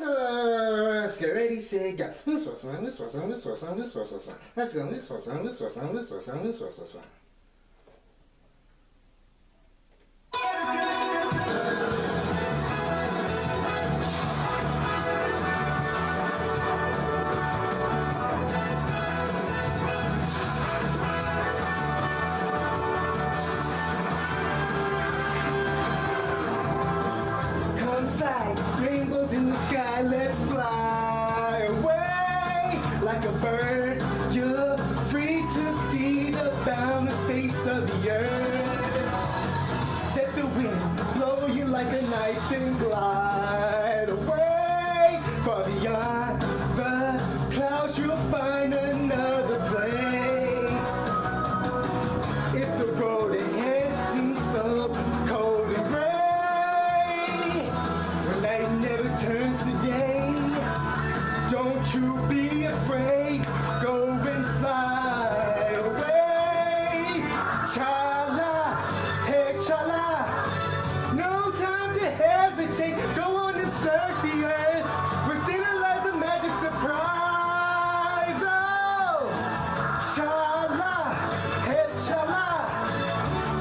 Let's get ready, say go. This was one, this was one, this was one, this was one. Let's go, this was one, this was one, this was one, this was one. Rainbows in the sky, let's fly away like a bird. You're free to see the boundless face of the earth. Let the wind blow you like a knife and glide away. Far beyond the clouds, you'll find another place. If the road ahead seems so cold and gray, night never turns to day. Don't you be afraid. Go and fly away. Chala, hey chala. No time to hesitate. Go on and search the earth. Within it lies a magic surprise. Oh, chala, hey chala.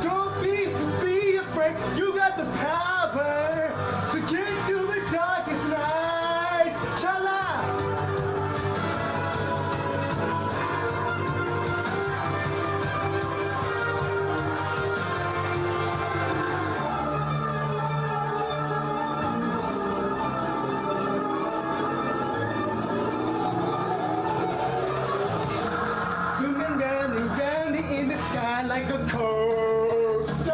Don't be afraid. You got the power to get through the darkest nights. Chala! Zooming down and round in the sky like a coaster.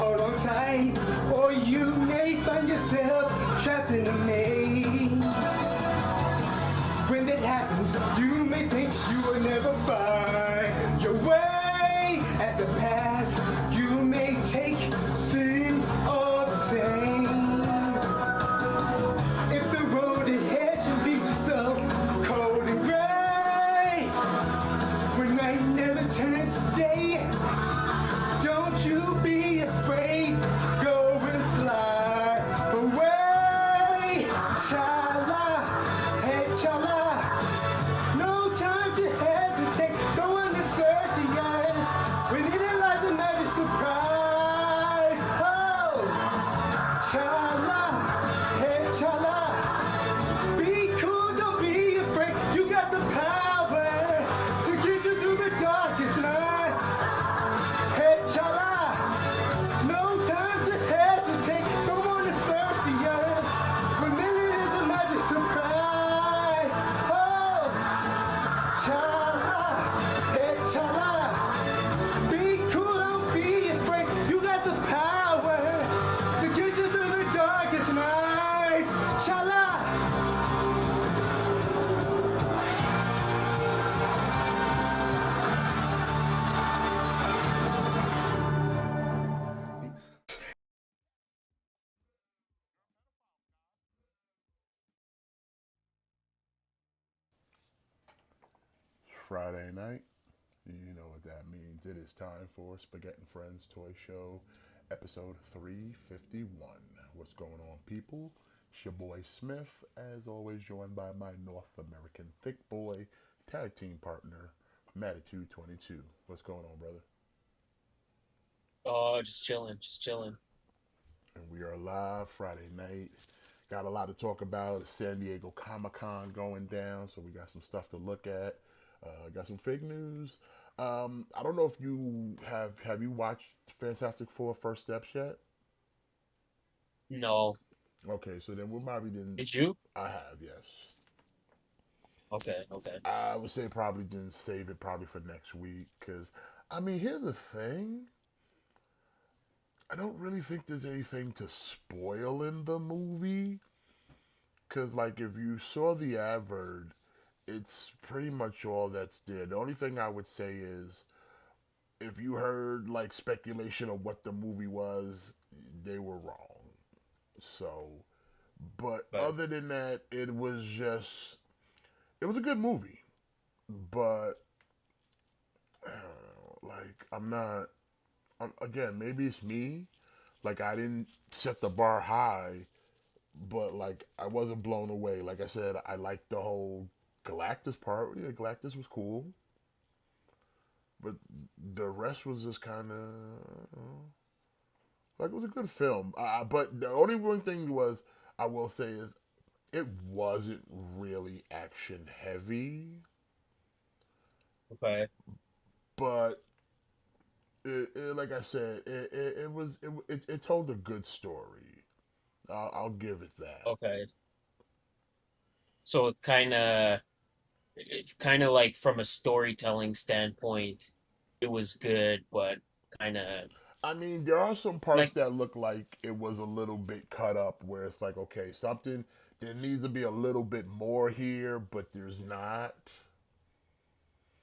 Hold on tight, or you may find yourself trapped in a maze. When that happens, you may think you will never find your way. As the past, you may take seem all the same. If the road ahead should lead you so cold and gray, when night never turns to day, don't you be afraid. Go and fly away. Chala, hey chala. No time to hesitate. Go on and search the earth. Within it lies a magic surprise. Oh, chala, hey chala. Be cool, don't be afraid. You got the power to get you through the darkest night. Hey chala. No time to hesitate. Go on and search the earth. Remember it is a magic surprise. Oh, chala, hey chala. Be cool, don't be afraid. You got the power to get you through the darkest nights. Chala. Friday night. You know what that means. It is time for Spaghett and Friends Toy Show, episode 351. What's going on, people? It's your boy Smith, as always, joined by my North American thick boy tag team partner, Matitude22. What's going on, brother? Oh, just chilling, just chilling. And we are live Friday night. Got a lot to talk about. San Diego Comic Con going down, so we got some stuff to look at. Got some fake news. I don't know if you have you watched Fantastic Four First Steps yet? No, Okay, so then we probably didn't. did you? I have, yes. Okay, okay. I would say probably didn't save it probably for next week because I mean here's the thing. I don't really think there's anything to spoil in the movie because like if you saw the advert, it's pretty much all that's there. The only thing I would say is if you heard like speculation of what the movie was, they were wrong. So, but Right. other than that, it was a good movie. But I don't know, like I'm not. Again, maybe it's me. Like I didn't set the bar high, but like I wasn't blown away. Like I said, I liked the whole Galactus part. Yeah, Galactus was cool, but the rest was just kind of like it was a good film. But the only one thing was I will say is it wasn't really action heavy, Okay. but like I said, it was it told a good story. I'll give it that. Okay. So it kind of like from a storytelling standpoint, it was good, but kind of I mean, there are some parts like that look like it was a little bit cut up, where it's like, okay, something there needs to be a little bit more here, but there's not.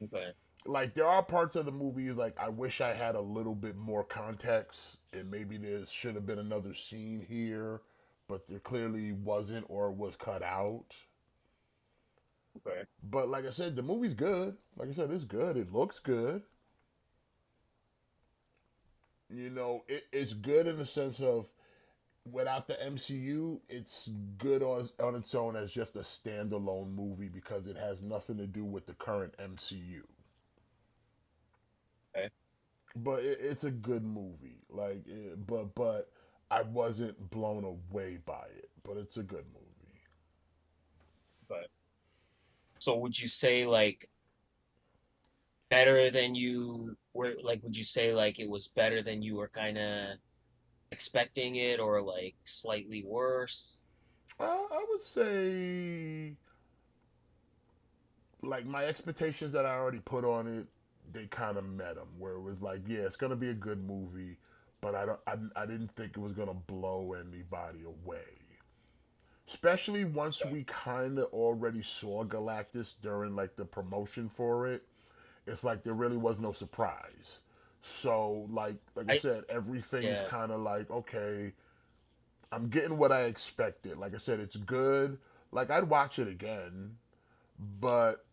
okay. Like there are parts of the movie like I wish I had a little bit more context, and maybe there should have been another scene here, but there clearly wasn't or was cut out. Okay. But like I said, the movie's good. Like I said, it's good. It looks good. It's good in the sense of without the MCU, it's good on its own as just a standalone movie because it has nothing to do with the current MCU. Okay. But it's a good movie. But I wasn't blown away by it. But it's a good movie. Okay. So would you say like better than you were like would you say like it was better than you were kind of expecting it or like slightly worse? I would say like my expectations that I already put on it, they kind of met them. Where it was like, yeah, it's gonna be a good movie, but I didn't think it was gonna blow anybody away. Especially once Okay. we kind of already saw Galactus during like the promotion for it, it's like there really was no surprise. So like I I said, everything's yeah. kind of like okay, I'm getting what I expected. Like I said, it's good. Like I'd watch it again, but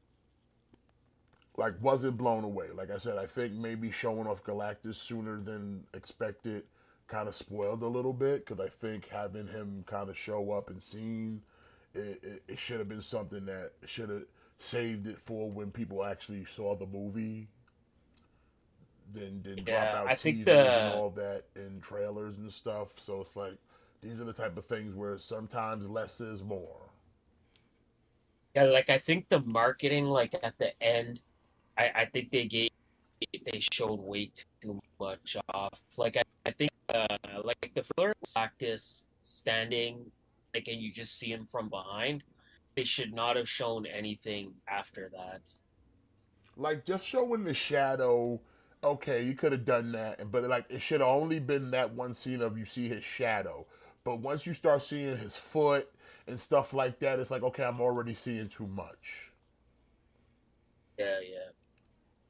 like wasn't blown away. Like I said, I think maybe showing off Galactus sooner than expected kind of spoiled a little bit because I think having him kind of show up and seen it should have been something that should have saved it for when people actually saw the movie. Then drop Yeah, out I think teasers and the all that and trailers and stuff. So it's like these are the type of things where sometimes less is more. yeah, like I think the marketing like at the end I think they showed way too much off. Like I think like the filler practice standing like and you just see him from behind. They should not have shown anything after that. Like just showing the shadow, okay, you could have done that, but like it should have only been that one scene of you see his shadow. But once you start seeing his foot and stuff like that, it's like okay, I'm already seeing too much. Yeah, yeah.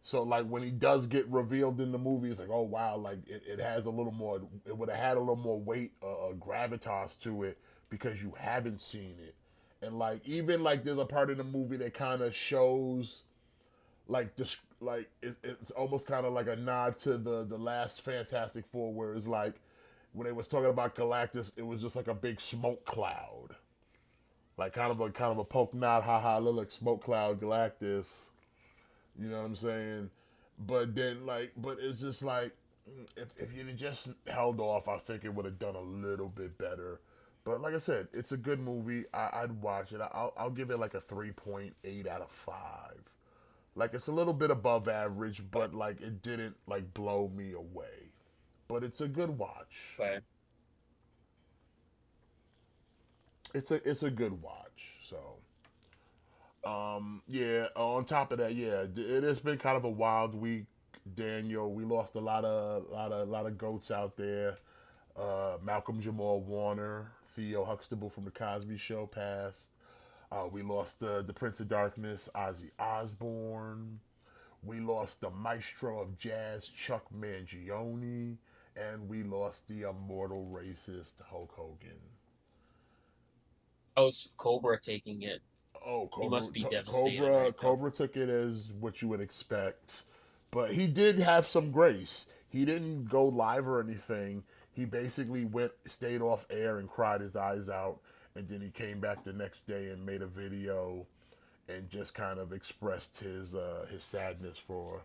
So like when he does get revealed in the movie, it's like oh wow, like it has a little more. It would have had a little more weight, gravitas to it because you haven't seen it. And like even like there's a part in the movie that kind of shows like this like it's almost kind of like a nod to the last Fantastic Four where it's like when they was talking about Galactus it was just like a big smoke cloud like kind of a poke nod haha look like smoke cloud Galactus, you know what I'm saying? But then but it's just like if you'd have just held off I think it would have done a little bit better. But like I said, it's a good movie. I'd watch it. I'll give it like a 3.8 out of 5. Like it's a little bit above average, but like it didn't like blow me away. But it's a good watch. Okay. It's a good watch. So yeah. On top of that, yeah, it has been kind of a wild week, Daniel. We lost a lot of goats out there. Malcolm Jamal Warner, Theo Huxtable from the Cosby Show passed. We lost the Prince of Darkness, Ozzy Osbourne. We lost the maestro of jazz, Chuck Mangione, and we lost the immortal racist Hulk Hogan. How's Cobra taking it? Oh, He must be devastated Cobra, right now. Cobra took it as what you would expect, but he did have some grace. He didn't go live or anything. He basically stayed off air, and cried his eyes out, and then he came back the next day and made a video and just kind of expressed his sadness for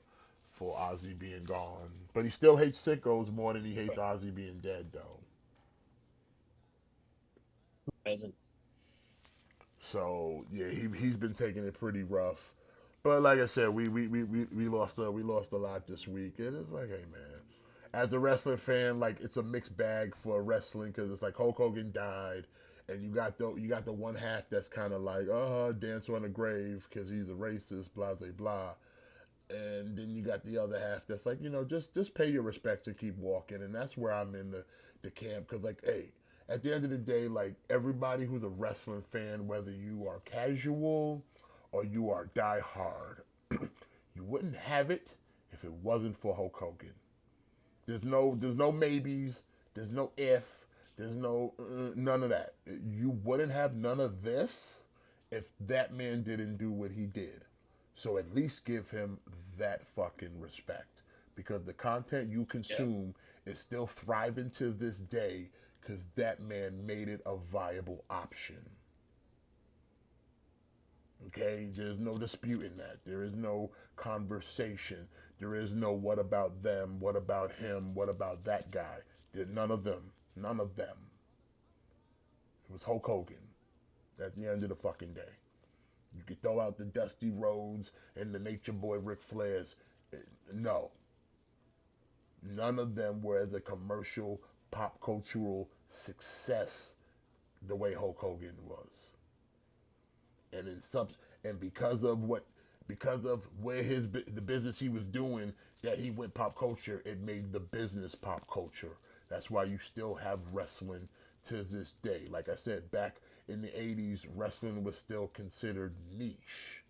Ozzy being gone. But he still hates sickos more than he hates Ozzy being dead, though. Present. So yeah, he's been taking it pretty rough. But like I said, we lost a lot this week. And it's like, hey man, as a wrestling fan, like it's a mixed bag for wrestling because it's like Hulk Hogan died, and you got the one half that's kind of like dance on the grave because he's a racist, blah blah blah, and then you got the other half that's like just pay your respects and keep walking, and that's where I'm in the camp because like hey. At the end of the day, like everybody who's a wrestling fan, whether you are casual or you are die hard, you wouldn't have it if it wasn't for Hulk Hogan. There's no maybes, there's no if, there's no none of that. You wouldn't have none of this if that man didn't do what he did. So at least give him that fucking respect because the content you Yeah. consume is still thriving to this day because that man made it a viable option. Okay, there's no disputing that. There is no conversation. There is no what about them, what about him, what about that guy. There's none of them. None of them. It was Hulk Hogan at the end of the fucking day. You could throw out the Dusty Rhodes and the Nature Boy Ric Flairs. No. None of them were as a commercial, pop cultural success the way Hulk Hogan was. And in some, and because of where the business he was doing that he went pop culture, it made the business pop culture. That's why you still have wrestling to this day. Like I said, back in the 80s, wrestling was still considered niche.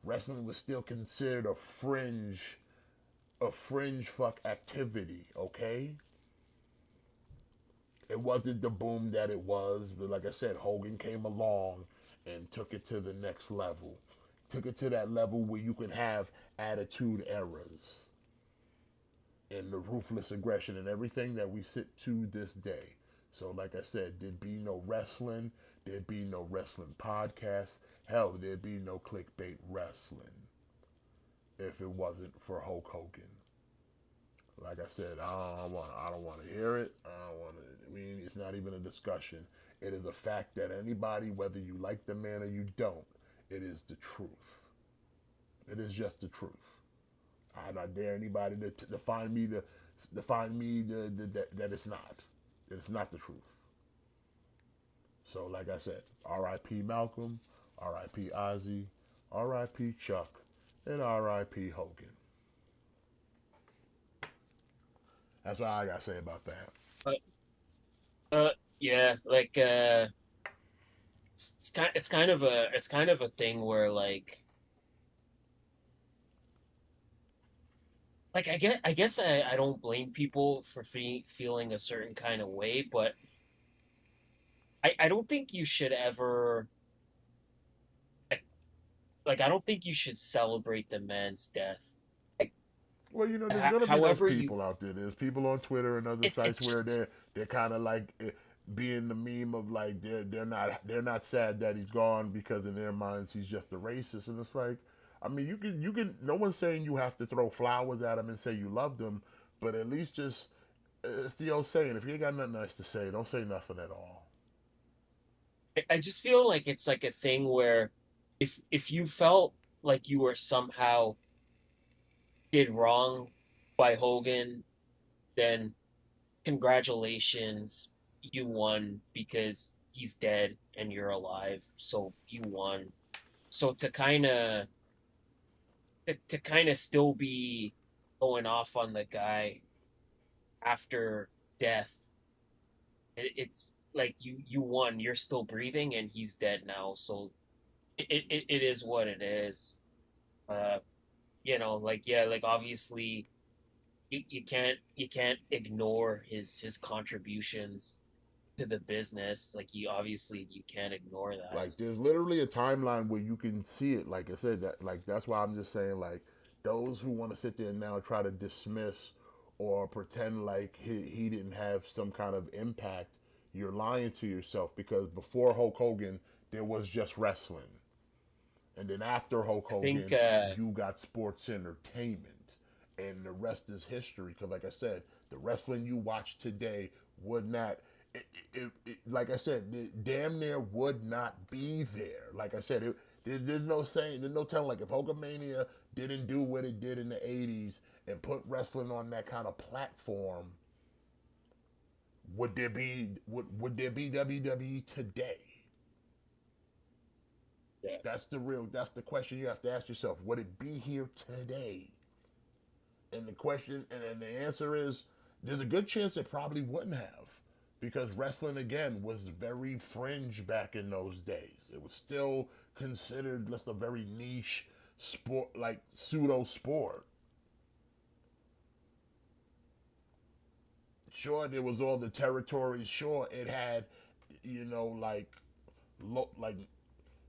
Wrestling was still considered a fringe fuck activity, okay? It wasn't the boom that it was, but like I said, Hogan came along and took it to the next level. Took it to that level where you can have attitude errors and the ruthless aggression and everything that we sit to this day. So, like I said, there'd be no wrestling, there'd be no wrestling podcast, hell, there'd be no clickbait wrestling if it wasn't for Hulk Hogan. Like I said, I don't want to hear it. I don't want to. I mean, it's not even a discussion. It is a fact that anybody, whether you like the man or you don't, it is the truth. It is just the truth. I not dare anybody to define me that it's not. That it's not the truth. So, like I said, R.I.P. Malcolm, R.I.P. Ozzy, R.I.P. Chuck, and R.I.P. Hogan. That's what I gotta say about that. But yeah, like it's kind of a thing where like I guess I don't blame people for feeling a certain kind of way, but I don't think you should ever like I don't think you should celebrate the man's death. Like Well, there's gonna be those however you people out there. There's people on Twitter and other sites it's where just they're kind of like being the meme of like they're not sad that he's gone because in their minds he's just a racist, and it's like, I mean, you can. No one's saying you have to throw flowers at him and say you loved him, but at least just it's the old saying: if you ain't got nothing nice to say, don't say nothing at all. I just feel like it's like a thing where if you felt like you were somehow did wrong by Hogan, then congratulations, you won because he's dead and you're alive, so you won. So to kind of still be going off on the guy after death, it's like you won. You're still breathing and he's dead now. So it is what it is. Uh, like yeah, like obviously you can't ignore his contributions to the business. Like you can't ignore that. Like there's literally a timeline where you can see it. Like I said, that's why I'm just saying like those who want to sit there and now try to dismiss or pretend like he didn't have some kind of impact You're lying to yourself because before Hulk Hogan, there was just wrestling. And then after Hulk I think Hogan, you got sports entertainment. And the rest is history. Because, like I said, the wrestling you watch today would not, like I said, it damn near would not be there. Like I said, there's no saying, there's no telling. Like if Hulkamania didn't do what it did in the 80s and put wrestling on that kind of platform, would there be WWE today? yeah, That's the question you have to ask yourself. Would it be here today? And the question and the answer is there's a good chance it probably wouldn't have. Because wrestling again was very fringe back in those days. It was still considered just a very niche sport, like pseudo sport. Sure, there was all the territories. Sure, it had, like, like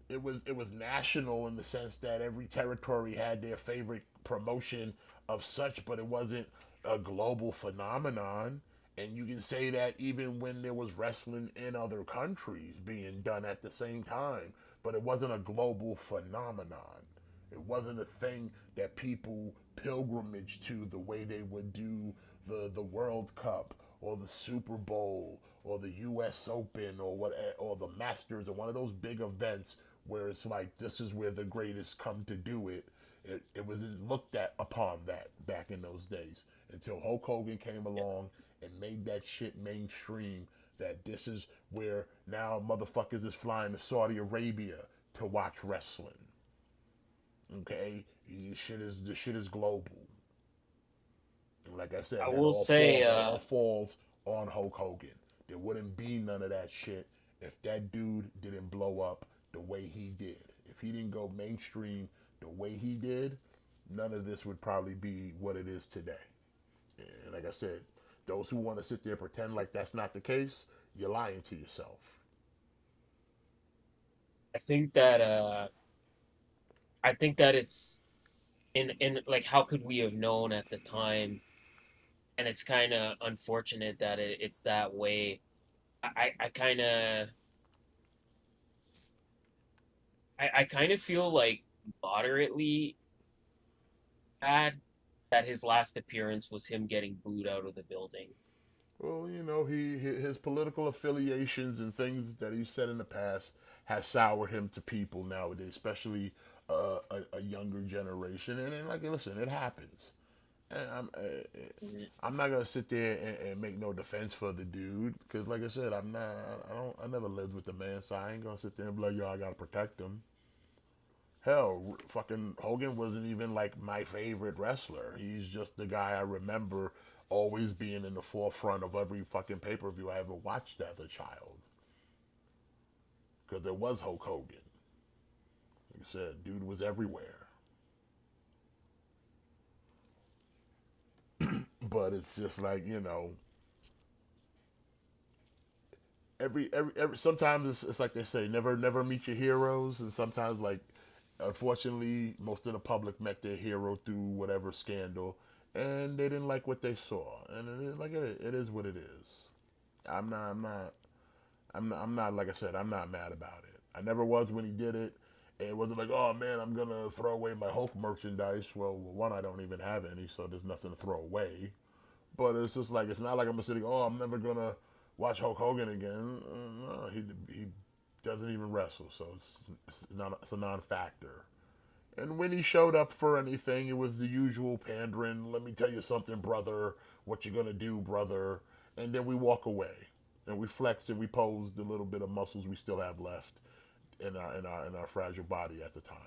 it was national in the sense that every territory had their favorite promotion of such, but it wasn't a global phenomenon. And you can say that even when there was wrestling in other countries being done at the same time, but it wasn't a global phenomenon. It wasn't a thing that people pilgrimage to the way they would do the World Cup or the Super Bowl or the U.S. Open or the Masters or one of those big events where it's like this is where the greatest come to do it. It wasn't looked at upon that back in those days until Hulk Hogan came along and made that shit mainstream. That this is where now motherfuckers is flying to Saudi Arabia to watch wrestling. Okay, the shit is global. And like I said, I will say, that all falls on Hulk Hogan. There wouldn't be none of that shit if that dude didn't blow up the way he did. If he didn't go mainstream the way he did, none of this would probably be what it is today. And like I said, those who want to sit there and pretend like that's not the case, you're lying to yourself. I think that it's in like how could we have known at the time? And it's kind of unfortunate that it's that way. I kind of I kind of feel like moderately bad that his last appearance was him getting booed out of the building. Well, his political affiliations and things that he said in the past has soured him to people nowadays, especially a younger generation. And like, listen, it happens. And I'm not gonna sit there and make no defense for the dude because, like I said, I never lived with the man, so I ain't gonna sit there and be like, yo, I gotta protect him. Hell, fucking Hogan wasn't even like my favorite wrestler. He's just the guy I remember always being in the forefront of every fucking pay per view I ever watched as a child. Because there was Hulk Hogan. Like I said, dude was everywhere. But it's just like, every sometimes it's like they say, never meet your heroes, and sometimes like unfortunately most of the public met their hero through whatever scandal, and they didn't like what they saw, and it is what it is. I'm not like I said, I'm not mad about it. I never was when he did it. It wasn't like, oh man, I'm gonna throw away my Hulk merchandise. Well, one, I don't even have any, so there's nothing to throw away. But it's just like it's not like I'm sitting. Oh, I'm never gonna watch Hulk Hogan again. No, he doesn't even wrestle, so it's a non-factor. And when he showed up for anything, it was the usual pandering. Let me tell you something, brother. What you gonna do, brother? And then we walk away, and we flex and we pose the little bit of muscles we still have left in our fragile body at the time.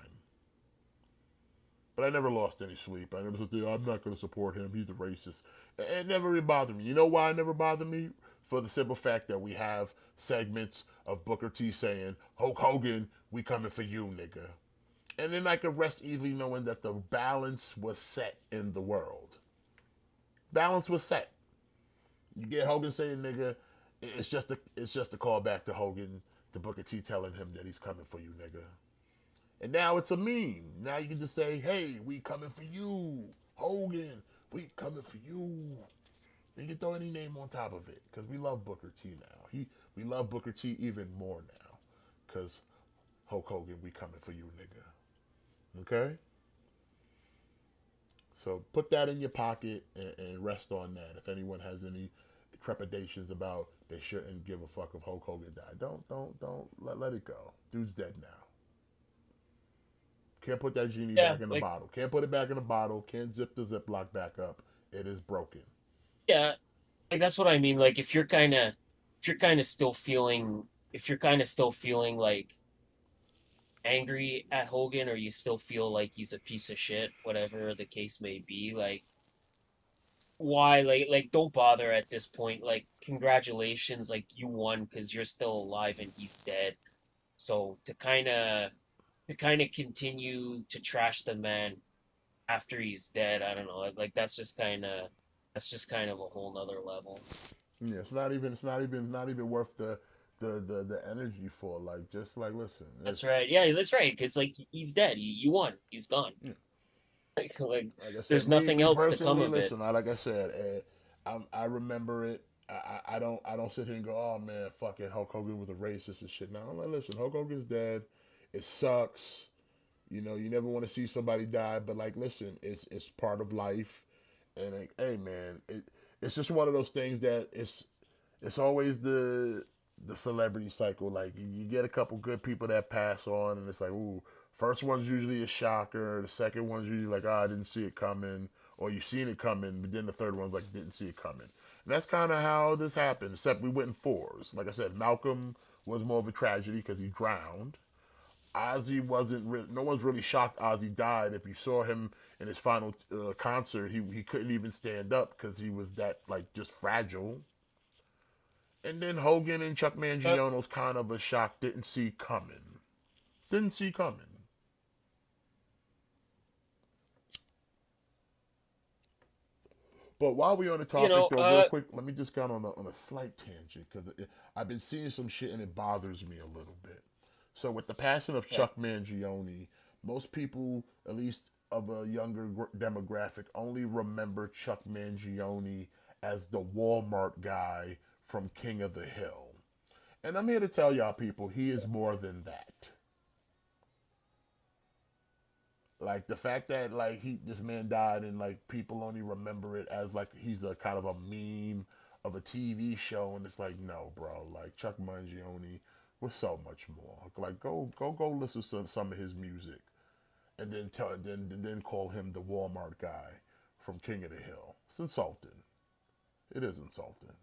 But I never lost any sleep. I never said, I'm not going to support him. He's a racist. It never really bothered me. You know why it never bothered me? For the simple fact that we have segments of Booker T saying, Hulk Hogan, we coming for you, nigga. And then I could rest easily knowing that the balance was set in the world. Balance was set. You get Hogan saying, nigga, it's just a callback to Hogan, to Booker T telling him that he's coming for you, nigga. And now it's a meme. Now you can just say, hey, we coming for you. Hogan, we coming for you. And you can throw any name on top of it. Because we love Booker T now. We love Booker T even more now, cause Hulk Hogan, we coming for you, nigga. Okay. So put that in your pocket and rest on that. If anyone has any trepidations about they shouldn't give a fuck if Hulk Hogan died, don't let it go. Dude's dead now. Can't put that genie Yeah, back in the like bottle. Can't put it back in the bottle. Can't zip the Ziploc back up. It is broken. yeah, like that's what I mean. Like if you're kind of still feeling if you're kind of still feeling like angry at Hogan or you still feel like he's a piece of shit, whatever the case may be, like why like don't bother at this point. Like congratulations, like you won because you're still alive and he's dead. So to kind of continue to trash the man after he's dead, I don't know. Like that's just kind of a whole nother level. Yeah, not even worth the energy for. Like, just like, listen, That's it's right. Yeah, that's right. Because like he's dead. You won. He's gone. yeah. Like Like I said, there's nothing me else to come personally, of listen. it. Like I said, I remember it. I don't sit here and go, oh man, fuck it, Hulk Hogan was a racist and shit. Now I'm like, listen, Hulk Hogan's dead. It sucks. You know, you never want to see somebody die, but like, listen, it's part of life. And like, hey man, it's just one of those things that it's always the celebrity cycle. Like you get a couple good people that pass on, and it's like, ooh, first one's usually a shocker. The second one's usually like, oh, I didn't see it coming, or you seen it coming, but then the third one's like, didn't see it coming. And that's kind of how this happened. Except we went in fours. Like I said, Malcolm was more of a tragedy because he drowned. Ozzy wasn't. No one's really shocked Ozzy died. If you saw him in his final concert, he couldn't even stand up because he was that like just fragile. And then Hogan and Chuck Uh, Mangione was kind of a shock. Didn't see coming. Didn't see coming. But while we're on the you topic, know, though, real quick, let me just go on a slight tangent because I've been seeing some shit and it bothers me a little bit. So, with the passing of yeah, Chuck Mangione, most people, at least of a younger demographic, only remember Chuck Mangione as the Walmart guy from King of the Hill. And I'm here to tell y'all people, he is more than that. Like the fact that like this man died and like people only remember it as like he's a kind of a meme of a TV show, and it's like, no, bro, like Chuck Mangione was so much more. Like go listen to some of his music, and then then call him the Walmart guy from King of the Hill. It's insulting. It is insulting.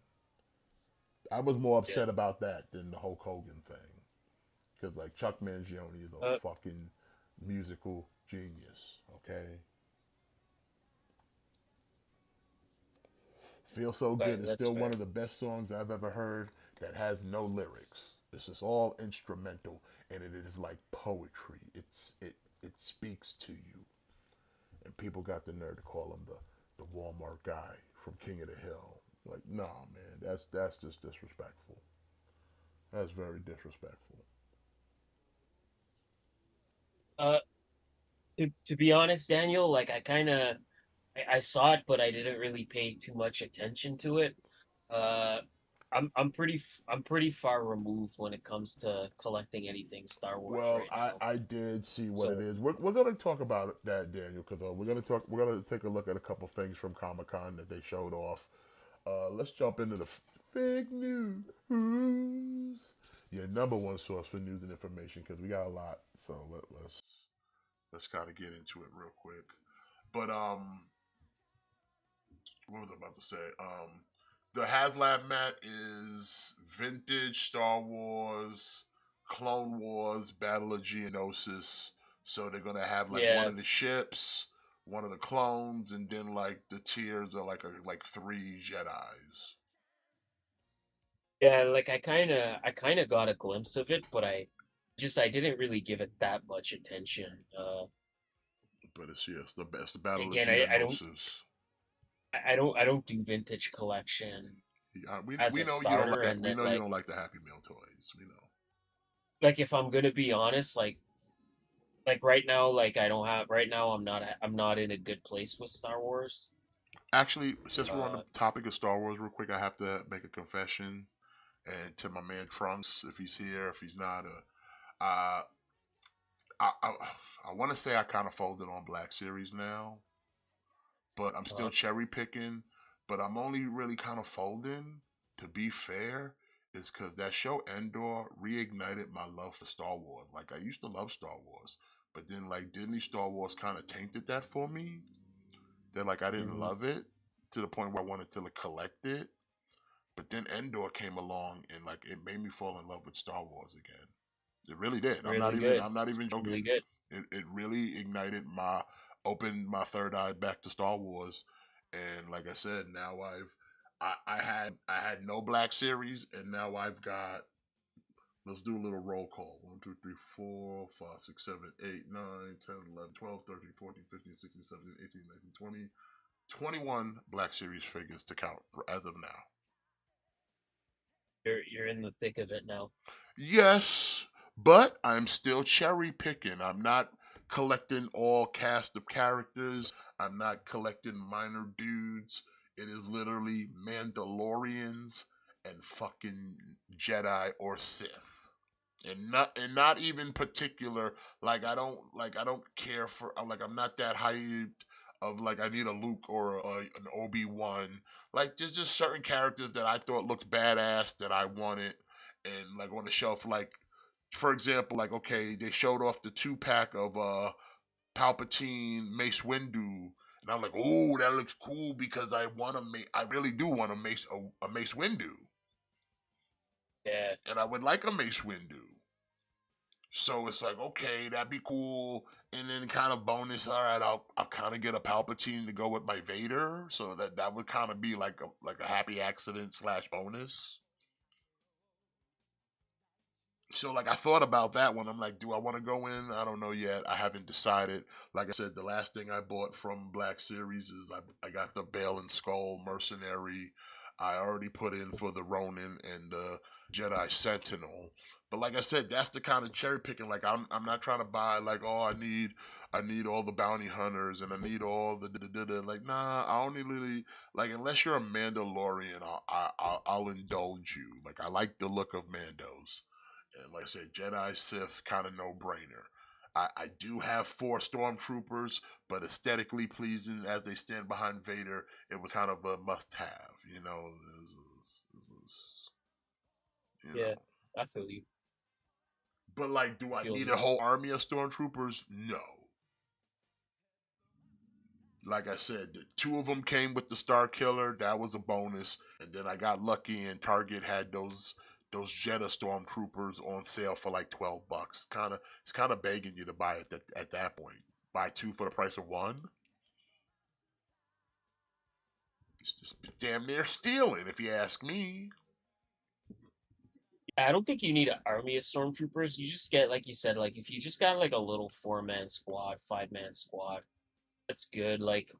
I was more yeah. upset about that than the Hulk Hogan thing, because like Chuck Mangione is a Uh, fucking musical genius. Okay, Feel So Good is that's still one fair. of the best songs I've ever heard that has no lyrics. This is all instrumental, and it is like poetry. It speaks to you, and people got the nerve to call him the Walmart guy from King of the Hill. Like, no, man, that's just disrespectful. That's very disrespectful. Uh, to be honest, Daniel, like I saw it, but I didn't really pay too much attention to it. Uh, I'm pretty far removed when it comes to collecting anything Star Wars Well, right now. I did see what it So is. We're going to talk about that, Daniel, because we're going to take a look at a couple things from Comic Con that they showed off. Let's jump into the fake news. Your number one source for news and information, because we got a lot. So let's kind of get into it real quick. But what was I about to say? The HasLab mat is vintage Star Wars, Clone Wars, Battle of Geonosis. So they're gonna have like one yeah, of the ships, one of the clones, and then like the tiers are like three Jedi's. yeah, like I kind of got a glimpse of it, but I didn't really give it that much attention. But it's yes, the best the Battle of Again, Geonosis. I don't do vintage collection Yeah, as we a know you don't starter, like and we then know you don't like the Happy Meal toys. We know. like if I'm gonna be honest, like right now, like I don't have right now. I'm not in a good place with Star Wars. Actually, since we're on the Uh, topic of Star Wars, real quick, I have to make a confession. And to my man Trunks, if he's here, if he's not, uh, I I, I want to say I kind of folded on Black Series now, but I'm still Uh, cherry picking. But I'm only really kind of folding, to be fair, is because that show Endor reignited my love for Star Wars. Like I used to love Star Wars, but then like Disney Star Wars kind of tainted that for me. That like I didn't mhm. love it to the point where I wanted to like, collect it. But then Endor came along and like it made me fall in love with Star Wars again. It really It's did. really good. I'm not It's even really joking. good. It really ignited my opened my third eye back to Star Wars. And like I said, now I had no Black Series and now I've got, let's do a little roll call. 1, 2, 3, 4, 5, 6, 7, 8, 9, 10, 11, 12, 13, 14, 15, 16, 17, 18, 19, 20, 21 Black Series figures to count as of now. You're in the thick of it now. Yes, but I'm still cherry picking. I'm not collecting all cast of characters. I'm not collecting minor dudes. It is literally Mandalorians and fucking Jedi or Sith. And not even particular, I don't care for, I'm not that hyped of like I need a Luke or an Obi-Wan. Like there's just certain characters that I thought looked badass that I wanted, and like on the shelf, like for example, like okay, they showed off the 2-pack of Palpatine Mace Windu, and I'm like, oh, that looks cool because I really do want a Mace Windu, Yeah, and I would like a Mace Windu. So it's like, okay, that'd be cool. And then kind of bonus, all right, I'll kind of get a Palpatine to go with my Vader. So that would kind of be like a happy accident slash bonus. So like I thought about that one. I'm like, do I want to go in? I don't know yet. I haven't decided. Like I said, the last thing I bought from Black Series is I got the Bale and Skull Mercenary. I already put in for the Ronin and the Jedi Sentinel. But like I said, that's the kind of cherry picking. Like I'm not trying to buy like, oh, I need all the bounty hunters and I need all the da. Like nah, I only really like, unless you're a Mandalorian, I'll indulge you. Like I like the look of Mandos. And like I said, Jedi Sith kind of no brainer. I do have 4 stormtroopers, but aesthetically pleasing as they stand behind Vader, it was kind of a must have, you know. You yeah. know. I feel you. But like, do I I feel need you. a whole army of stormtroopers? No. Like I said, the 2 of them came with the Star Killer. That was a bonus, and then I got lucky and Target had those Jetta Stormtroopers on sale for like $12. It's kind of begging you to buy it at that point. Buy 2 for the price of 1. It's just damn near stealing, if you ask me. I don't think you need an army of stormtroopers. You just get, like you said, like if you just got like a little 4-man squad, 5-man squad, that's good. Like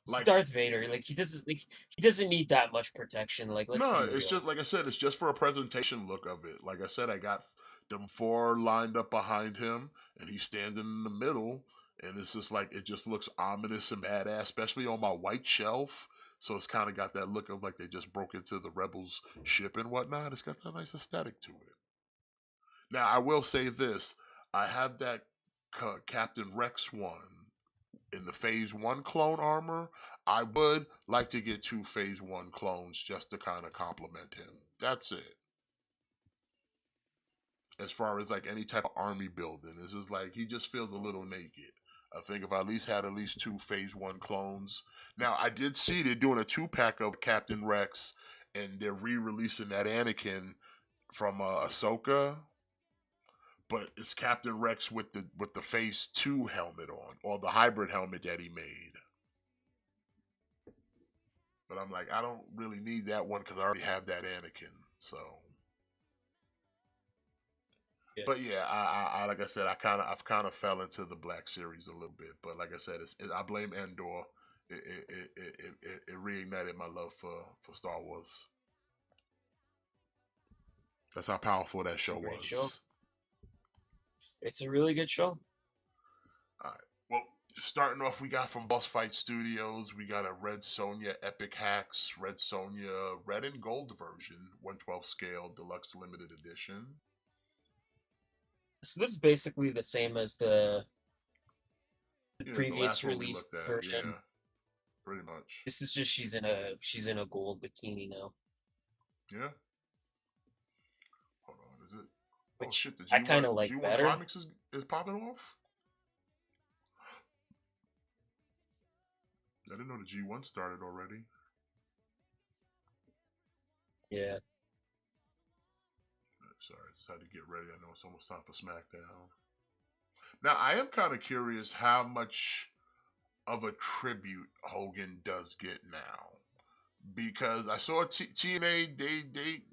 it's Like, Darth Vader. Like he doesn't need that much protection. Like let's no, be it's real. just like I said, it's just for a presentation look of it. Like I said, I got them 4 lined up behind him, and he's standing in the middle, and it's just like it just looks ominous and badass, especially on my white shelf. So it's kind of got that look of like they just broke into the rebels' ship and whatnot. It's got that nice aesthetic to it. Now I will say this: I have that Captain Rex one in the Phase One clone armor. I would like to get 2 Phase One clones just to kind of complement him. That's it. As far as like any type of army building, this is like he just feels a little naked. I think if I at least had at least 2 Phase One clones. Now I did see they're doing a 2-pack of Captain Rex, and they're re-releasing that Anakin from Ahsoka, but it's Captain Rex with the Phase Two helmet on, or the hybrid helmet that he made. But I'm like, I don't really need that one because I already have that Anakin. So, Yeah, but yeah, I like I said, I've kind of fell into the Black Series a little bit. But like I said, I blame Endor. It reignited my love for Star Wars. That's how powerful that it's a show great show. was. It's a really good show. All right. Well, starting off, we got from Boss Fight Studios, we got a Red Sonja Epic Hacks, Red Sonja Red and Gold version, 112 scale, deluxe limited edition. So this is basically the same as the Yeah, the previous last one we release looked at, version. yeah, pretty much. This is just she's in a gold bikini now, Yeah. Hold on, is it? Oh which shit, the I kind G1 of like G1 better. Climax is popping off? I didn't know the G1 started already. Yeah. Sorry, I decided to get ready. I know it's almost time for SmackDown. Now, I am kind of curious how much of a tribute Hogan does get now. Because I saw TNA,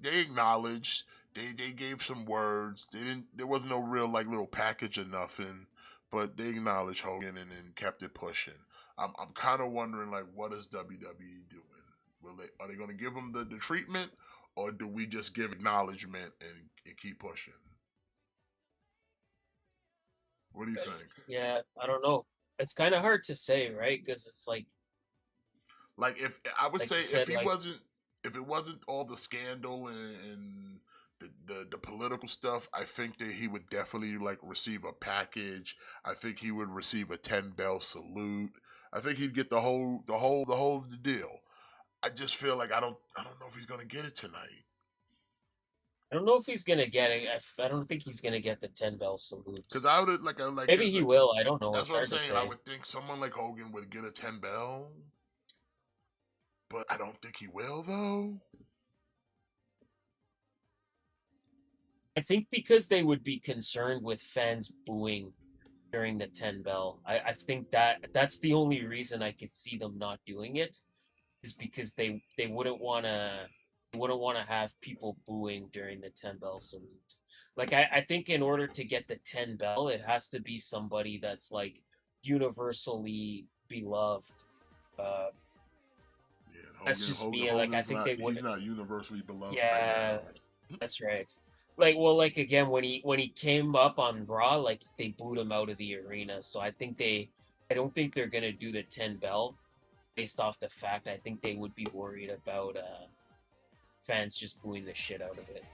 they acknowledged, they gave some words. They didn't. There wasn't no real like little package or nothing, but they acknowledged Hogan and then kept it pushing. I'm kind of wondering like what is WWE doing? Are they going to give him the treatment, or do we just give acknowledgement and keep pushing? What do you think? Yeah, I don't know. It's kind of hard to say, right? Because it's Like if I would like say you said, like if it wasn't all the scandal and the political stuff, I think that he would definitely like receive a package. I think he would receive a 10 bell salute. I think he'd get the deal. I just feel like I don't know if he's gonna get it tonight. I don't know if he's gonna get it. I don't think he's gonna get the 10 bell salute. Cause I would like Maybe he will. I don't know. that's It's what I'm hard to saying. I say. would think someone like Hogan would get a 10 bell, but I don't think he will though. I think because they would be concerned with fans booing during the 10 bell. I think that's the only reason I could see them not doing it is because they wouldn't want to have people booing during the 10 bell salute. Like I think in order to get the 10 bell, it has to be somebody that's like universally beloved. Uh, Yeah, that's just me. Like I think they He's would. not universally beloved right Yeah, now. that's right. Like well, like again when he came up on Raw, like they booed him out of the arena. So I don't think they're gonna do the 10 bell based off the fact. I think they would be worried about fans just booing the shit out of it.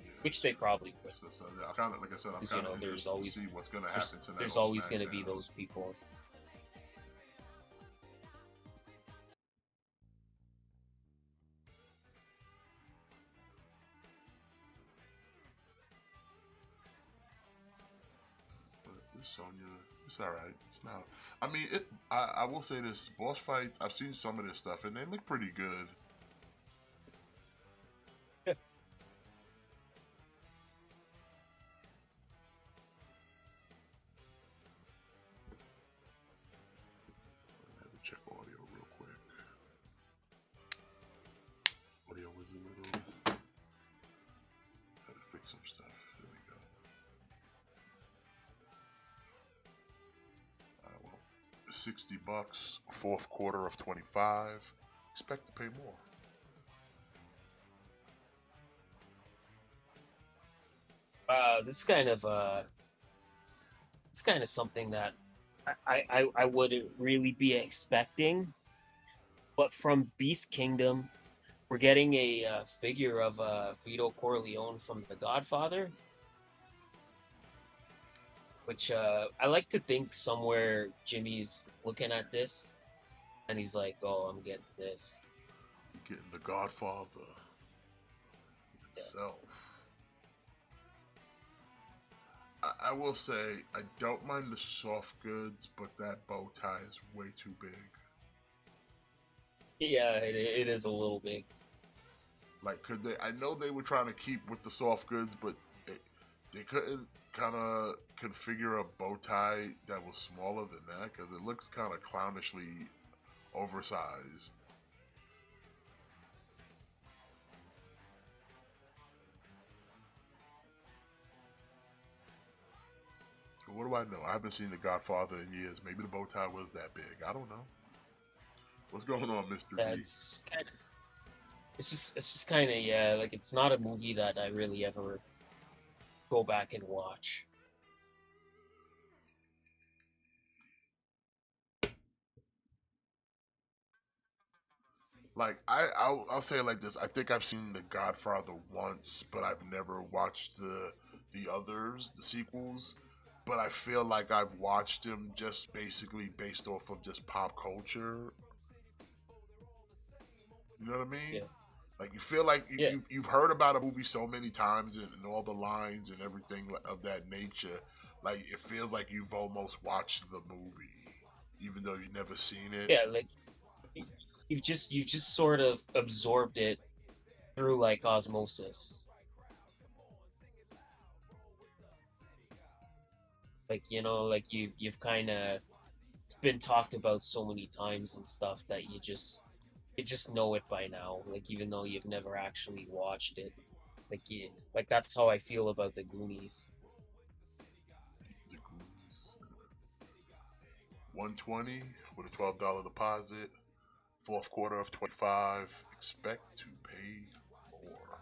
Yeah, Which they probably would, I kind of like I said, I'm because kind of there's interested to always see what's gonna there's, happen tonight there's on always going to be SmackDown. those people. But this Sonya, it's all right. It's not. I mean, I will say this: boss fights. I've seen some of this stuff, and they look pretty good. Yeah. I have to check audio real quick. Audio was a little. Had to fix some stuff. There we go. Well, $60, fourth quarter of 25. Expect to pay more. This kind of it's kind of something that I wouldn't really be expecting. But from Beast Kingdom, we're getting a figure of Vito Corleone from The Godfather, which I like to think somewhere Jimmy's looking at this and he's like, "Oh, I'm getting this." Getting the Godfather Yeah. himself. I will say I don't mind the soft goods, but that bow tie is way too big. Yeah, it is a little big. Like, could they? I know they were trying to keep with the soft goods, but they couldn't kind of configure a bow tie that was smaller than that because it looks kind of clownishly oversized. What do I know? I haven't seen The Godfather in years. Maybe the bow tie was that big. I don't know. What's going on, Mr. Yeah, B? it's just kind of yeah, like it's not a movie that I really ever go back and watch. Like I'll say it like this. I think I've seen The Godfather once, but I've never watched the others, the sequels. But I feel like I've watched them just basically based off of just pop culture. You know what I mean? Yeah, Like you feel like yeah, you've heard about a movie so many times and all the lines and everything of that nature. Like it feels like you've almost watched the movie, even though you've never seen it. yeah. Like you've just sort of absorbed it through like osmosis. Like like you've kind of it's been talked about so many times and stuff that you just know it by now. Like even though you've never actually watched it, like that's how I feel about the Goonies. The Goonies. 120 with a $12 deposit. Fourth quarter of 25. Expect to pay more.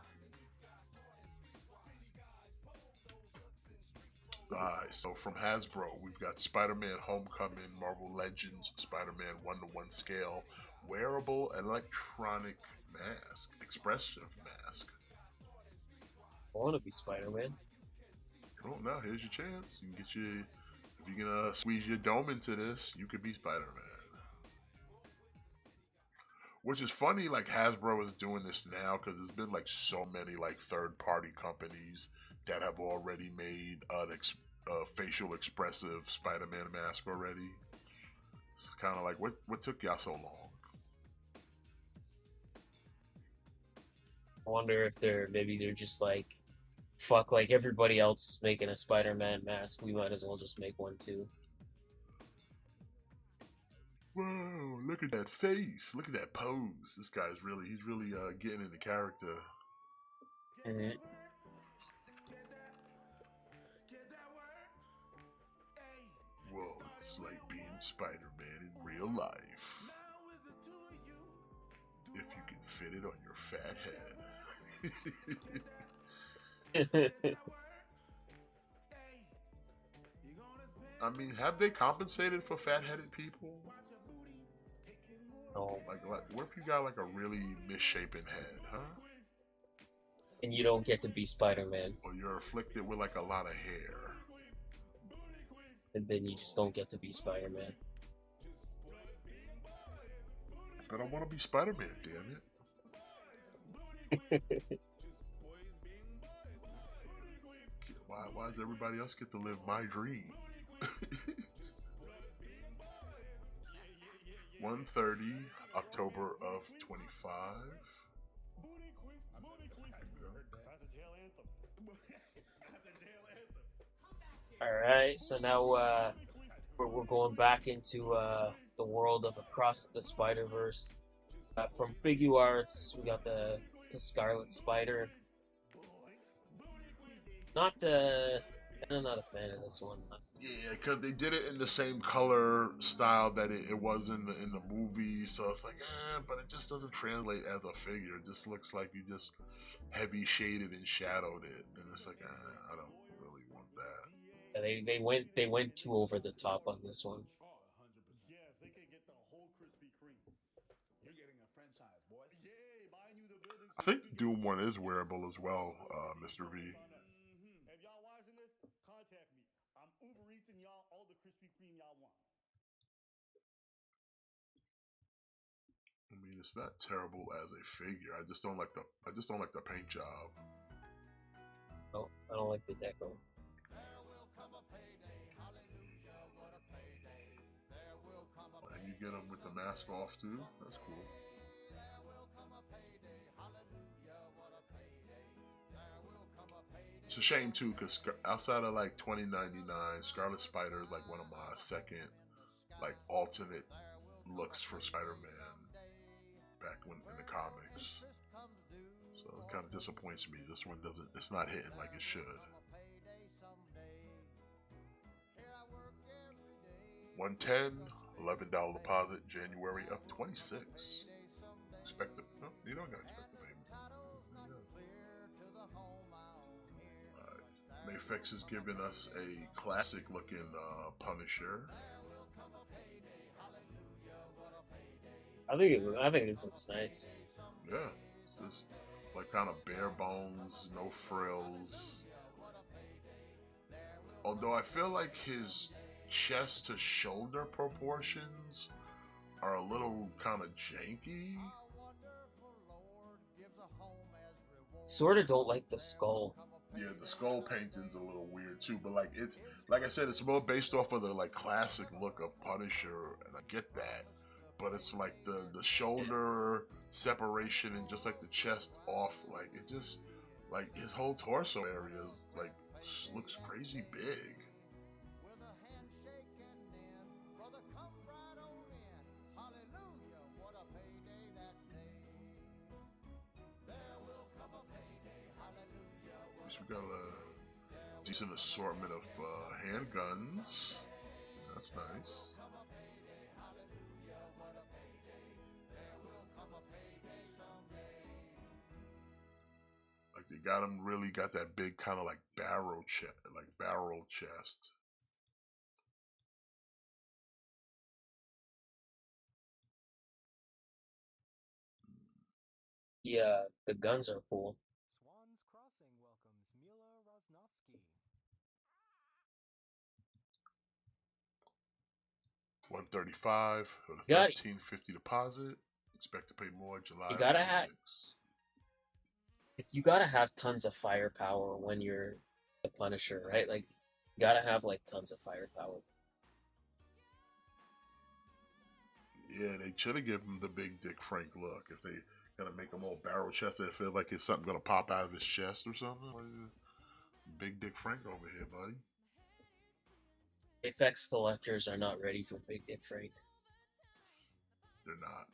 Alright, so from Hasbro, we've got Spider-Man Homecoming, Marvel Legends, Spider-Man 1-to-1 scale, wearable electronic mask, expressive mask. I want to be Spider-Man. Oh, now here's your chance. You can get your, if you can squeeze your dome into this, you could be Spider-Man. Which is funny, like Hasbro is doing this now because there's been like so many like third-party companies that have already made an facial expressive Spider-Man mask already. It's kind of like what took y'all so long? I wonder if they're just like fuck, like everybody else is making a Spider-Man mask, we might as well just make one too. Whoa! Look at that face. Look at that pose. This guy's he's really getting into character. Mhm. Whoa! It's like being Spider-Man in real life. If you can fit it on your fat head. I mean, have they compensated for fat-headed people? No, Like, what if you got like a really misshapen head, huh? and you don't get to be Spider-Man, Or you're afflicted with like a lot of hair. and then you just don't get to be Spider-Man. But I want to be Spider-Man, damn it. Why does everybody else get to live my dream? 1:30, October of 25. All right, so now we're going back into the world of Across the Spider-Verse. From Figure Arts, we got the Scarlet Spider. Not I'm not a fan of this one. Yeah, because they did it in the same color style that it was in the movie, so it's like, but it just doesn't translate as a figure. It just looks like you just heavy shaded and shadowed it, and it's like, I don't really want that. They went too over the top on this one. I think the Doom one is wearable as well, Mr. V. I mean, it's not terrible as a figure. I just don't like the paint job. No, I don't like the deco. And you get them with the mask off too. That's cool. It's a shame too, because outside of like 2099, Scarlet Spider is like one of my second like alternate looks for Spider-Man back when in the comics. So it kind of disappoints me. This one doesn't. It's not hitting like it should. 110, $11 deposit, January of 26. Expect the. No, you don't gotta expect the payment. Mayfix has given us a classic looking Punisher. I think this looks nice. Yeah, just like kind of bare bones, no frills. Although I feel like his chest to shoulder proportions are a little kind of janky. Sort of don't like the skull. Yeah, the skull painting's a little weird too, but like it's like I said, it's more based off of the like classic look of Punisher, and I get that. But it's like the Yeah. shoulder separation and just like the chest off, like it just like his whole torso area like looks crazy big. At least we got a decent assortment of handguns. That's nice. Like they got him really got that big kind of like barrel chest. Yeah, the guns are cool. Swan's Crossing welcomes Mila Rosnovsky. 135 for the Got 1350 deposit. Expect to pay more July you of gotta have 26. you gotta have tons of firepower when you're the Punisher, right? Like you gotta have like tons of firepower. Yeah, they should have given him the big Dick Frank look. If they gonna make him all barrel chested, it feel like it's something gonna pop out of his chest or something. Like, big Dick Frank over here, buddy. Effects collectors are not ready for Big Dick Frank. They're not.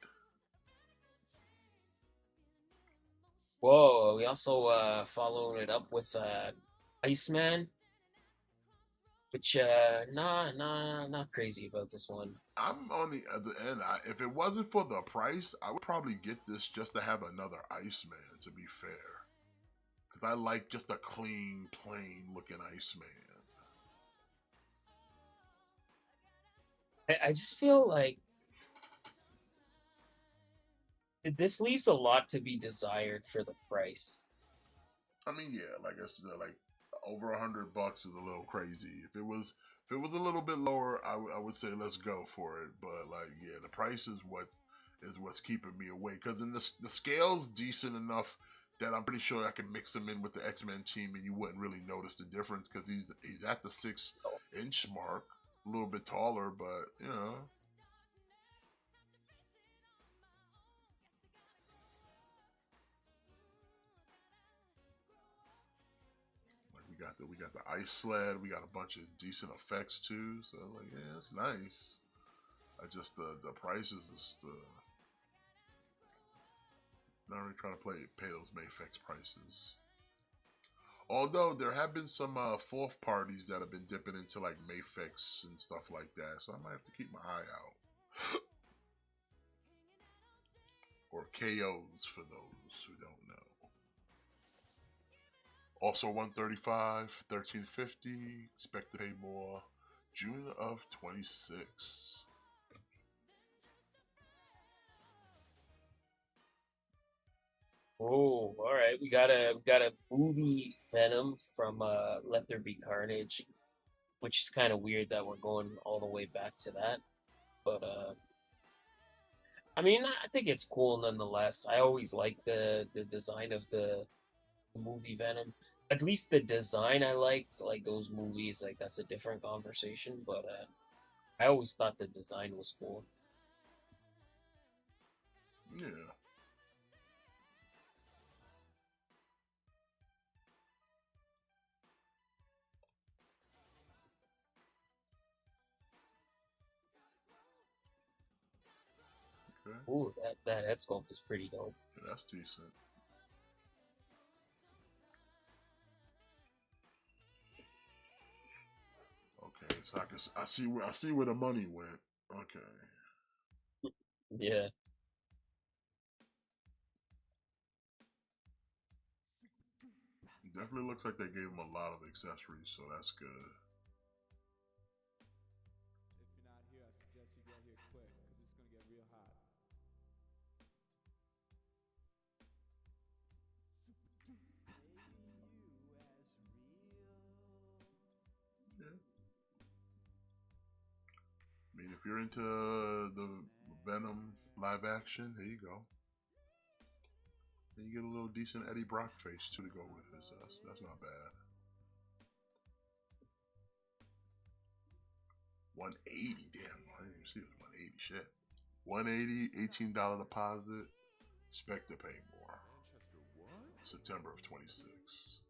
Whoa, we also followed it up with Iceman, which not crazy about this one. I'm on the other end. If it wasn't for the price, I would probably get this just to have another Iceman. To be fair, because I like just a clean, plain looking Iceman. I just feel like this leaves a lot to be desired for the price. I mean, yeah, like I said, like over $100 is a little crazy. If it was a little bit lower, I would say let's go for it. But like, yeah, the price is what's keeping me away. Because then the scale's decent enough that I'm pretty sure I can mix him in with the X-Men team, and you wouldn't really notice the difference because he's at the 6 inch mark, a little bit taller, but you know. We got the ice sled. We got a bunch of decent effects too. So like, yeah, it's nice. I just the prices is not really trying to pay those Mayfix prices. Although there have been some fourth parties that have been dipping into like Mayfix and stuff like that, so I might have to keep my eye out. Or KOs for those who don't know. Also 135, 1350. Expect to pay more. June of 26. Oh, all right. We got a movie Venom from Let There Be Carnage, which is kind of weird that we're going all the way back to that. But I mean, I think it's cool nonetheless. I always like the design of the movie Venom. At least the design I liked, like those movies, like that's a different conversation. But I always thought the design was cool. Yeah. Okay. Ooh, that head sculpt is pretty dope. Yeah, that's decent. Okay, so I see where the money went. Okay. Yeah. Definitely looks like they gave him a lot of accessories, so that's good. If you're not here, I suggest you get here quick, because it's going to get real hot. Yeah. I mean, if you're into the Venom live action, here you go. And you get a little decent Eddie Brock face too to go with it. So that's not bad. 180, damn! I didn't even see it was 180. Shit. 180, $18 deposit. Expect to pay more. September of 26.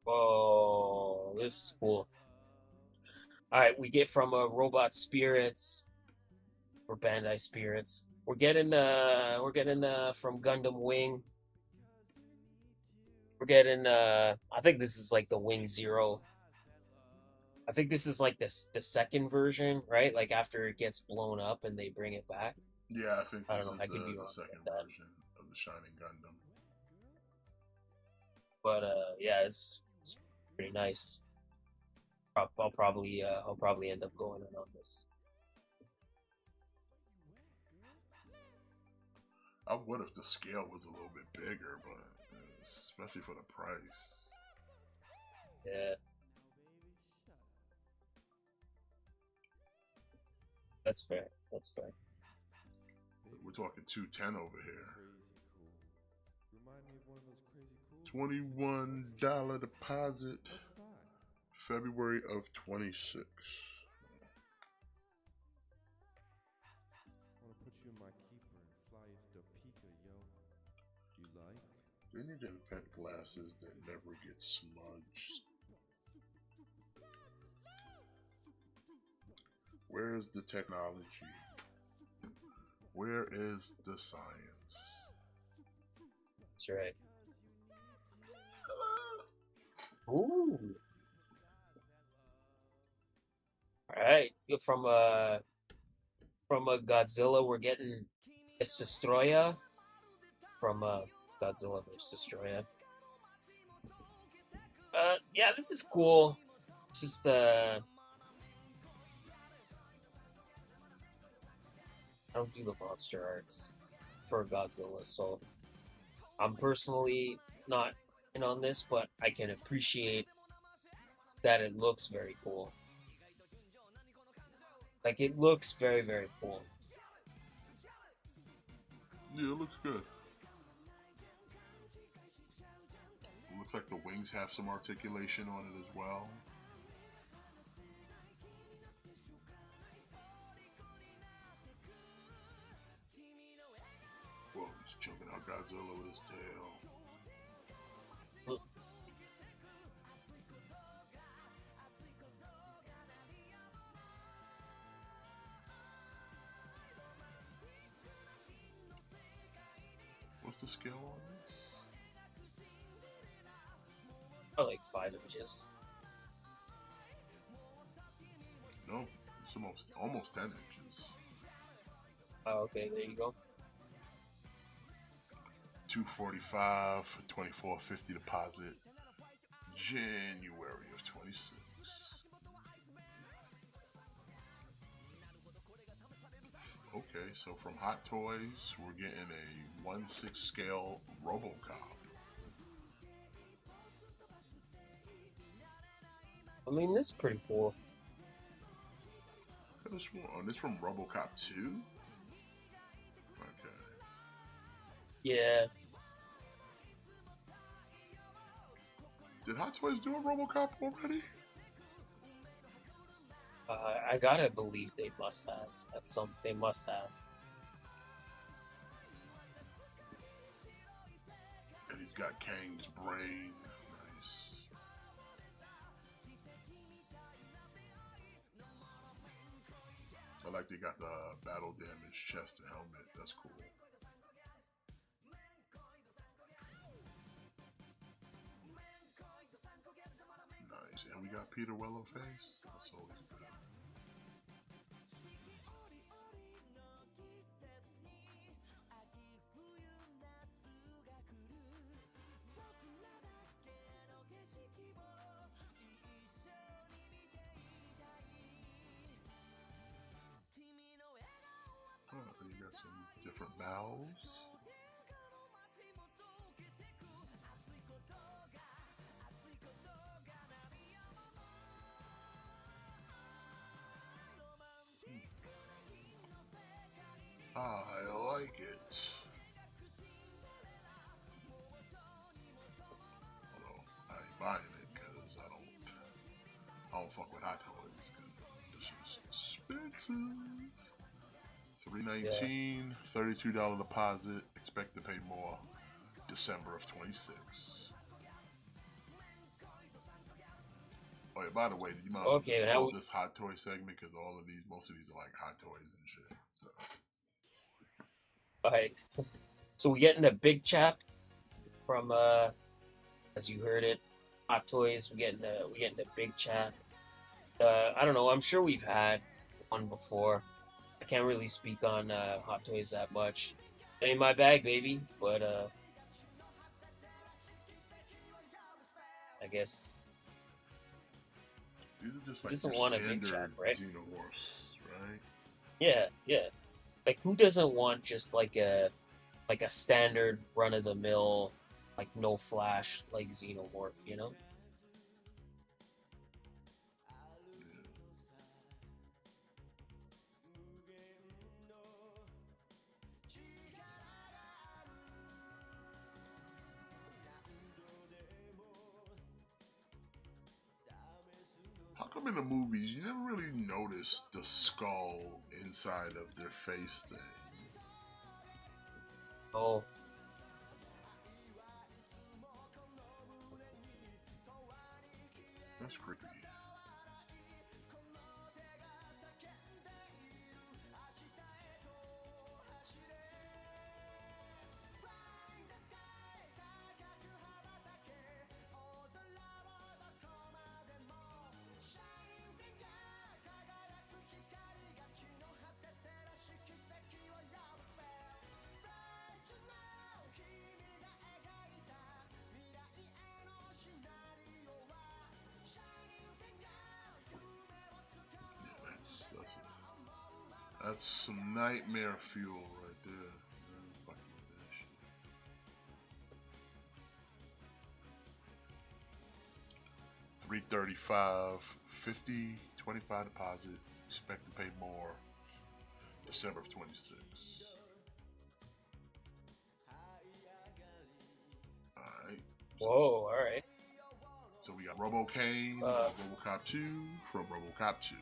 Whoa, this is cool. All right, we get from Robot Spirits or Bandai Spirits. We're getting from Gundam Wing. We're getting I think this is like the Wing Zero. I think this is like the second version, right? Like after it gets blown up and they bring it back. Yeah, I think I this don't know. is I could be the wrong second about that. version of the Shining Gundam. But yeah, it's pretty nice. I'll probably end up going in on this. I would if the scale was a little bit bigger, but especially for the price. Yeah. That's fair. That's fair. We're talking 210 over here. Crazy cool. Remind me of one of those crazy cool. $21 deposit. Let's buy. February of 26. I want to put you in my keeper and fly you to Topeka, yo. You like? They need to invent glasses that never get smudged. Where is the technology? Where is the science? That's right. Ooh. All right. From a Godzilla, we're getting Destroya from Godzilla vs. Destroya. Yeah, this is cool. It's just I don't do the monster arts for Godzilla, so I'm personally not in on this, but I can appreciate that it looks very cool. Like, it looks very, very cool. Yeah, it looks good. It looks like the wings have some articulation on it as well. Whoa, he's choking out Godzilla with his tail. What's the scale on this? I like 5 inches. No, it's almost 10 inches. Oh, okay, there you go. $245, $24.50 deposit. January of 26. Okay, so from Hot Toys, we're getting a 1/6 scale RoboCop. I mean, this is pretty cool. Look at this one. Oh, this from RoboCop 2? Okay. Yeah. Did Hot Toys do a RoboCop already? I gotta believe they must have. They must have. And he's got Kang's brain. Nice. I like they got the battle damage chest and helmet. That's cool. Nice. And we got Peter Willowface. That's always good. got some different mouths. I like it. Although I ain't buying it because I don't fuck with hot toys because this is expensive. $319, $32 deposit. Expect to pay more. December of 26. Oh yeah, by the way, you might Okay, just now close this hot toy segment because most of these are like hot toys and shit. So. all right. So we getting a big chap from as you heard it, Hot Toys. We getting the big chap. I don't know. I'm sure we've had one before. I can't really speak on Hot Toys that much. It ain't my bag, baby. But I guess These are just who like your doesn't want a big chap, standard right? xenomorphs, right? Yeah, yeah. Like who doesn't want just like a standard run of the mill, like no flash, like xenomorph, you know? How come in the movies you never really notice the skull inside of their face thing? Oh, That's creepy. Yeah, that's some nightmare fuel right there. Yeah, fucking with that shit. 335, 50, 25 deposit. Expect to pay more. December of 26. Alright. whoa, all right. So we got Robo Kane, RoboCop 2 from RoboCop 2.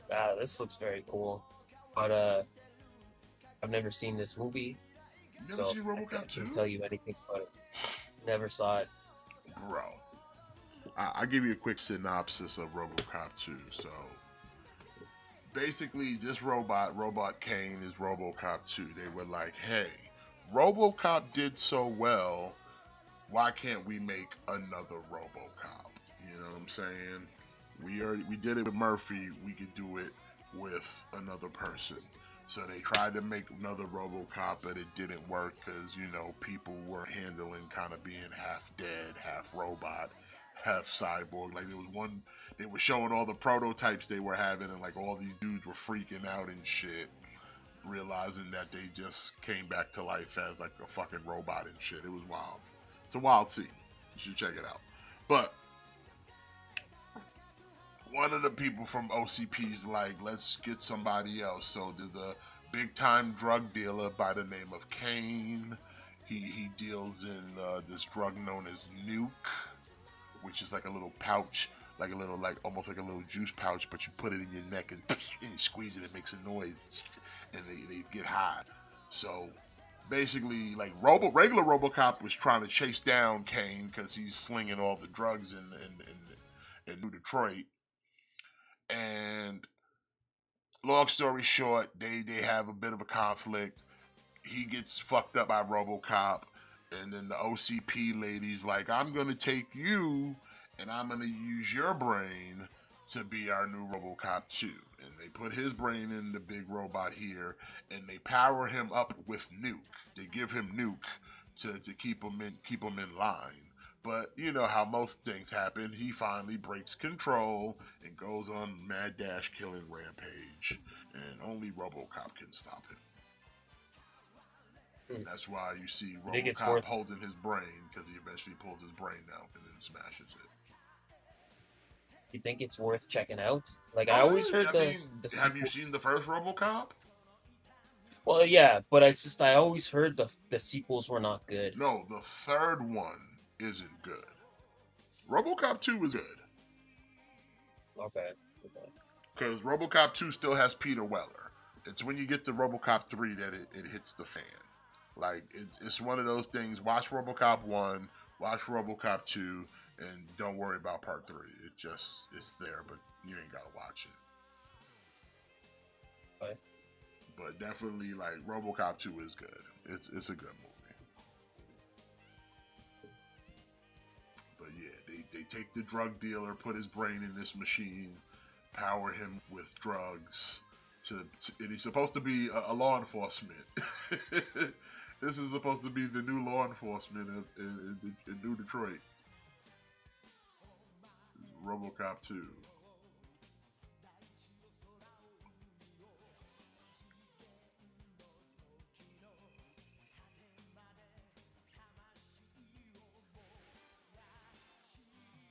Wow, this looks very cool. But I've never seen this movie, You never so seen I RoboCop 2? can't tell you anything about it. Never saw it. Bro. I'll give you a quick synopsis of RoboCop 2. So, basically, this Robot Kane, is RoboCop 2. They were like, hey, RoboCop did so well, why can't we make another RoboCop? You know what I'm saying? We did it with Murphy, we could do it with another person. So they tried to make another RoboCop, but it didn't work because, you know, people were handling kind of being half dead, half robot, half cyborg. Like there was one, they were showing all the prototypes they were having, and like all these dudes were freaking out and shit, realizing that they just came back to life as like a fucking robot and shit. It was wild. It's a wild scene. You should check it out. But one of the people from OCP's like, let's get somebody else. So there's a big time drug dealer by the name of Kane. He deals in this drug known as Nuke, which is like a little pouch, like a little, like almost like a little juice pouch, but you put it in your neck and you squeeze it, it makes a noise, and they get high. So basically, like regular RoboCop was trying to chase down Kane because he's slinging all the drugs in New Detroit. And long story short, they have a bit of a conflict. He gets fucked up by RoboCop, and then the OCP lady's like, I'm gonna take you and I'm gonna use your brain to be our new RoboCop 2. And they put his brain in the big robot here, and they power him up with Nuke. They give him Nuke to keep him in line. But you know how most things happen. He finally breaks control and goes on mad dash killing rampage. and only RoboCop can stop him. Hmm. That's why you see I think it's RoboCop worth- holding his brain, because he eventually pulls his brain out and then smashes it. You think it's worth checking out? Like Oh, I always yeah, heard I the mean, the have you sequels. seen the first RoboCop? Well, yeah, but it's just I always heard the sequels were not good. No, the third one isn't good. RoboCop 2 is good. Okay. Because RoboCop 2 still has Peter Weller. It's when you get to RoboCop 3 that it hits the fan. Like, it's one of those things. Watch RoboCop 1, watch RoboCop 2, and don't worry about part 3. It's there, but you ain't got to watch it. Okay. But definitely, like, RoboCop 2 is good. It's a good movie. But yeah, they take the drug dealer, put his brain in this machine, power him with drugs, and he's supposed to be a law enforcement. This is supposed to be the new law enforcement in New Detroit. RoboCop 2.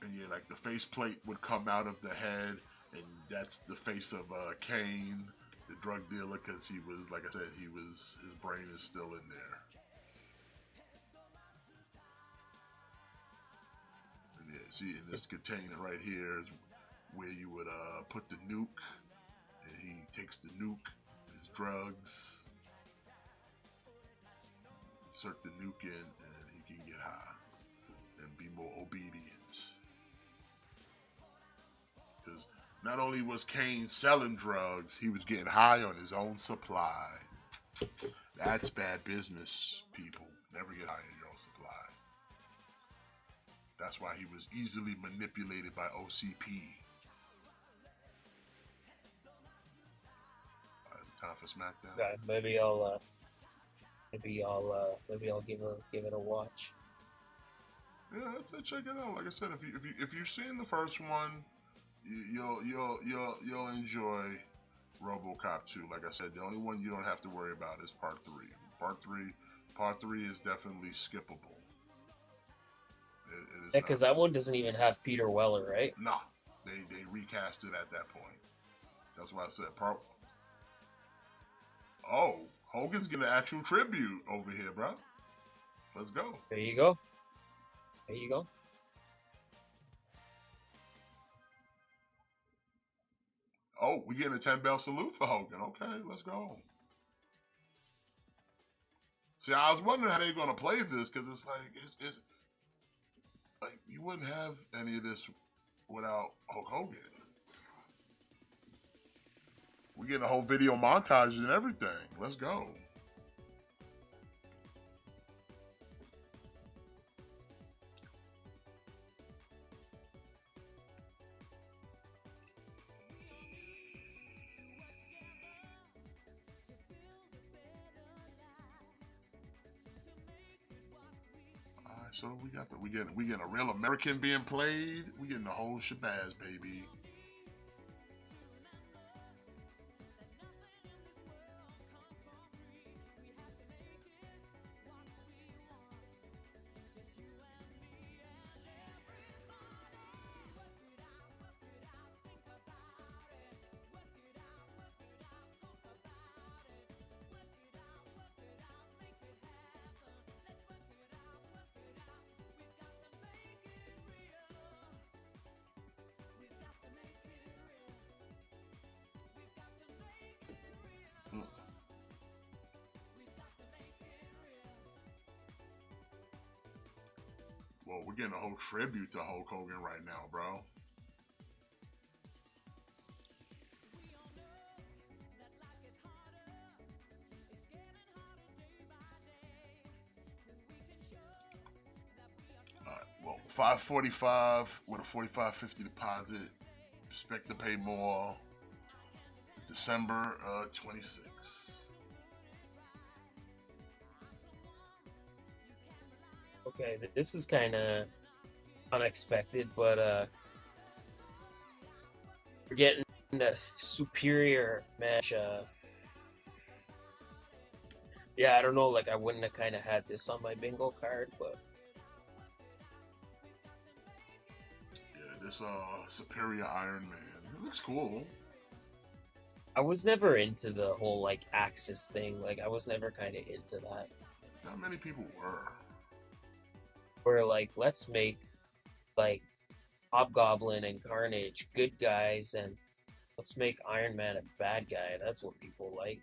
And yeah, like the faceplate would come out of the head, and that's the face of Kane, the drug dealer, because he was, like I said, his brain is still in there. And yeah, see, in this container right here is where you would put the nuke, and he takes the nuke, his drugs, insert the nuke in, and he can get high and be more obedient. Because not only was Kane selling drugs, he was getting high on his own supply. That's bad business, people. Never get high on your own supply. That's why he was easily manipulated by OCP. Is it time for SmackDown? Yeah, maybe I'll give it a watch. Yeah, let's check it out. Like I said, if you've seen the first one, you'll enjoy RoboCop 2. Like I said, the only one you don't have to worry about is Part 3. Part 3 is definitely skippable. Yeah, because that one doesn't even have Peter Weller, right? Nah, they recast it at that point. That's why I said part. Oh, Hogan's getting an actual tribute over here, bro. Let's go. There you go. There you go. Oh, we getting a 10-bell salute for Hogan. Okay, let's go. See, I was wondering how they're gonna play this, because it's like you wouldn't have any of this without Hulk Hogan. We're getting a whole video montage and everything. Let's go. So we getting a real American being played. We getting the whole shabazz, baby. Well, we're getting a whole tribute to Hulk Hogan right now, bro. Well, $545 with a $45.50 deposit. Expect to pay more. December 26th. Okay, this is kind of unexpected, but we're getting a superior match. Yeah, I don't know. Like I wouldn't have kind of had this on my bingo card, but Yeah, this Superior Iron Man. It looks cool. I was never into the whole like Axis thing. Like I was never kind of into that. Not many people were. Where like let's make like Hobgoblin and Carnage good guys, and let's make Iron Man a bad guy. That's what people like.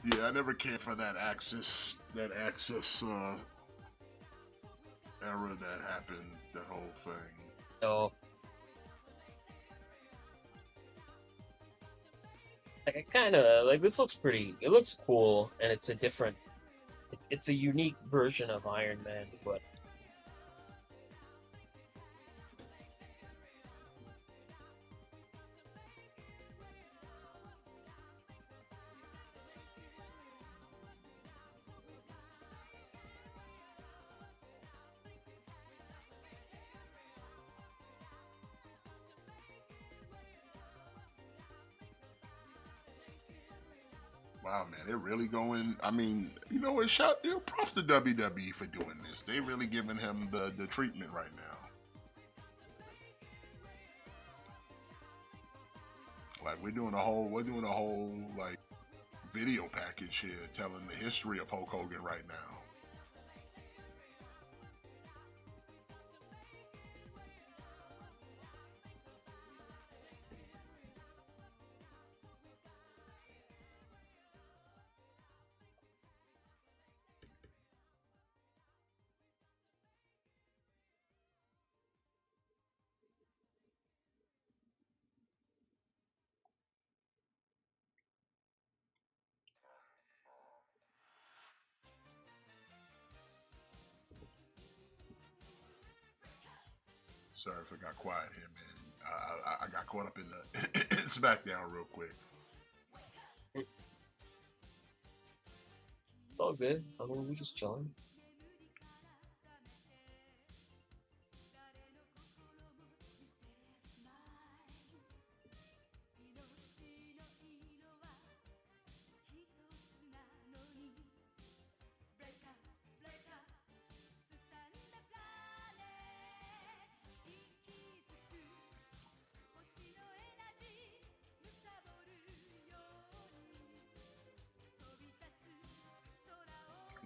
Yeah, I never cared for that Axis era that happened. The whole thing. So like I kind of like this looks pretty. It looks cool, and it's a different. It's a unique version of Iron Man, but Wow, man, they're really going. I mean, props to WWE for doing this. They really giving him the treatment right now. Like we're doing a whole like video package here telling the history of Hulk Hogan right now. Sorry if I got quiet here, man. I got caught up in the SmackDown real quick. it's all good. I mean, we're just chilling.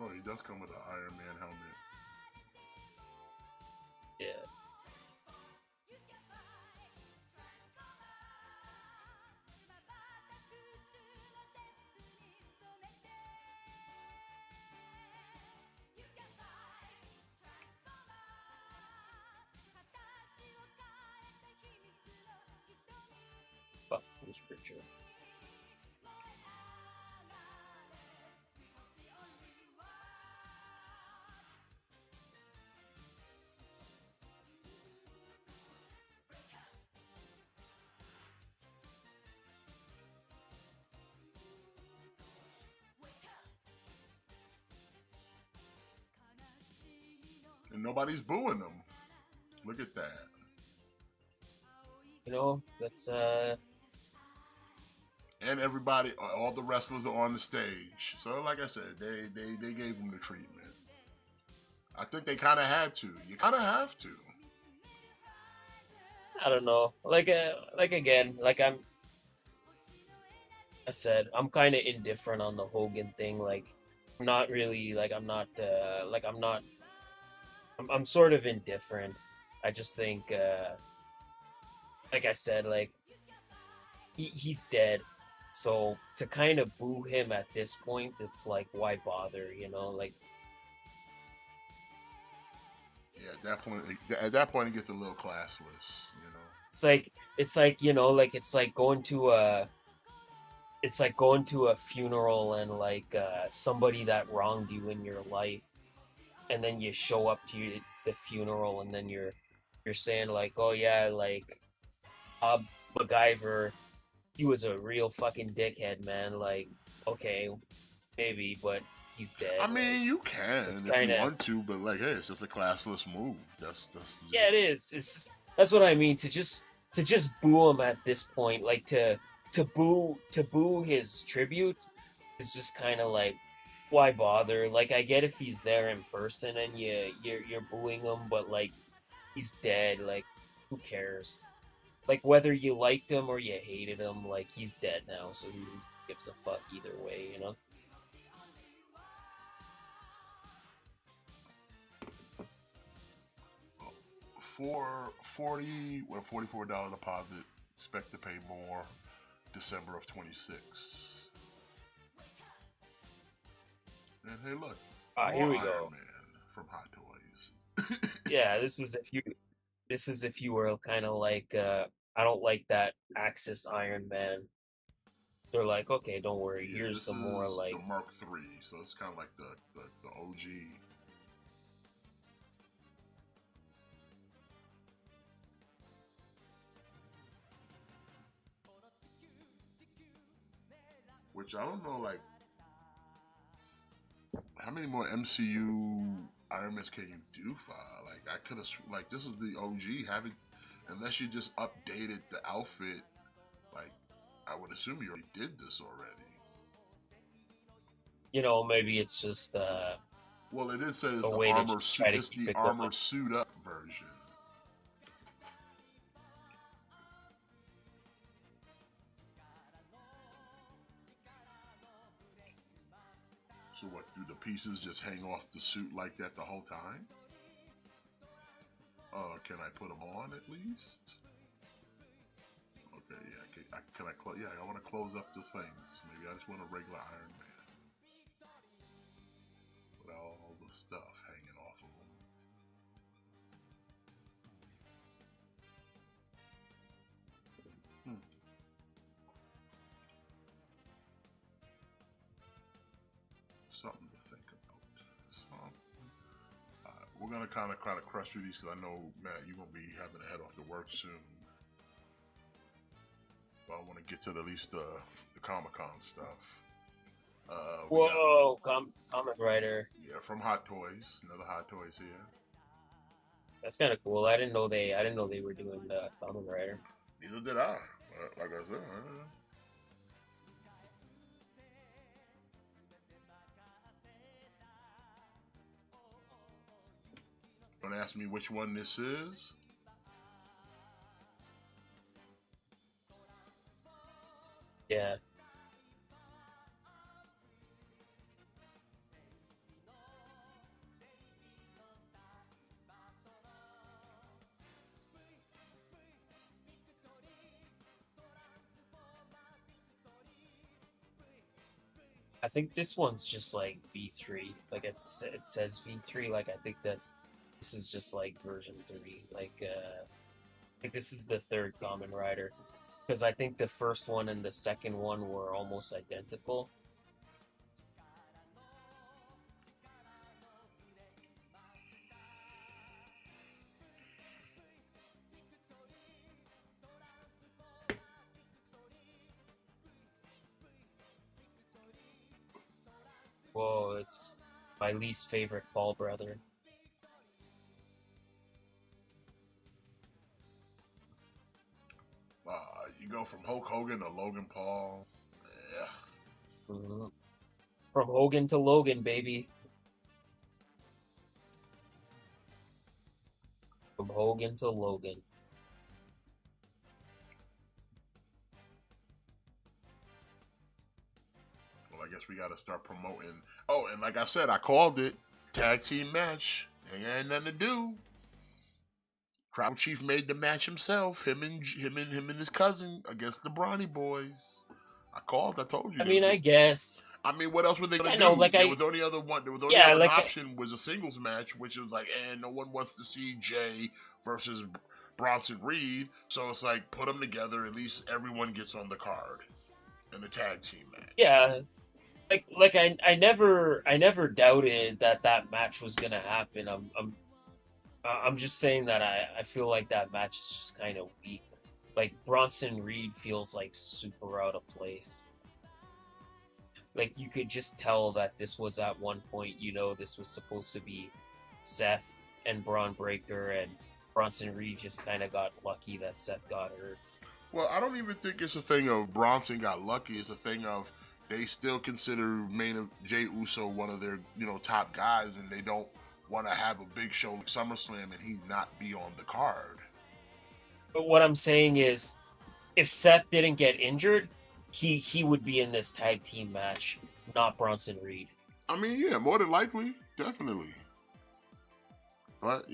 Oh, he does come with an Iron Man helmet. Yeah. Fuck, who's Pritchard? And nobody's booing them. Look at that. You know, that's And everybody, all the wrestlers are on the stage. So, like I said, they gave him the treatment. I think they kind of had to. You kind of have to. I don't know. Like again, like I said, I'm kind of indifferent on the Hogan thing. Like, I'm not really like I'm sort of indifferent. I just think, like I said, like he's dead. So to kind of boo him at this point, it's like why bother? You know, like Yeah, at that point, it gets a little classless. You know. It's like you know, like it's like going to a funeral and like somebody that wronged you in your life, and then you show up to the funeral, and then you're saying like, oh yeah, like Bob MacGyver, he was a real fucking dickhead, man. Like, okay, maybe, but he's I dead. Like, mean, you so it's can if you kind of want to, but like, hey, it's just a classless move. That's yeah, it is. That's what I mean to just boo him at this point, like to boo his tribute is just kind of like why bother? Like I get if he's there in person and you're booing him, but like he's dead. Like who cares? Like whether you liked him or you hated him, like he's dead now, so who gives a fuck either way, you know? for 40 with a $44 deposit. Expect to pay more. December of 26. And hey, look, Here more we Iron go. Man from Hot Toys. Yeah, this is if you were kind of like I don't like that Axis Iron Man. They're like, okay, don't worry. Yeah, Here's this some more is the like Mark III, so it's kind of like the OG. Which I don't know, like, how many more MCU Iron Mans can you do for? Like, I could have, like, this is the OG. Having, unless you just updated the outfit, like, I would assume you already did this already. maybe it's just Well, it is said it's a the way to armor just suit. try to It's keep the it armor going. suit up version. So what? Do the pieces just hang off the suit like that the whole time? Can I put them on at least? Okay, yeah. Can I close? Yeah, I want to close up the things. Maybe I just want a regular Iron Man without all the stuff hanging off of them. Something to think about. We're gonna kind of crush through these because I know Matt, you're gonna be having to head off to work soon. But I want to get to at least the Comic Con stuff. We got Whoa, Comic Writer. from Hot Toys, another Hot Toys here. That's kind of cool. I didn't know they were doing the Comic Writer. Neither did I. Like I said. Don't ask me which one this is. Yeah. I think this one's just like V3. Like it says V3. Like I think this is just like version 3. Like this is the third Common Rider because I think the first one and the second one were almost identical. Whoa, it's my least favorite Paul brother. You go from Hulk Hogan to Logan Paul. Yeah. Mhm. From Hogan to Logan, baby. From Hogan to Logan. Well, I guess we got to start promoting. Oh, and like I said, I called it tag team match. Ain't had nothing to do. Tribal Chief made the match himself. Him and his cousin against the Brawny Boys. I called. I told you. I mean, I guess I mean, what else were they gonna I do? know, like There was only other one. There was only yeah, other like option was a singles match, which was like, and no one wants to see Jay versus Bronson Reed. So it's like put them together. At least everyone gets on the card in the tag team match. yeah, I never doubted that match was gonna happen. I'm just saying that I feel like that match is just kind of weak. Like Bronson Reed feels like super out of place. Like you could just tell that this was at one point, this was supposed to be Seth and Braun Breaker, and Bronson Reed just kind of got lucky that Seth got hurt. Well, I don't even think it's a thing of Bronson got lucky. It's a thing of they still consider main of Jay Uso one of their top guys, and they don't want to have a big show like SummerSlam and he not be on the card. But what I'm saying is, if Seth didn't get injured, he would be in this tag team match, not Bronson Reed. I mean, yeah, more than likely, definitely. But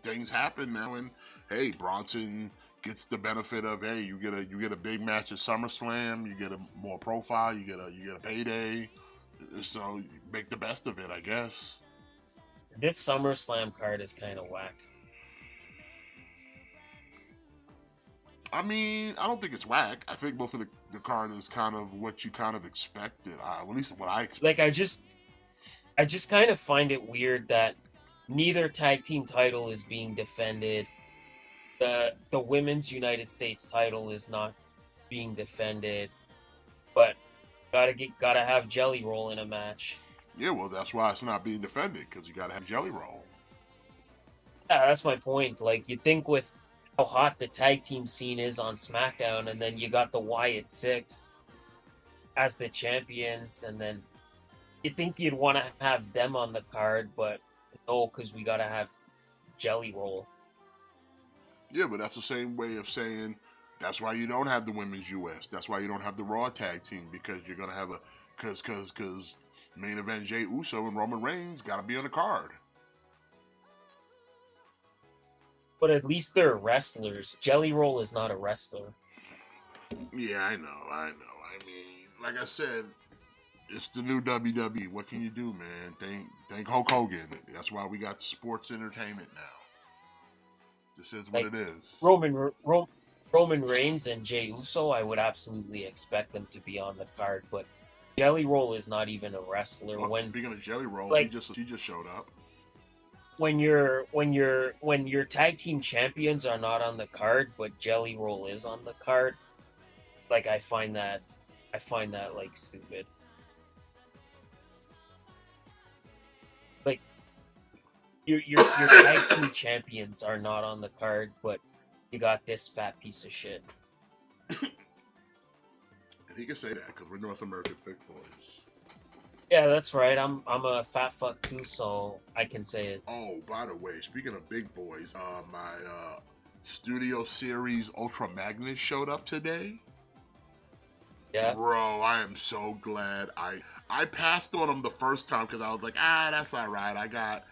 things happen now, and hey, Bronson gets the benefit of you get a big match at SummerSlam, you get a more profile, you get a payday, so you make the best of it, I guess. This SummerSlam card is kind of whack. I mean, I don't think it's whack. I think most of the card is kind of what you kind of expected, at least what I expected. Like I just kind of find it weird that neither tag team title is being defended. The women's United States title is not being defended, but gotta have Jelly Roll in a match. Yeah, well, that's why it's not being defended, because you gotta have Jelly Roll. Yeah, that's my point. Like you think with how hot the tag team scene is on SmackDown, and then you got the Wyatt Six as the champions, and then you think you'd want to have them on the card, but no, because we gotta have Jelly Roll. Yeah, but that's the same way of saying that's why you don't have the women's US. That's why you don't have the Raw tag team, because you're gonna have because main event Jey Uso and Roman Reigns gotta be on the card. But at least they're wrestlers. Jelly Roll is not a wrestler. Yeah, I know. I mean, like I said, it's the new WWE. What can you do, man? Thank Hulk Hogan. That's why we got sports entertainment now. This is what it is. Roman Reigns and Jey Uso, I would absolutely expect them to be on the card, but Jelly Roll is not even a wrestler. Well, speaking of Jelly Roll, he just showed up. When your tag team champions are not on the card, but Jelly Roll is on the card, like I find that like stupid. Like your tag team champions are not on the card, but you got this fat piece of shit. And he can say that because we're North American thick boys. Yeah, that's right. I'm a fat fuck too, so I can say it. Oh, by the way, speaking of big boys, my Studio Series Ultra Magnus showed up today. Yeah. Bro, I am so glad I passed on him the first time because I was like, that's all right. I got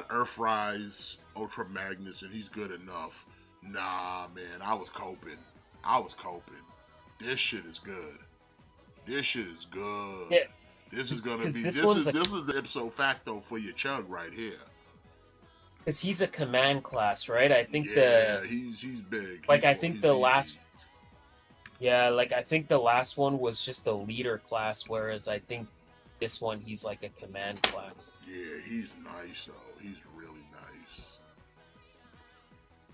Earthrise Ultra Magnus and he's good enough. Nah, man, I was coping. This shit is good. Yeah. This is gonna be this is the ipso facto for your chug right here. Because he's a command class, right? I think he's big. Like I think the last one was just a leader class, whereas I think this one he's like a command class. Yeah, he's nice though. He's really nice.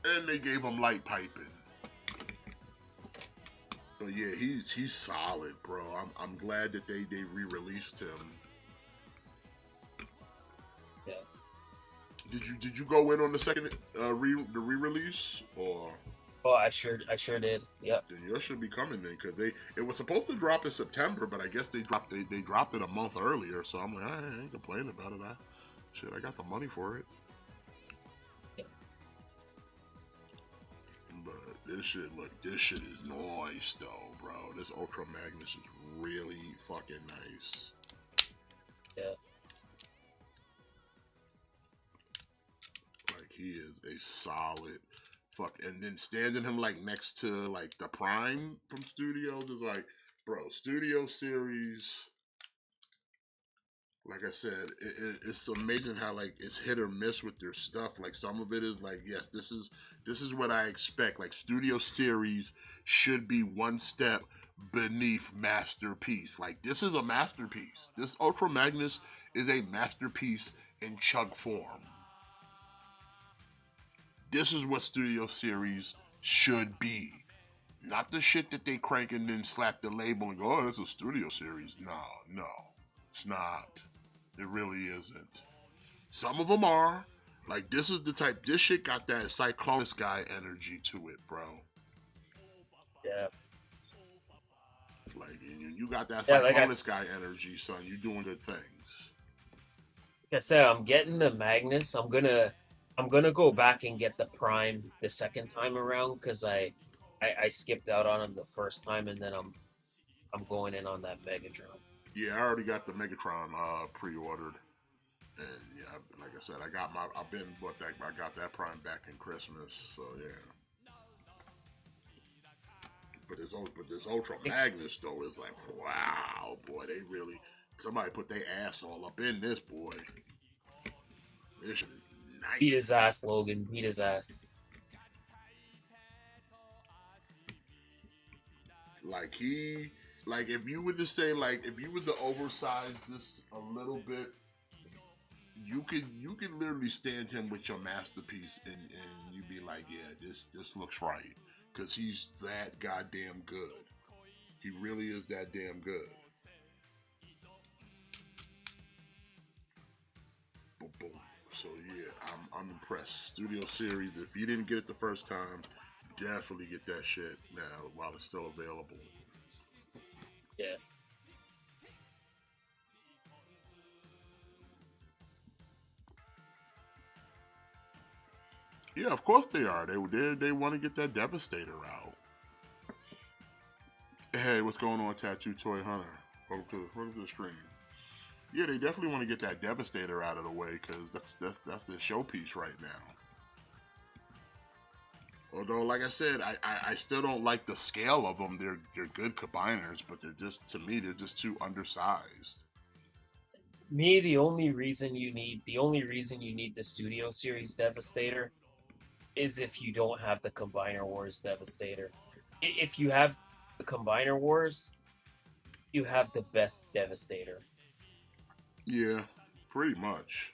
And they gave him light piping. But yeah, he's solid, bro. I'm glad that they re-released him. Yeah. Did you go in on the second re-release or? Oh, I sure did. Yep. Then yours should be coming then, because it was supposed to drop in September, but I guess they dropped it a month earlier. So I'm like, I ain't complaining about it. I got the money for it. Yeah. But this shit is nice though, bro. This Ultra Magnus is really fucking nice. Yeah. Like he is a solid fuck, and then standing him like next to like the Prime from Studios is like, bro, Studio Series like I said, it's amazing how like it's hit or miss with their stuff. Like some of it is like, yes, this is what I expect. Like studio series should be one step beneath masterpiece. Like this is a masterpiece. This Ultra Magnus is a masterpiece in chug form. This is what studio series should be. Not the shit that they crank and then slap the label and go, oh, it's a studio series. No, no, it's not. It really isn't. Some of them are. Like, this is the type, this shit got that Cyclonus guy energy to it, bro. Yeah. Like, you got that Yeah, Cyclonus guy energy, son. You doing good things. like I said, I'm getting the Magnus. I'm gonna go back and get the Prime the second time around because I skipped out on him the first time, and then I'm going in on that Megatron. Yeah, I already got the Megatron pre-ordered. And yeah, like I said, I've been bought that, I got that Prime back in Christmas, so yeah. But this Ultra Magnus though is like, wow, boy, they really somebody put their ass all up in this boy. This shit is Beat his nice. ass, Logan. Beat his ass. Like like if you were to say like if you were to oversize this a little bit, you could literally stand him with your masterpiece and you'd be like, yeah, this looks right, because he's that goddamn good. He really is that damn good. Boom, boom. So yeah, I'm impressed. Studio series. If you didn't get it the first time, definitely get that shit now while it's still available. Yeah. Yeah, of course they are. They want to get that Devastator out. Hey, what's going on, Tattoo Toy Hunter? Welcome to the stream. Yeah, they definitely want to get that Devastator out of the way because that's the showpiece right now. Although, like I said, I still don't like the scale of them. They're good combiners, but they're just, to me, they're just too undersized. Me, the only reason you need the Studio Series Devastator is if you don't have the Combiner Wars Devastator. If you have the Combiner Wars, you have the best Devastator. Yeah, pretty much.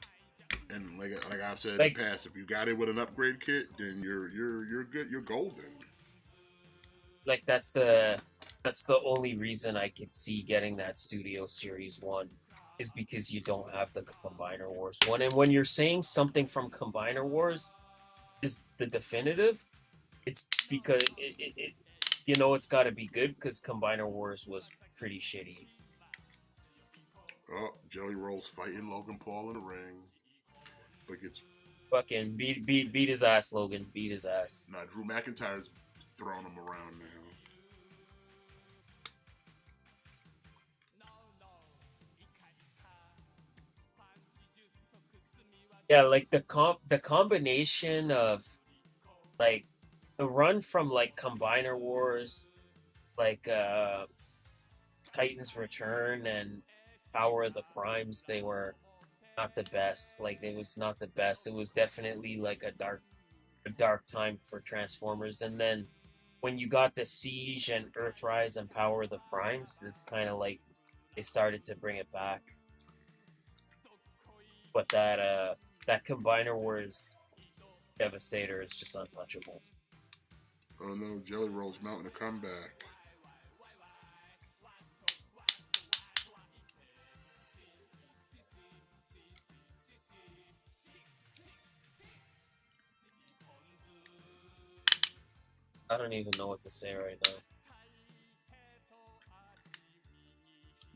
And like I've said in the Like past, if you got it with an upgrade kit, then you're good. You're golden. like that's the only reason I could see getting that Studio Series 1 is because you don't have the Combiner Wars one. And when you're saying something from Combiner Wars is the definitive, it's because it's got to be good because Combiner Wars was pretty shitty. Oh, Jelly Roll's fighting Logan Paul in the ring, but gets Fucking beat his ass, Logan. Beat his ass. Drew McIntyre's throwing him around now. Yeah, like the combination of like the run from like Combiner Wars, like Titan's Return and Power of the Primes, they were not the best. Like it was not the best. It was definitely like a dark time for Transformers. And then when you got the Siege and Earthrise and Power of the Primes, it's kind of like they started to bring it back. But that Combiner Wars Devastator is just untouchable. Oh no, Jelly Roll's mounting a comeback. I don't even know what to say right now.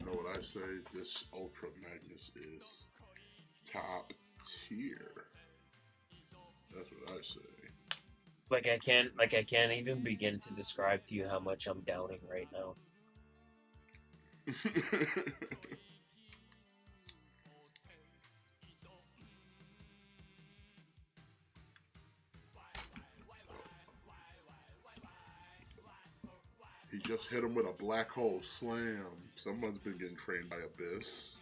You know what I say? This Ultra Magnus is top tier. That's what I say. I can't even begin to describe to you how much I'm downing right now. He just hit him with a black hole slam. Someone's been getting trained by Abyss.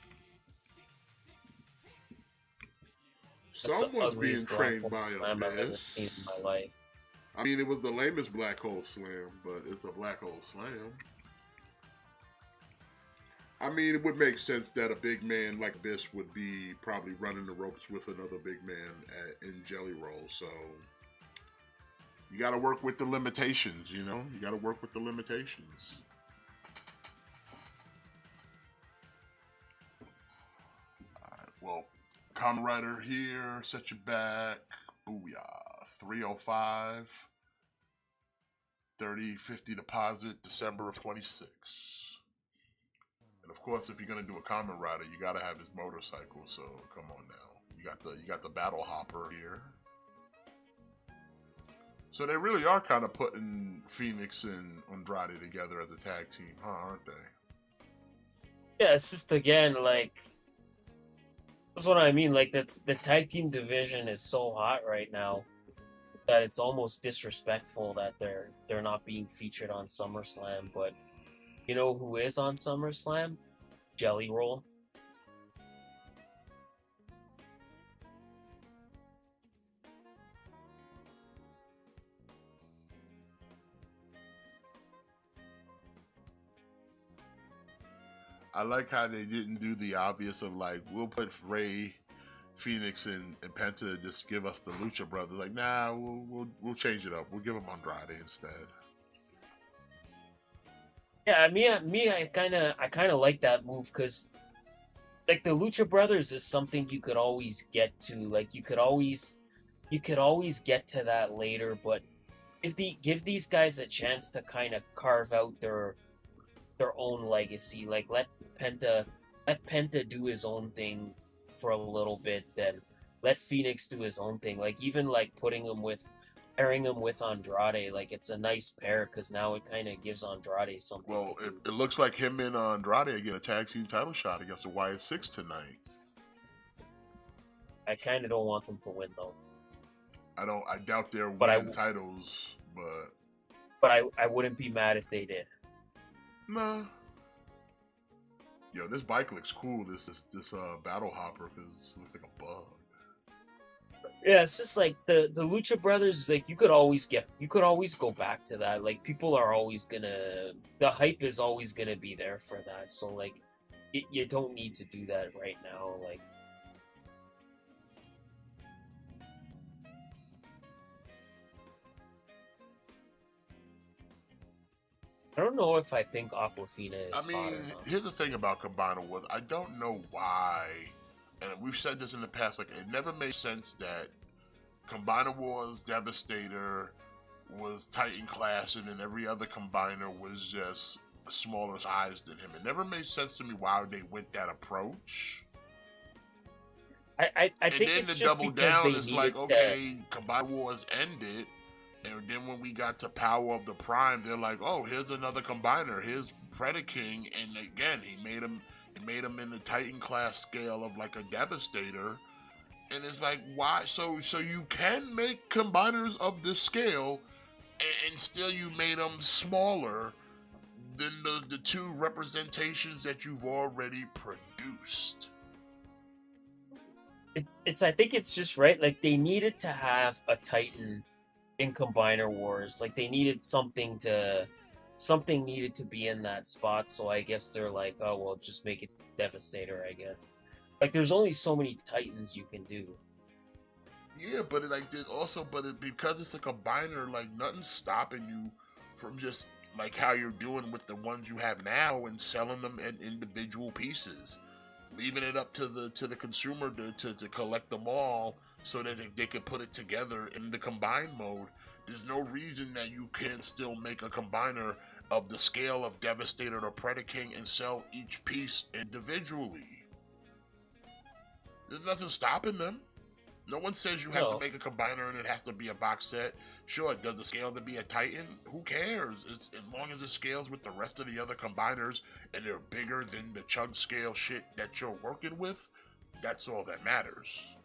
That's the Someone's being ugliest black trained hole by slam I've ever seen in Abyss. my life. I mean, it was the lamest black hole slam, but it's a black hole slam. I mean, it would make sense that a big man like Abyss would be probably running the ropes with another big man in Jelly Roll. So you got to work with the limitations, you know? You got to work with the limitations. All right, well, Kamen Rider here, set your back. Booyah. 305. 30-50 deposit, December of 26. And of course, if you're gonna do a Kamen Rider, you gotta have his motorcycle. So come on now, you got the battle hopper here. So they really are kind of putting Phoenix and Andrade together as a tag team, huh? Aren't they? Yeah, it's just again like that's what I mean. Like the tag team division is so hot right now that it's almost disrespectful that they're not being featured on SummerSlam. But you know who is on SummerSlam? Jelly Roll. I like how they didn't do the obvious of like, we'll put Ray, Phoenix, and Penta to just give us the Lucha Brothers. Like, nah, we'll change it up. We'll give them Andrade instead. Yeah, I kind of like that move because like the Lucha Brothers is something you could always get to. Like you could always get to that later, but give these guys a chance to kind of carve out their own legacy. Like let Penta do his own thing for a little bit, then let Phoenix do his own thing. Like even like pairing him with Andrade, like it's a nice pair because now it kind of gives Andrade something Well, to do. it looks like him and Andrade get a tag team title shot against the Wyatt Six tonight. I kind of don't want them to win though. I doubt they're But winning titles, but I wouldn't be mad if they did. nah. Yo, this bike looks cool. This battle hopper because it looks like a bug. Yeah, it's just like the Lucha Brothers. Like you could always go back to that. Like people are always gonna, the hype is always gonna be there for that. So like, you don't need to do that right now. Like, I don't know if I think Aquafina is I hot mean, or not. here's the thing about Combiner Wars. I don't know why, and we've said this in the past. Like, it never made sense that Combiner Wars Devastator was Titan Class, and then every other combiner was just a smaller size than him. It never made sense to me why they went that approach. I And think then it's the just double because down they is needed like, to. okay, Combiner Wars ended. And then when we got to Power of the Prime, they're like, "Oh, here's another combiner. Here's Predaking." And again, he made him in the Titan class scale of like a Devastator. And it's like, why? So you can make combiners of this scale, and still you made them smaller than the two representations that you've already produced. It's I think it's just right. Like they needed to have a Titan in Combiner Wars. Like they needed something needed to be in that spot. So I guess they're like, oh well, just make it Devastator. I guess. Like there's only so many Titans you can do. Yeah, but because it's a combiner, like nothing's stopping you from just like how you're doing with the ones you have now and selling them in individual pieces, leaving it up to the consumer to collect them all so that they can put it together in the combined mode. There's no reason that you can't still make a combiner of the scale of Devastator or Predaking and sell each piece individually. There's nothing stopping them. No one says you have to No. make a combiner and it has to be a box set. Sure, does it scale to be a Titan? Who cares? As long as it scales with the rest of the other combiners and they're bigger than the chug scale shit that you're working with, that's all that matters.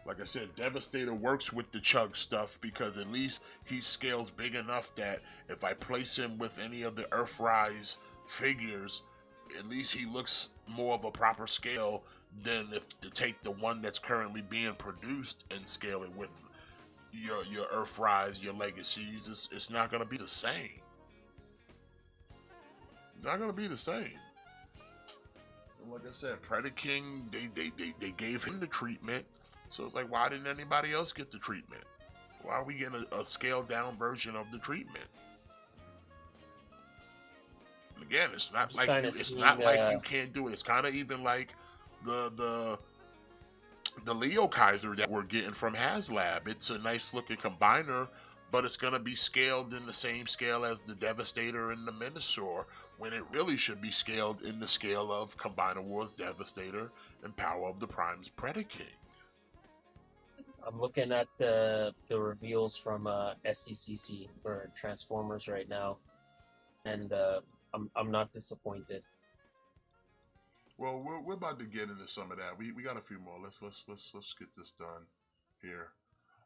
Like I said, Devastator works with the chug stuff because at least he scales big enough that if I place him with any of the Earthrise figures, at least he looks more of a proper scale than if to take the one that's currently being produced and scale it with your Earthrise, your Legacies. It's not gonna be the same. Not gonna be the same. And like I said, Predaking, they gave him the treatment. So it's like, why didn't anybody else get the treatment? Why are we getting a scaled down version of the treatment? And again, it's not like you can't do it. It's kind of even like the Leo Kaiser that we're getting from HasLab. It's a nice looking combiner, but it's gonna be scaled in the same scale as the Devastator and the Minosaur, when it really should be scaled in the scale of Combiner Wars Devastator and Power of the Prime's Predaking. I'm looking at the reveals from SDCC for Transformers right now, and I'm not disappointed. Well, we're about to get into some of that. We got a few more. Let's get this done here.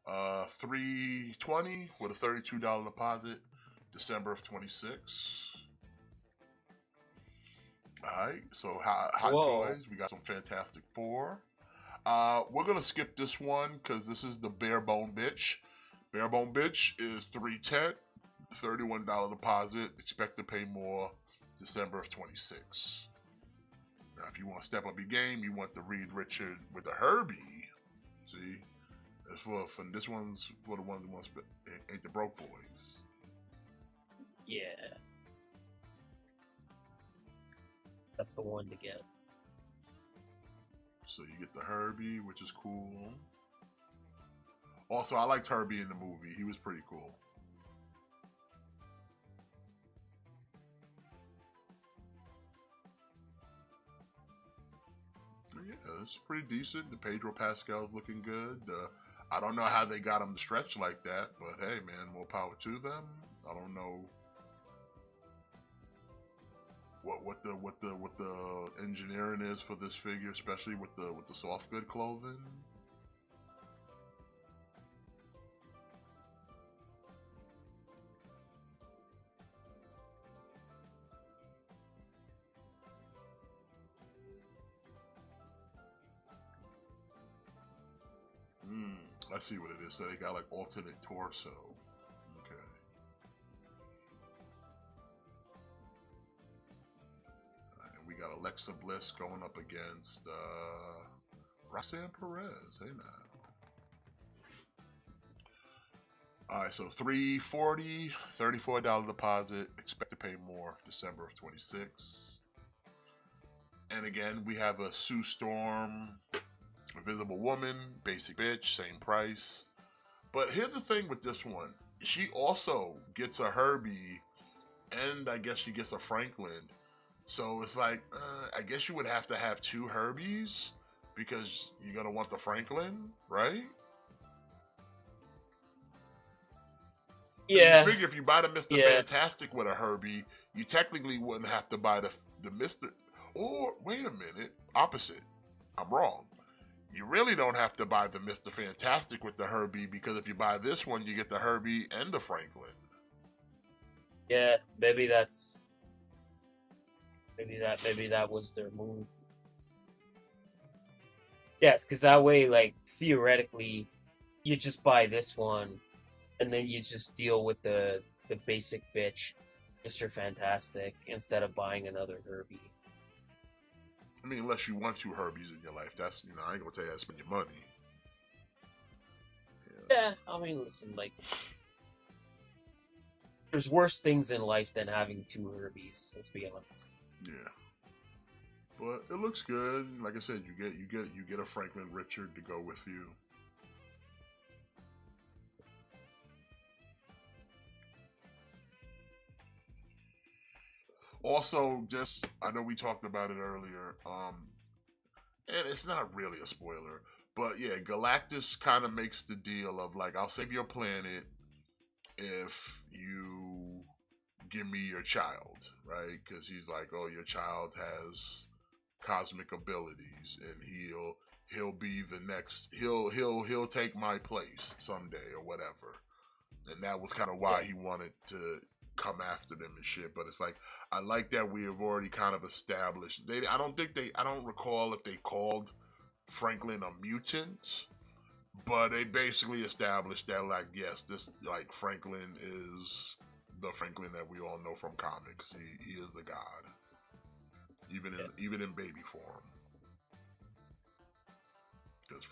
$320 with a $32 deposit, December of 26. All right, so hot toys. We got some Fantastic Four. We're gonna skip this one because this is the Barebone Bitch. Barebone Bitch is $310, $31 deposit. Expect to pay more, December of 26. Now, if you want to step up your game, you want the Reed Richard with the Herbie. See, that's for this one's for the ones who want ain't the broke boys. Yeah, that's the one to get. So you get the Herbie, which is cool. Also, I liked Herbie in the movie. He was pretty cool. Yeah, it's pretty decent. The Pedro Pascal's looking good. I don't know how they got him to stretch like that, but hey, man, more power to them. I don't know what the engineering is for this figure, especially with the soft good clothing. I see what it is. So they got like alternate torso. Okay. And we got Alexa Bliss going up against Roxanne Perez. Hey now. Alright, so $340, $34 deposit. Expect to pay more, December of 26. And again, we have a Sue Storm, Invisible Woman, Basic Bitch, same price. But here's the thing with this one. She also gets a Herbie, and I guess she gets a Franklin. So it's like, I guess you would have to have two Herbies, because you're going to want the Franklin, right? Yeah. You figure if you buy the Mr. Fantastic with a Herbie, you technically wouldn't have to buy the Mr. Or, wait a minute, opposite. I'm wrong. You really don't have to buy the Mr. Fantastic with the Herbie, because if you buy this one, you get the Herbie and the Franklin. Yeah, maybe that was their move. Yes, because that way, like, theoretically, you just buy this one, and then you just deal with the basic bitch, Mr. Fantastic, instead of buying another Herbie. I mean, unless you want two Herbies in your life, that's, I ain't gonna tell you how to spend your money. Yeah, I mean, listen, like, there's worse things in life than having two Herbies. Let's be honest. Yeah, but it looks good. Like I said, you get a Franklin Richard to go with you. Also, just, I know we talked about it earlier, and it's not really a spoiler, but yeah, Galactus kind of makes the deal of like, I'll save your planet if you give me your child, right? Because he's like, oh, your child has cosmic abilities, and he'll be the next, he'll take my place someday or whatever. And that was kind of why he wanted to come after them and shit. But it's like I like that we have already kind of established. I don't think I don't recall if they called Franklin a mutant, but they basically established that like yes, this like Franklin is the Franklin that we all know from comics. He is the god, even in baby form. Because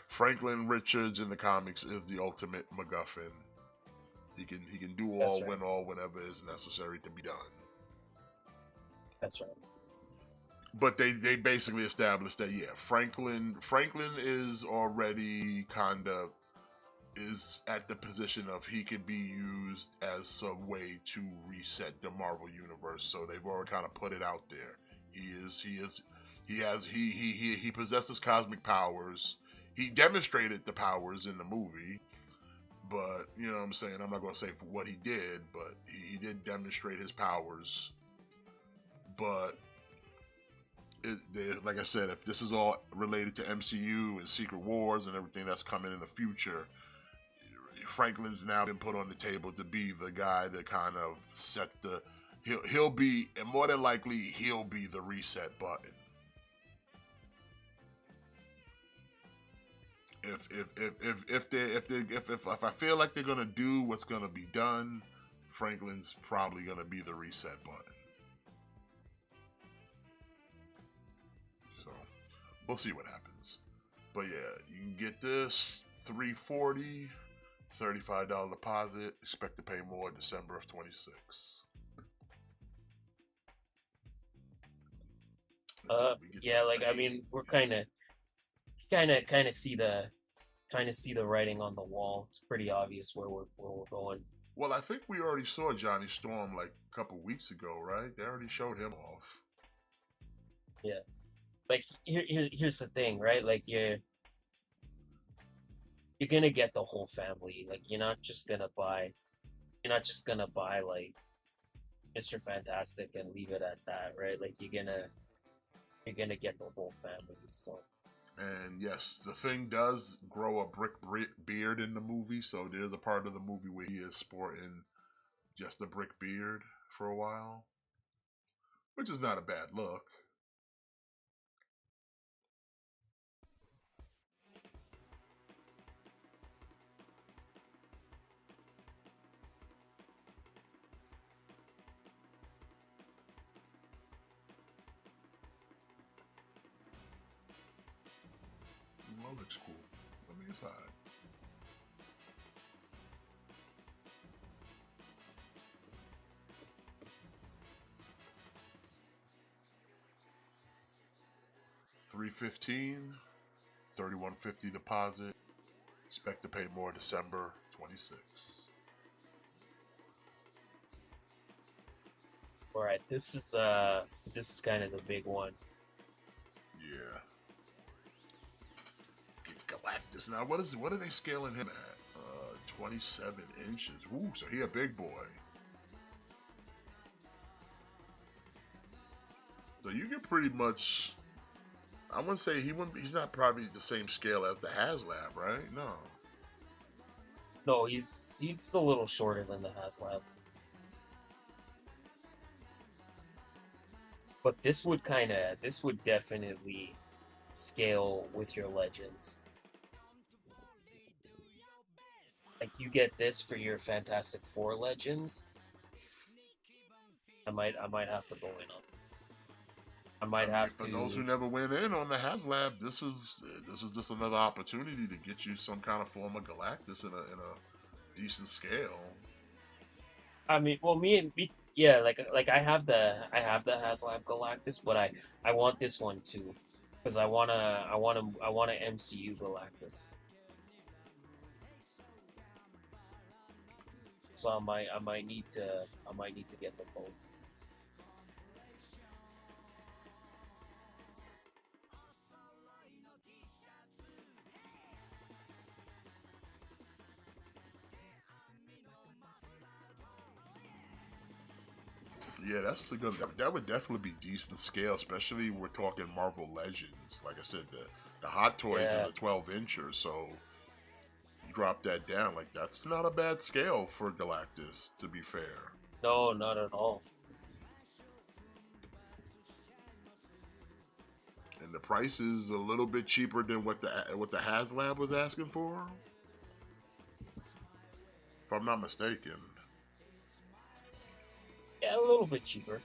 Franklin Richards in the comics is the ultimate MacGuffin. He can do all, win all, whenever is necessary to be done. That's right. But they basically established that Franklin is already kind of is at the position of he could be used as some way to reset the Marvel universe. So they've already kind of put it out there. He possesses cosmic powers. He demonstrated the powers in the movie, but you know what I'm saying. I'm not going to say for what he did, but he did demonstrate his powers. But like I said, if this is all related to MCU and Secret Wars and everything that's coming in the future, Franklin's now been put on the table to be the guy that kind of set the. He'll be, and more than likely, he'll be the reset button. If I feel like they're gonna do what's gonna be done, Franklin's probably gonna be the reset button. So we'll see what happens. But yeah, you can get this $340, $35 deposit. Expect to pay more December of 26. Yeah, like I mean, we're kind of see the writing on the wall. It's pretty obvious where we're going. Well, I think we already saw Johnny Storm like a couple weeks ago, right? They already showed him off. Yeah, like here's the thing, right? Like you're gonna get the whole family. Like you're not just gonna buy like Mr. Fantastic and leave it at that, right? Like you're gonna get the whole family. So. And yes, the Thing does grow a brick beard in the movie, so there's a part of the movie where he is sporting just a brick beard for a while, which is not a bad look. Well, looks cool. Let me decide. $315, $31.50 deposit. Expect to pay more December 26. All right, this is kind of the big one. Yeah. Galactus. Now, what are they scaling him at? 27 inches. Ooh, so he a big boy. So you can pretty much. I wouldn't say he's not probably the same scale as the HasLab, right? No. No, he's a little shorter than the HasLab. But this would definitely scale with your Legends. Like you get this for your Fantastic Four Legends. I might have to go in on this. I might have for to. those who never went in on the HasLab, this is just another opportunity to get you some kind of form of Galactus in a decent scale. I mean, well, me, yeah, like I have the HasLab Galactus, but I want this one too, because I want a MCU Galactus. So I might need to get them both. Yeah, that would definitely be decent scale, especially we're talking Marvel Legends. Like I said, the Hot Toys is a 12-incher, so you drop that down. Like, that's not a bad scale for Galactus, to be fair. No, not at all. And the price is a little bit cheaper than what the HasLab was asking for, if I'm not mistaken. Yeah, a little bit cheaper.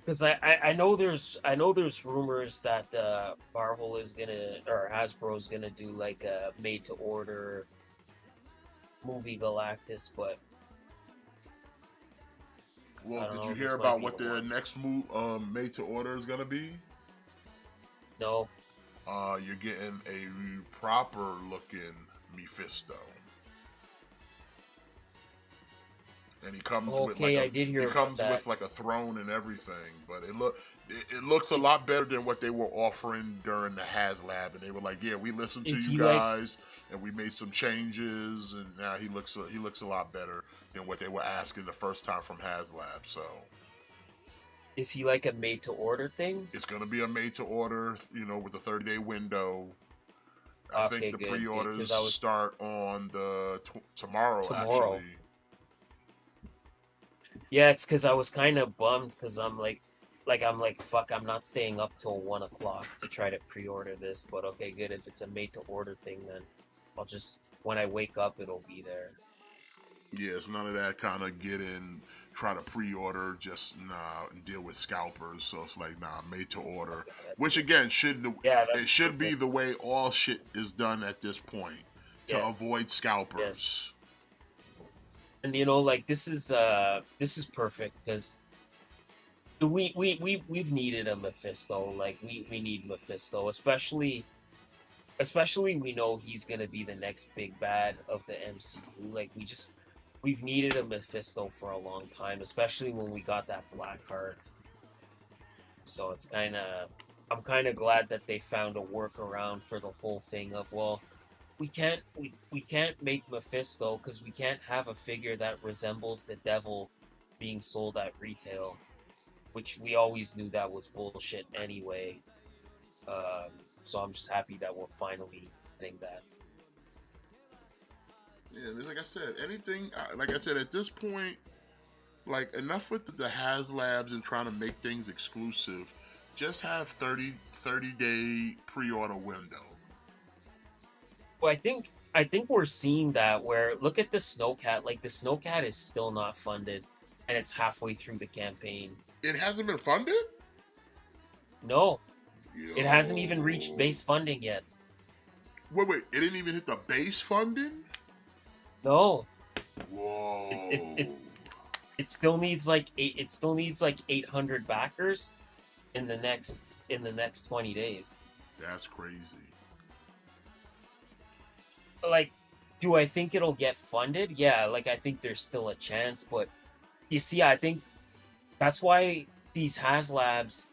Because I know there's rumors that Marvel is gonna, or Hasbro is gonna do like a made to order movie Galactus, but I Well, don't did know. you hear This might about be what the their one. next move made to order is gonna be? No. You're getting a proper looking Mephisto. And he comes with like Okay, a I did hear about that. like a throne and everything, but it looks a lot better than what they were offering during the HasLab, and they were like, yeah, we listened to Is you he like guys and we made some changes, and now he looks a lot better than what they were asking the first time from HasLab. So is he like a made to order thing? it's gonna be a made to order, with a 30-day window. I think Okay, the good, good. pre-orders Because I was start on the tomorrow tomorrow. actually. Yeah, it's because I was kind of bummed because I'm like, fuck, I'm not staying up till 1 o'clock to try to pre-order this. But okay, good. If it's a made-to-order thing, then I'll just when I wake up, it'll be there. Yeah, it's none of that kind of get in, try to pre-order, just nah, and deal with scalpers. So it's like nah, made to order, Okay, that's which good. again Yeah, it that's should be the perfect. way all shit is done at this point to Yes, avoid yes. scalpers. And like this is perfect because we've needed a Mephisto. Like we need Mephisto, especially we know he's gonna be the next big bad of the MCU. Like we've needed a Mephisto for a long time, especially when we got that Black Heart. So I'm kind of glad that they found a workaround for the whole thing of, well, we can't make Mephisto because we can't have a figure that resembles the devil being sold at retail, which we always knew that was bullshit anyway. So I'm just happy that we're finally getting that. Yeah, like I said, anything. Like I said, at this point, like enough with the HasLabs and trying to make things exclusive. Just have 30-day pre-order window. Well, I think we're seeing that where look at the Snowcat. Like the Snowcat is still not funded, and it's halfway through the campaign. It hasn't been funded. No, it hasn't even reached Yo. base funding yet. Wait, it didn't even hit the base funding? No, Whoa. it still needs like eight. It still needs like 800 backers in the next 20 days. That's crazy. Like, do I think it'll get funded? Yeah, like I think there's still a chance, but you see, I think that's why these HasLabs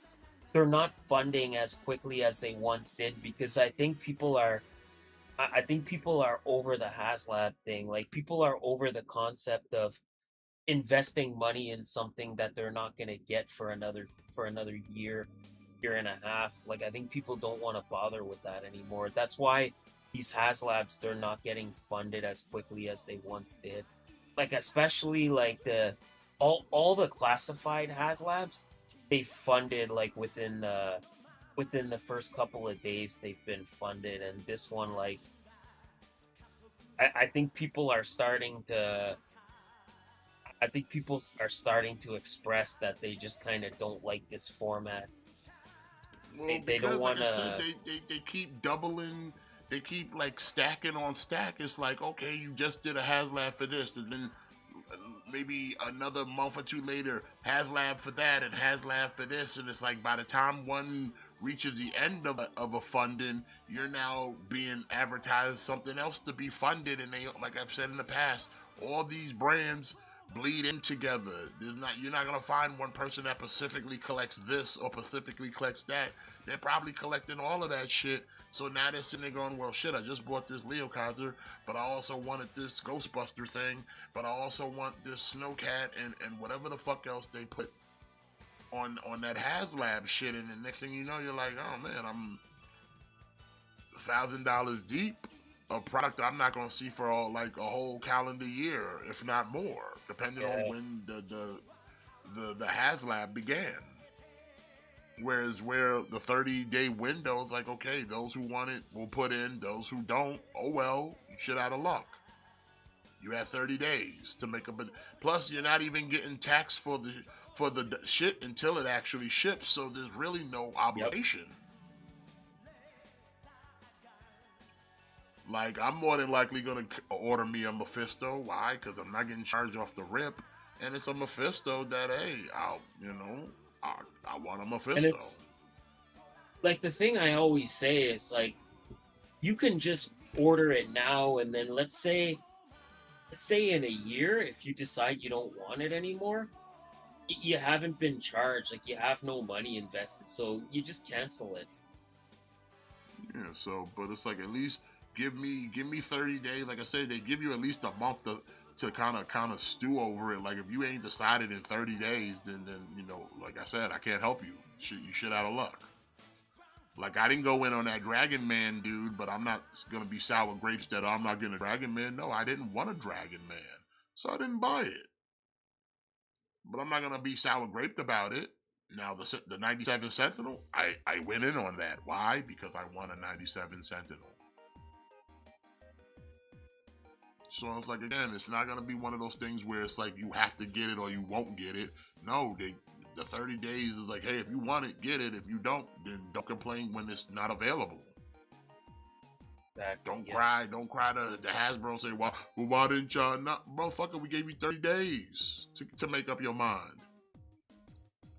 they're not funding as quickly as they once did because I think people are over the HasLab thing. Like people are over the concept of investing money in something that they're not going to get for another year and a half. Like I think people don't want to bother with that anymore. That's why these HasLabs they're not getting funded as quickly as they once did. Like especially like all the classified HasLabs they funded like within the first couple of days they've been funded, and this one like I think people are starting to I think people are starting to express that they just kind of don't like this format. Well, They don't because like want I said, to. they keep doubling, they keep like stacking on stack. It's like, okay, you just did a HasLab for this, and then maybe another month or two later, HasLab for that, and HasLab for this, and it's like by the time one reaches the end of a funding, you're now being advertised something else to be funded, and they, like I've said in the past, all these brands bleed in together. You're not gonna find one person that specifically collects this or specifically collects that. They're probably collecting all of that shit. So now they're sitting there going, well, shit, I just bought this Leo Kaiser, but I also wanted this Ghostbuster thing, but I also want this Snowcat and whatever the fuck else they put on that HasLab shit. And the next thing you know, you're like, oh man, $1,000 deep, a product I'm not gonna see for like a whole calendar year, if not more, depending on Yeah. when the HasLab began. Whereas where the 30-day window is like, okay, those who want it will put in, those who don't, oh well, you shit out of luck. You had 30 days to make up. Plus, you're not even getting taxed for the shit until it actually ships. So there's really no Yep. obligation. Like, I'm more than likely gonna order me a Mephisto. Why? Because I'm not getting charged off the rip, and it's a Mephisto that I want a Mephisto. And it's like the thing I always say is like you can just order it now, and then let's say in a year, if you decide you don't want it anymore, you haven't been charged, like you have no money invested, so you just cancel it. Yeah. So, but it's like at least give me 30 days. Like I said, they give you at least a month to kind of stew over it. Like if you ain't decided in 30 days, then like I said, I can't help you. You shit out of luck. Like I didn't go in on that Dragon Man dude, but I'm not gonna be sour grapes that I'm not getting a Dragon Man. No, I didn't want a Dragon Man, so I didn't buy it. But I'm not gonna be sour graped about it. Now the 97 Sentinel, I went in on that. Why? Because I want a 97 Sentinel. So it's like, again, it's not gonna be one of those things where it's like you have to get it or you won't get it. No, the 30 days is like, hey, if you want it, get it. If you don't, then don't complain when it's not available. Exactly, Don't yeah. cry to the Hasbro and say, well, why didn't y'all not? Motherfucker, we gave you 30 days to make up your mind.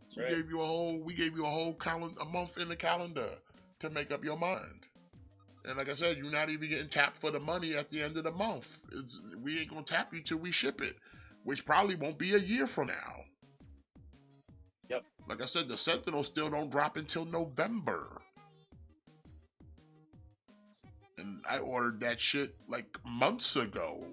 That's right. We gave you a whole calendar, a month in the calendar to make up your mind. And like I said, you're not even getting tapped for the money at the end of the month. We ain't gonna tap you till we ship it, which probably won't be a year from now. Yep. Like I said, the Sentinel still don't drop until November. And I ordered that shit like months ago.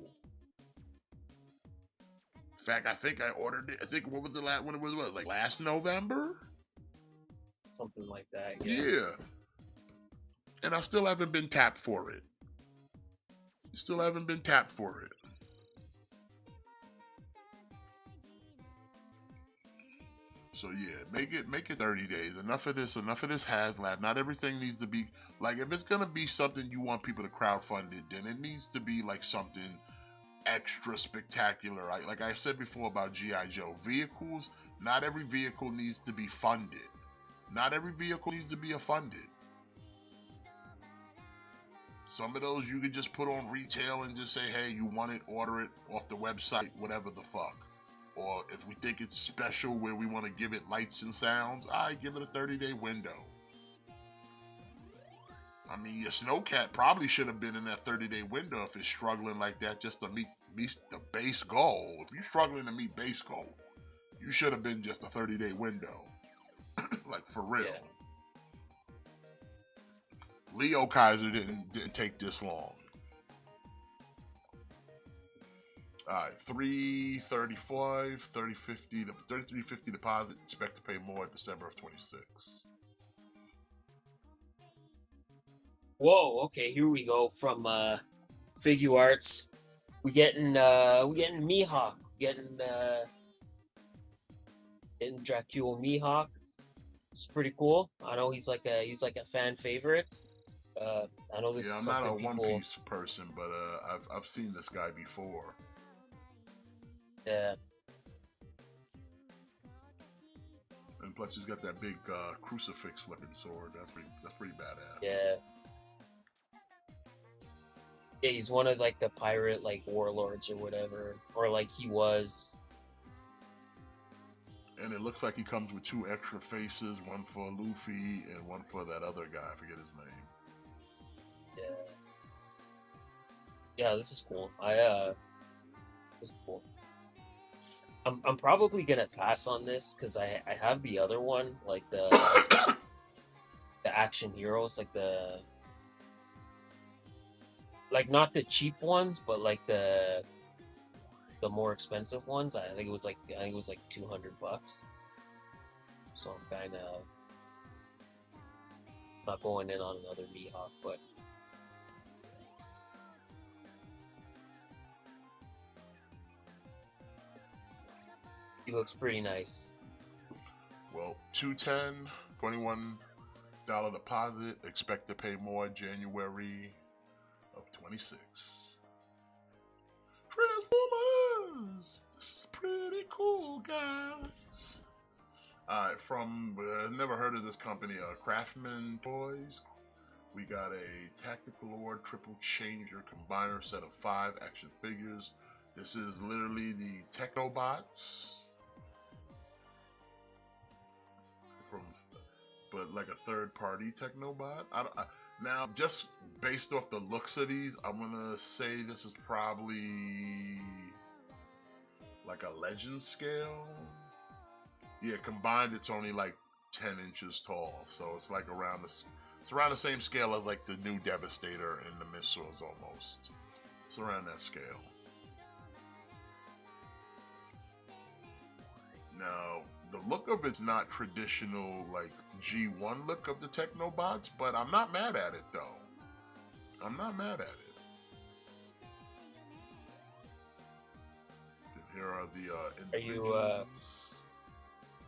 In fact, I think I ordered it. I think what was the last when it was like last November? Something like that. Yeah. And I still haven't been tapped for it. Still haven't been tapped for it. So yeah, make it 30 days. Enough of this HasLab. Not everything needs to be like, if it's gonna be something you want people to crowdfund it, then it needs to be like something extra spectacular. Like I said before about G.I. Joe vehicles, not every vehicle needs to be funded. Not every vehicle needs to be funded. Some of those you can just put on retail and just say, hey, you want it, order it off the website, whatever the fuck. Or if we think it's special where we want to give it lights and sounds, I give it a 30-day window. I mean, your Snowcat probably should have been in that 30-day window if it's struggling like that just to meet the base goal. If you're struggling to meet base goal, you should have been just a 30-day window. Like, for real. Yeah. Leo Kaiser didn't take this long. All right, 335, 3050, 3350 deposit. Expect to pay more December of 26. Whoa, okay, here we go from Figure Arts. We getting Mihawk. Getting Dracula Mihawk. It's pretty cool. I know he's like a fan favorite. I know this is I'm something not a people... One Piece person, but I've seen this guy before. Yeah. And plus, he's got that big crucifix-looking sword. That's pretty badass. Yeah. Yeah, he's one of like the pirate like warlords or whatever, or like he was. And it looks like he comes with 2 extra faces, one for Luffy and one for that other guy. I forget his name. Yeah, this is cool. This is cool. I'm probably gonna pass on this because I have the other one, like the action heroes, like not the cheap ones, but like the more expensive ones. I think it was like $200. So I'm kind of not going in on another Mihawk, but He looks pretty nice. Well, 210, $21 deposit. Expect to pay more January of 26. Transformers! This is pretty cool, guys. Alright, from, never heard of this company, Craftsman Toys. We got a Tactical Lord Triple Changer Combiner set of 5 action figures. This is literally the Technobots. But like a third-party Technobot. Now, just based off the looks of these, I'm gonna say this is probably like a Legend scale. Yeah, combined, it's only like 10 inches tall, so it's like around the same scale as like the new Devastator and the missiles almost. It's around that scale. Now, the look of it's not traditional like G1 look of the Technobots, but I'm not mad at it though. I'm not mad at it. And here are the individuals.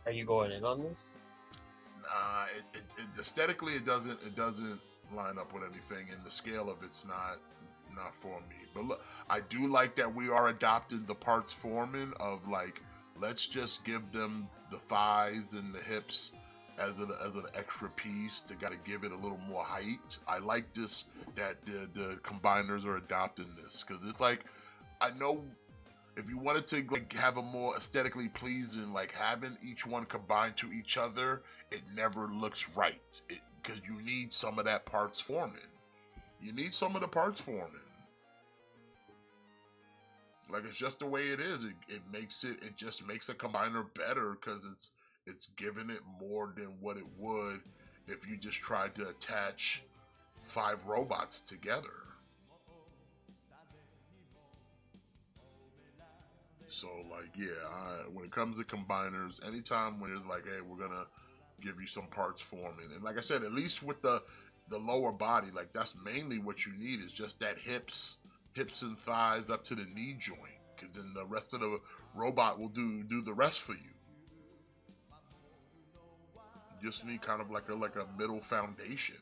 Are you going in on this? Nah, it aesthetically it doesn't line up with anything, and the scale of it's not for me. But look, I do like that we are adopting the parts forming of like, let's just give them the thighs and the hips as an extra piece to gotta give it a little more height. I like this that the combiners are adopting this, because it's like, I know if you wanted to like have a more aesthetically pleasing, like having each one combined to each other, it never looks right. Because you need some of that parts forming. You need some of the parts forming. Like, it's just the way it is. It just makes a combiner better because it's giving it more than what it would if you just tried to attach 5 robots together. So, like, yeah, when it comes to combiners, anytime when it's like, hey, we're gonna give you some parts forming, and like I said, at least with the lower body, like that's mainly what you need is just that hips and thighs up to the knee joint, because then the rest of the robot will do the rest for you. You just need kind of like a middle foundation.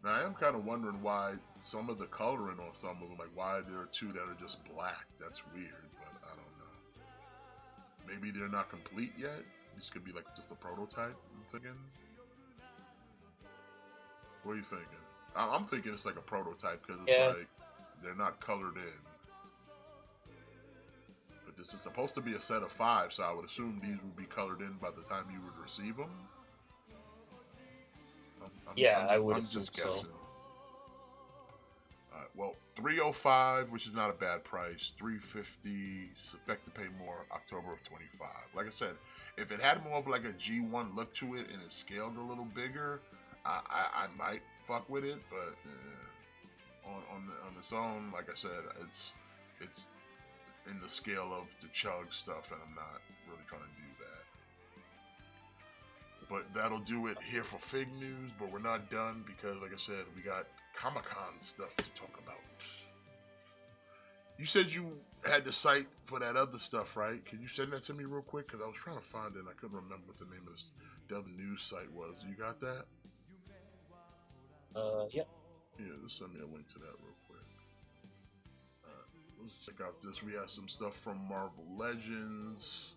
Now, I am kind of wondering why some of the coloring on some of them, like why there are 2 that are just black. That's weird, but I don't know. Maybe they're not complete yet. This could be like just a prototype, I'm thinking. What are you thinking? I'm thinking it's like a prototype because it's like they're not colored in. But this is supposed to be a set of 5, so I would assume these would be colored in by the time you would receive them. I would assume so. Alright, well, $305, which is not a bad price. $350, expect to pay more October of 25. Like I said, if it had more of like a G1 look to it and it scaled a little bigger, I might fuck with it, but on its own, like I said, it's in the scale of the Chug stuff, and I'm not really trying to do that. But that'll do it here for Fig News, but we're not done because, like I said, we got Comic-Con stuff to talk about. You said you had the site for that other stuff, right? Can you send that to me real quick? Because I was trying to find it and I couldn't remember what the name of the other news site was. You got that? Yep. Yeah, just send me a link to that real quick. Let's check out this. We have some stuff from Marvel Legends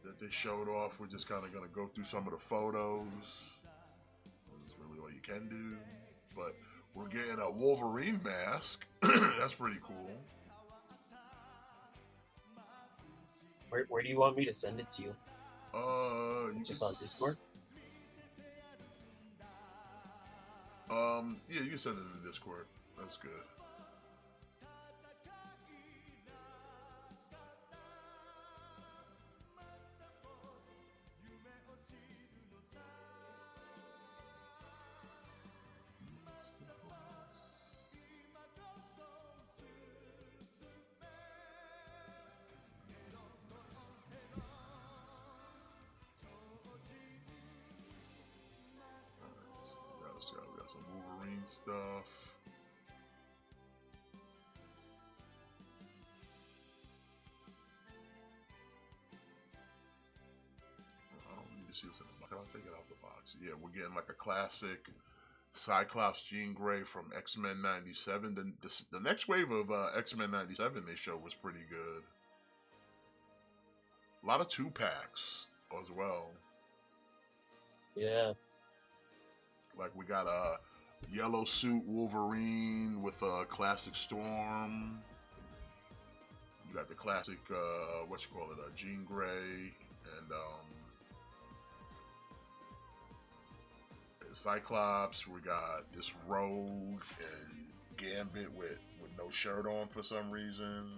that they showed off. We're just kind of going to go through some of the photos. That's really all you can do. But we're getting a Wolverine mask. That's pretty cool. Where do you want me to send it to you? Just on Discord? Yeah, you can send it in Discord. That's good. and stuff. I don't need to see what's in the box. I'll take it out the box. Yeah, we're getting like a classic Cyclops Jean Grey from X-Men 97. The next wave of X-Men 97 they showed was pretty good. A lot of 2-packs as well. Yeah. Like we got a yellow suit Wolverine with a classic Storm. You got the classic, Jean Grey and Cyclops. We got this Rogue and Gambit with no shirt on for some reason.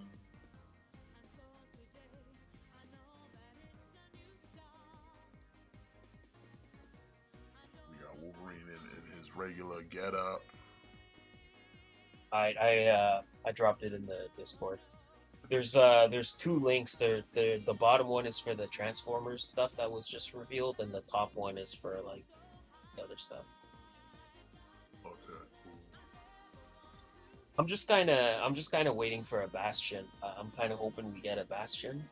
We got Wolverine in his regular getup. I dropped it in the Discord. There's 2 links. The bottom one is for the Transformers stuff that was just revealed, and the top one is for like the other stuff. Okay, cool. I'm just kind of waiting for a Bastion. I'm kind of hoping we get a Bastion.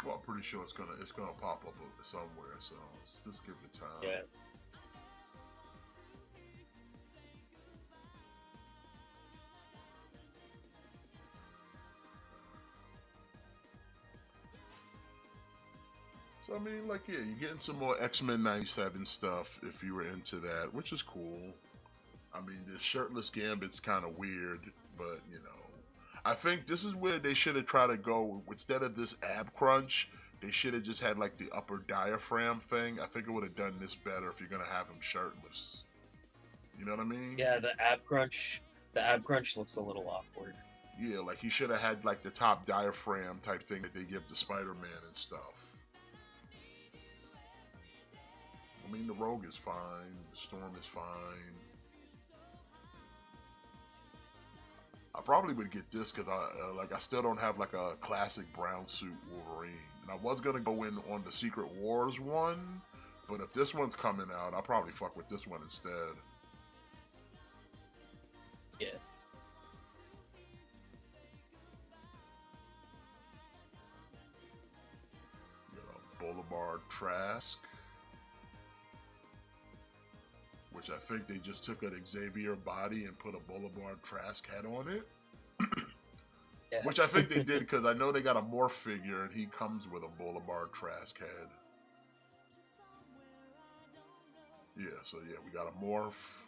Well, I'm pretty sure it's gonna pop up somewhere. So let's just give it time. Yeah. So I mean, like, yeah, you're getting some more X-Men 97 stuff if you were into that, which is cool. I mean, the shirtless Gambit's kind of weird, but you know, I think this is where they should have tried to go. Instead of this ab crunch, they should have just had like the upper diaphragm thing. I think it would have done this better if you're gonna have him shirtless. You know what I mean? Yeah, the ab crunch looks a little awkward. Yeah, like he should have had like the top diaphragm type thing that they give to Spider-Man and stuff. I mean, the Rogue is fine. The Storm is fine. I probably would get this because I still don't have like a classic brown suit Wolverine. And I was gonna go in on the Secret Wars one, but if this one's coming out, I'll probably fuck with this one instead. Yeah. You know, Boulevard Trask, which I think they just took an Xavier body and put a Boulevard Trask head on it. Yeah. Which I think they did because I know they got a morph figure and he comes with a Boulevard Trask head. Yeah, so yeah, we got a morph.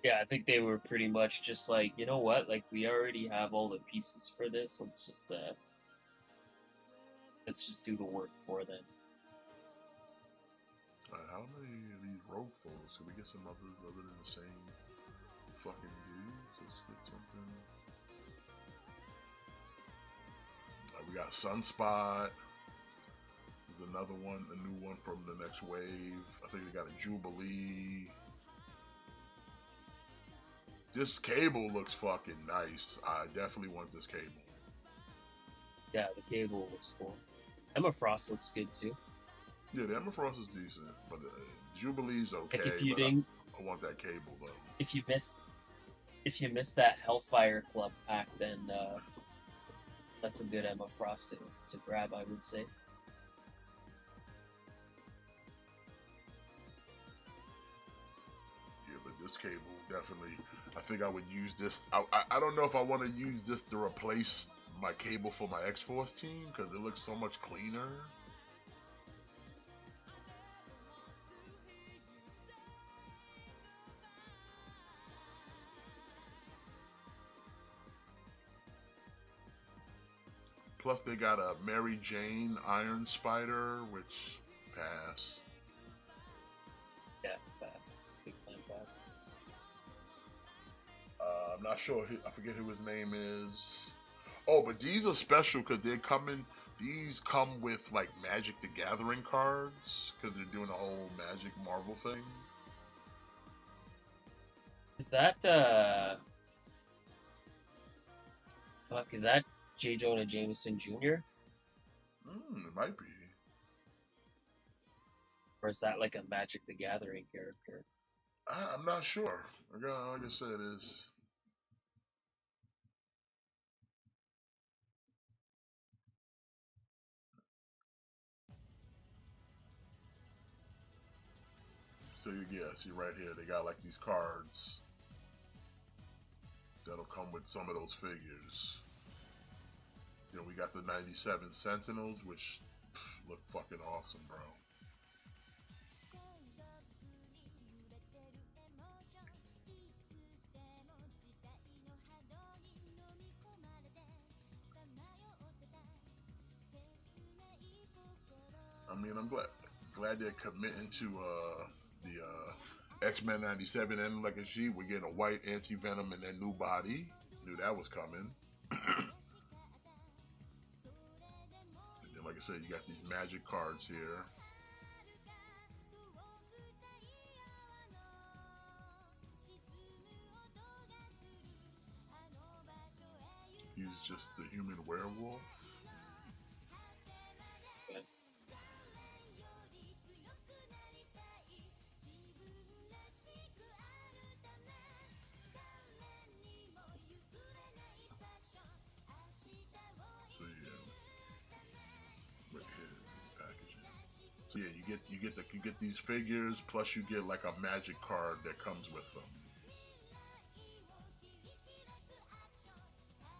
Yeah, I think they were pretty much just like, you know what? Like, we already have all the pieces for this. Let's just do the work for them. How many of these rogue photos? Can we get some others other than the same fucking dudes? Let's get something. We got Sunspot. There's another one, a new one from the next wave. I think they got a Jubilee. This Cable looks fucking nice. I definitely want this Cable. Yeah, the Cable looks cool. Emma Frost looks good too. Yeah, the Emma Frost is decent, but Jubilee's okay. Like if you but didn't, I want that Cable though. if you missed that Hellfire Club pack, then that's a good Emma Frost to grab, I would say. Yeah, but this Cable definitely. I think I would use this. I don't know if I want to use this to replace my Cable for my X-Force team because it looks so much cleaner. Plus, they got a Mary Jane Iron Spider, which pass. Yeah, pass. Big time pass. I'm not sure. I forget who his name is. Oh, but these are special because they're coming. These come with like Magic the Gathering cards because they're doing the whole Magic Marvel thing. Is that is that J. Jonah Jameson Jr.? It might be. or is that like a Magic the Gathering character? I'm not sure. Like I said, is so see right here they got like these cards that'll come with some of those figures. You know, we got the 97 Sentinels, which look fucking awesome, bro. I mean, I'm glad they're committing to the X-Men 97, and like I see, we're getting a white Anti-Venom in that new body. Knew that was coming. And then, like I said, you got these magic cards here. He's just the human werewolf. So yeah, you get these figures, plus you get like a magic card that comes with them.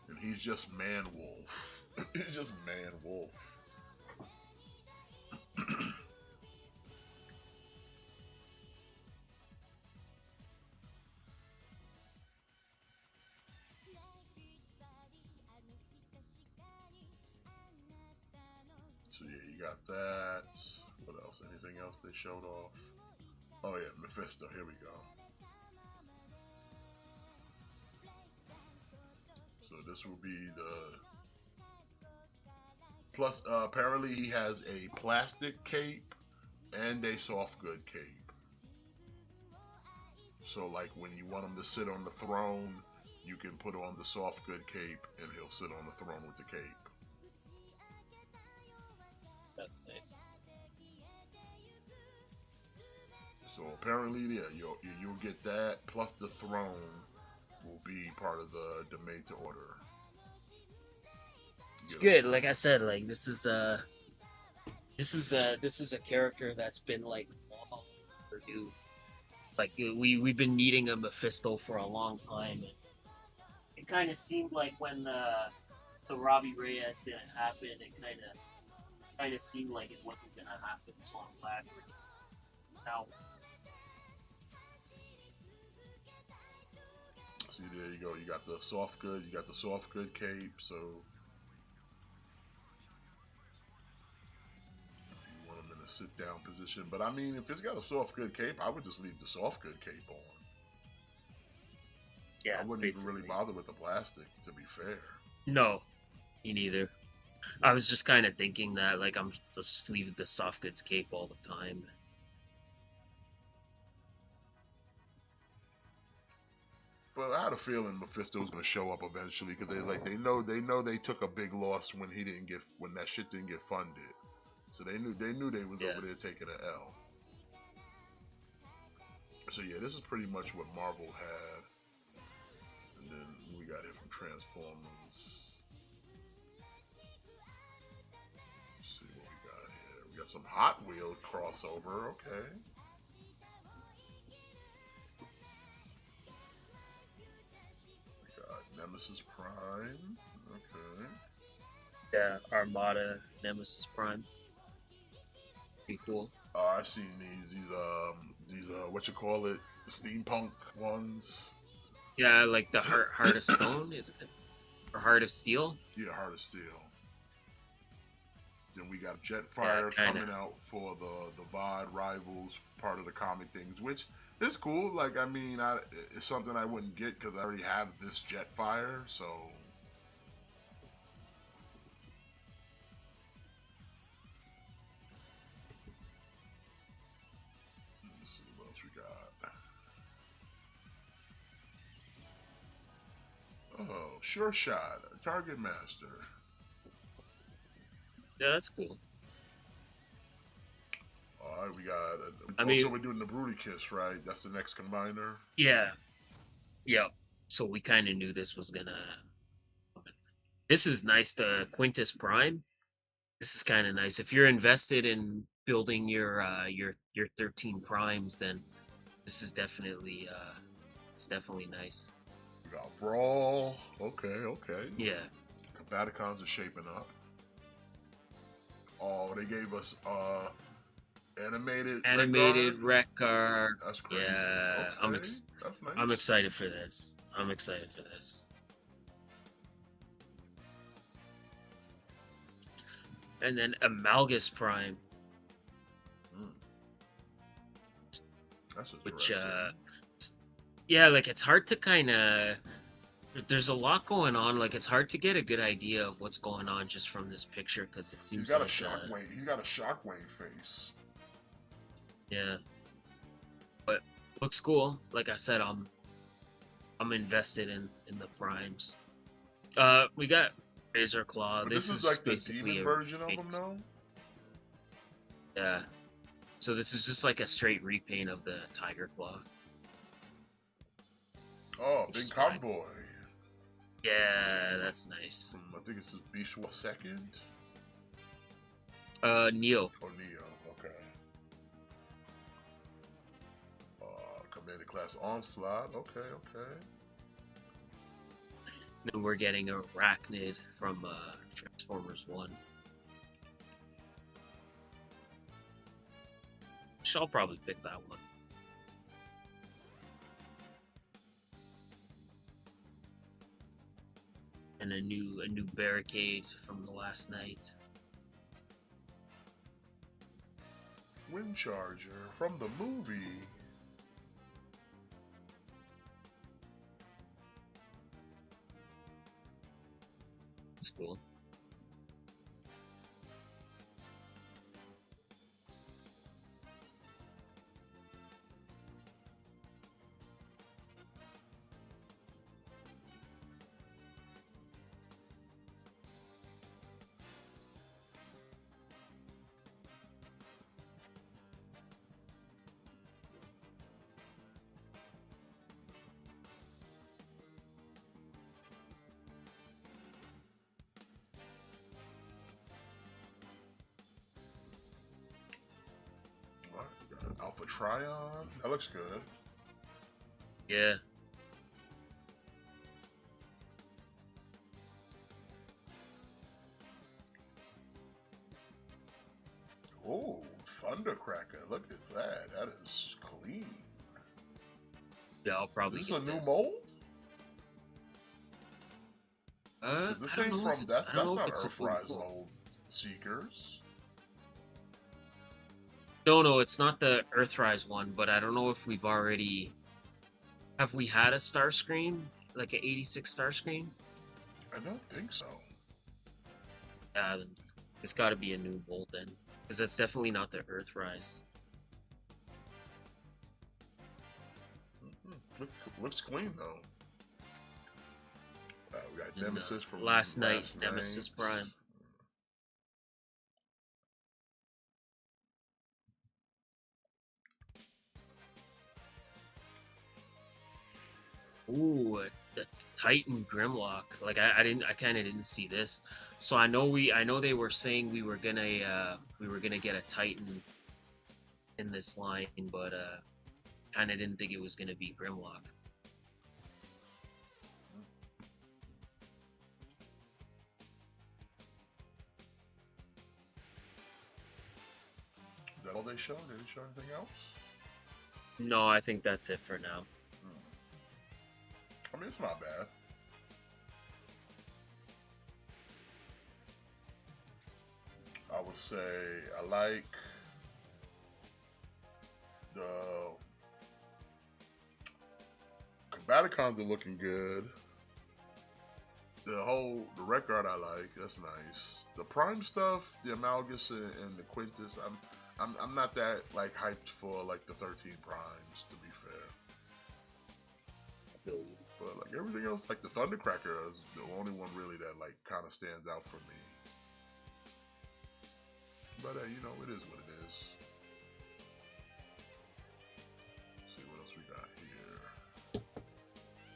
And he's just Man Wolf. He's just Man Wolf. So yeah, you got that. What else? Anything else they showed off? Oh yeah, Mephisto. Here we go. So this will be the... Plus, apparently he has a plastic cape and a soft good cape. So like when you want him to sit on the throne, you can put on the soft good cape and he'll sit on the throne with the cape. That's nice. So apparently, yeah, you'll get that, plus the throne will be part of the made to order. It's good. Like I said, like this is a character that's been like long overdue. Like we've been needing a Mephisto for a long time, and it kind of seemed like when the Robbie Reyes didn't happen, it kind of seemed like it wasn't gonna happen. So I'm glad we're now. See, there you go. You got the soft good. You got the soft good cape. So if you want him in a sit down position, but I mean, if it's got a soft good cape, I would just leave the soft good cape on. Yeah, I wouldn't even really bother with the plastic, to be fair. No, me neither. I was just kind of thinking that, like, I'm just leave the soft goods cape all the time. But I had a feeling Mephisto's gonna show up eventually because they know they took a big loss when that shit didn't get funded. So they knew they was over there taking an L. So yeah, this is pretty much what Marvel had. And then we got it from Transformers. Let's see what we got here. We got some Hot Wheels crossover, okay. We got Nemesis Prime, okay. Yeah, Armada, Nemesis Prime. Pretty cool. Oh, I seen these what you call it, the steampunk ones. Yeah, like the Heart of Stone, is it? Or Heart of Steel? Yeah, Heart of Steel. Then we got Jetfire coming out for the VOD Rivals part of the comic things, which is cool. Like, I mean, it's something I wouldn't get because I already have this Jetfire, so. Let's see what else we got. Oh, Sure Shot, Target Master. Yeah, that's cool. Oh, All right, we got. I mean, so we're doing the Broody Kiss, right? That's the next combiner. yeah, yeah. So we kind of knew this was gonna. This is nice. The Quintus Prime. This is kind of nice. If you're invested in building your 13 primes, then this is definitely it's definitely nice. We got Brawl. Okay, okay. Yeah. Combaticons are shaping up. Oh, they gave us animated Wreck Guard. That's crazy. Yeah, Okay, that's nice. I'm excited for this. I'm excited for this. And then Amalgus Prime, That's which interesting. yeah, like it's hard to kind of. There's a lot going on. Like it's hard to get a good idea of what's going on just from this picture because it seems He's got like a shockwave. He got a shockwave face. yeah, but looks cool. Like I said, I'm invested in the primes. We got Razor Claw. But this is like the basically demon version of him now. Yeah. So this is just like a straight repaint of the Tiger Claw. Oh, big convoy. Yeah, that's nice. I think it's his Beast War second. Neo. Oh, Neo. Okay. Commander class onslaught. Okay, okay. Then we're getting Arachnid from Transformers 1. I'll probably pick that one. And a new barricade from the last night. Wind Charger from the movie. It's cool. Alpha Trion. That looks good. Yeah. Oh, Thundercracker. Look at that. That is clean. Yeah, I'll probably Is this get a new this. mold? This I don't ain't know from if it's, that's I don't know not if it's a full Earthrise mold. mold Seekers. No, it's not the Earthrise one, but I don't know if we've already... Have we had a Starscream? Like an 86 Starscream? I don't think so. It's got to be a new mold then. Because that's definitely not the Earthrise. Looks clean though. We got Nemesis from Last Night, Nemesis Prime. Ooh, the Titan Grimlock. Like I kind of didn't see this. So I know they were saying we were gonna get a Titan in this line, but kind of didn't think it was gonna be Grimlock. Is that all they showed? Did they show anything else? No, I think that's it for now. I mean, it's not bad. I would say I like the Combaticons are looking good. The Red Guard I like. That's nice. The Prime stuff, the Amalgus and the Quintus, I'm not that like hyped for like the 13 Primes, to be fair. I feel you. But like everything else, like the Thundercracker is the only one really that like kind of stands out for me. But you know, it is what it is.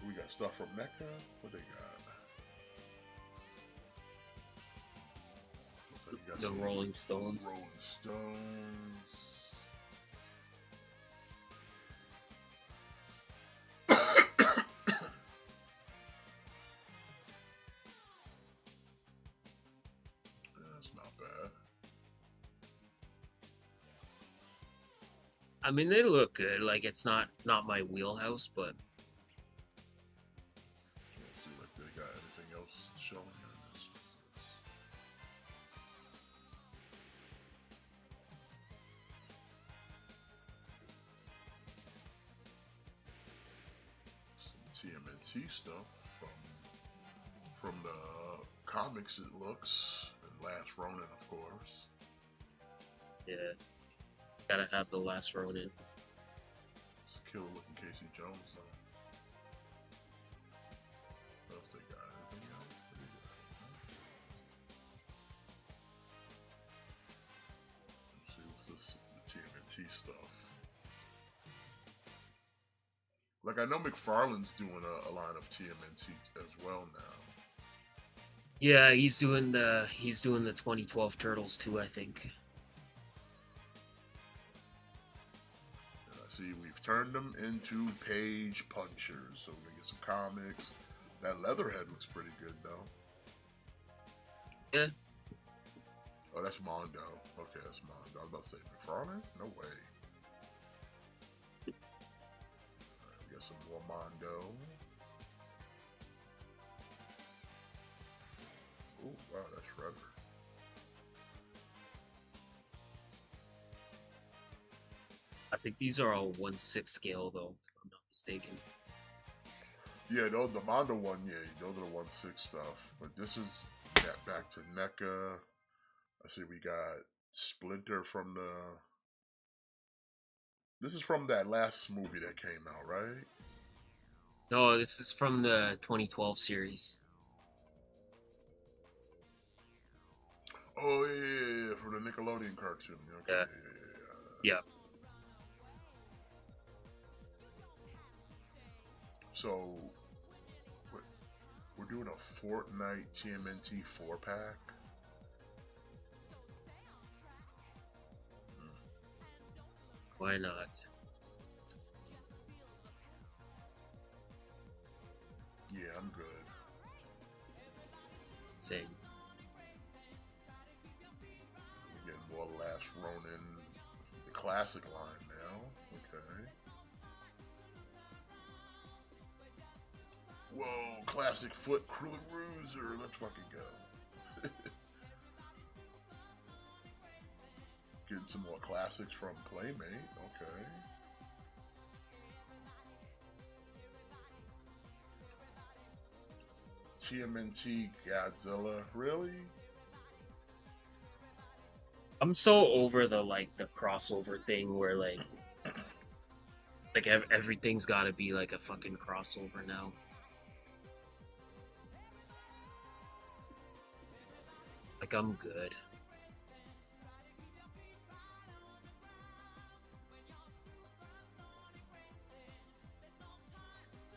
We got stuff from NECA. What they got? Looks like you got The some Rolling Stones. Rolling Stones. That's not bad. I mean, they look good. Like, it's not my wheelhouse, but Let's see if they got anything else showing here. What's this? Some TMNT stuff from the comics. It looks, and Last Ronin, of course. yeah, gotta have the Last Ronin. It's a killer looking Casey Jones though. What else they got? Anything else? What do you got? Let's see what's this the TMNT stuff. Like I know McFarlane's doing a line of TMNT as well now. Yeah, he's doing the 2012 Turtles too, I think. And I see we've turned them into page punchers, so we're gonna get some comics. That Leatherhead looks pretty good though. Yeah. Oh, that's Mondo. Okay, that's Mondo. I was about to say McFarlane? No way. Alright, we got some more Mondo. Oh, wow, that's Shredder. I think these are all 1/6 scale though, if I'm not mistaken. Yeah, the Mondo one, yeah, those are the 1/6 stuff. But this is back to NECA. I see we got Splinter from the. This is from that last movie that came out, right? No, this is from the 2012 series. Oh yeah, from the Nickelodeon cartoon. Okay, Yeah. Yeah. So, we're doing a Fortnite TMNT 4-pack. Why not? Yeah, I'm good. Same. We're getting more Last Ronin, the classic line now. Okay. Whoa, classic Foot Cruiser. Let's fucking go. Getting some more classics from Playmate. Okay. TMNT Godzilla. Really? I'm so over the crossover thing where everything's got to be like a fucking crossover now. Like I'm good.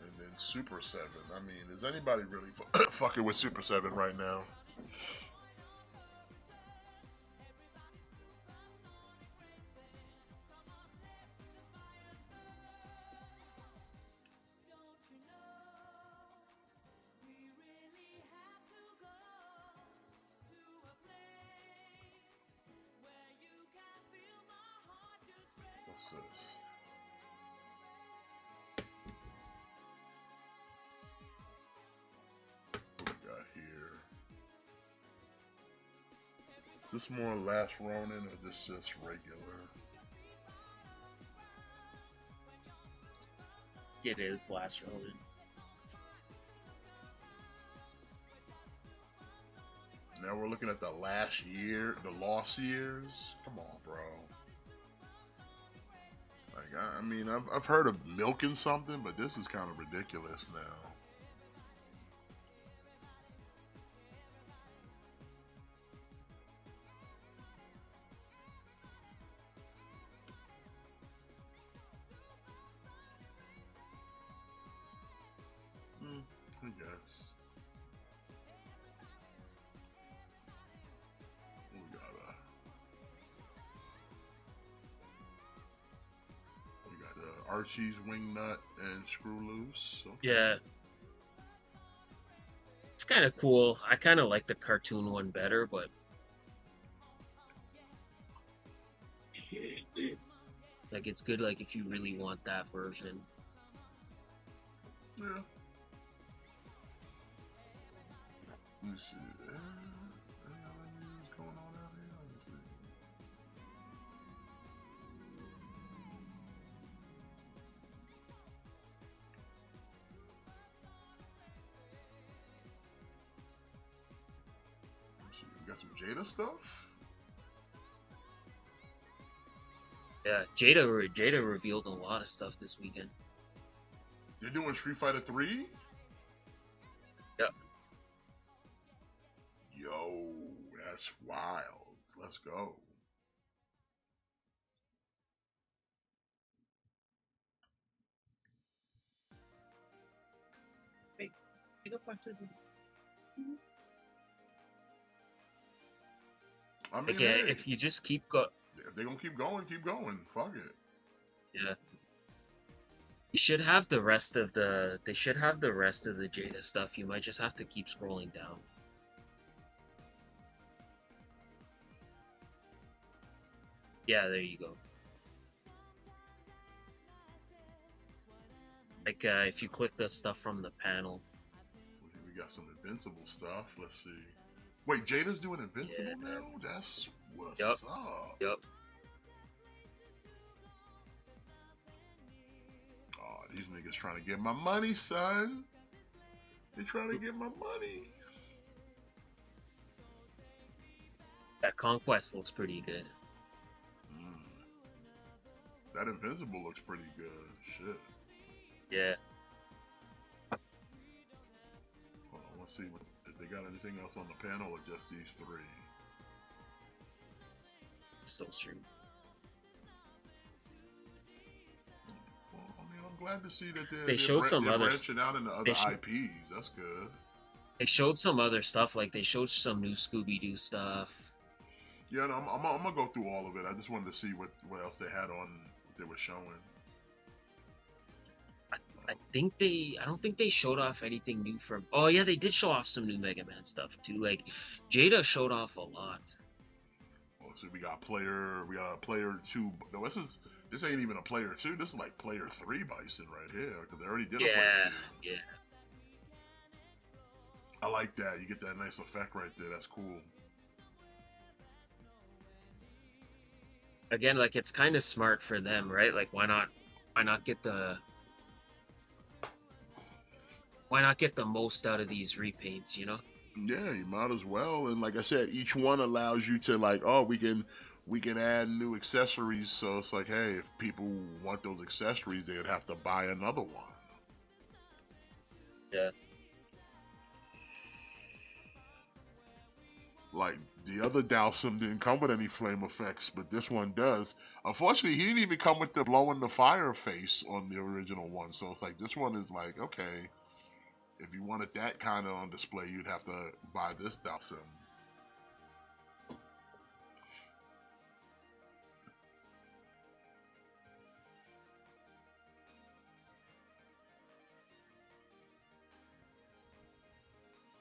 And then Super 7. I mean, is anybody really fucking with Super 7 right now? What's this? What we got here? Is this more Last Ronin or this just regular? It is Last Ronin. Now we're looking at the last year, the lost years. Come on, bro. Like, I mean, I've heard of milking something, but this is kind of ridiculous now. Archie's Wingnut and Screw Loose. Okay. Yeah, it's kind of cool. I kind of like the cartoon one better, but like it's good. Like if you really want that version. Yeah. Let me see. Any other news going on out here? Let me see. We got some Jada stuff. Yeah, Jada revealed a lot of stuff this weekend. They're doing Street Fighter 3? Yep. Yo, that's wild. Let's go. Wait, you don't fuck this. I mean, Like, hey, if you just keep go, if they're gonna keep going, keep going. Fuck it. yeah. You should have the rest of the. They should have the rest of the Jada stuff. You might just have to keep scrolling down. Yeah, there you go. Like, if you click the stuff from the panel. We got some Invincible stuff. Let's see. Wait, Jada's doing Invincible Yeah. now? That's what's Yup. up. Yep. Oh, these niggas trying to get my money, son. They trying to get my money. That Conquest looks pretty good. That Invincible looks pretty good. Shit. Yeah. Hold on, let's see if they got anything else on the panel or just these three. Still stream. Well, I mean, I'm glad to see that They showed some they're other branching out into other they sh- IPs. That's good. They showed some other stuff. Like they showed some new Scooby Doo stuff. Yeah, no, I'm gonna go through all of it. I just wanted to see what else they had on. They were showing. I don't think they showed off anything new from. Oh yeah, they did show off some new Mega Man stuff too. Like Jada showed off a lot. Oh, so we got player 2. No, this ain't even a player 2. This is like player 3 Bison right here because they already did a player 2. Yeah. I like that. You get that nice effect right there. That's cool. Again, like it's kind of smart for them, right? Like why not get the most out of these repaints, you know? Yeah, you might as well. And like I said, each one allows you to like, oh, we can add new accessories. So it's like, hey, if people want those accessories, they'd have to buy another one. Yeah. Like the other Dowsum didn't come with any flame effects, but this one does. Unfortunately, he didn't even come with the blowing the fire face on the original one. So it's like this one is like, okay, if you wanted that kind of on display, you'd have to buy this Dowsum.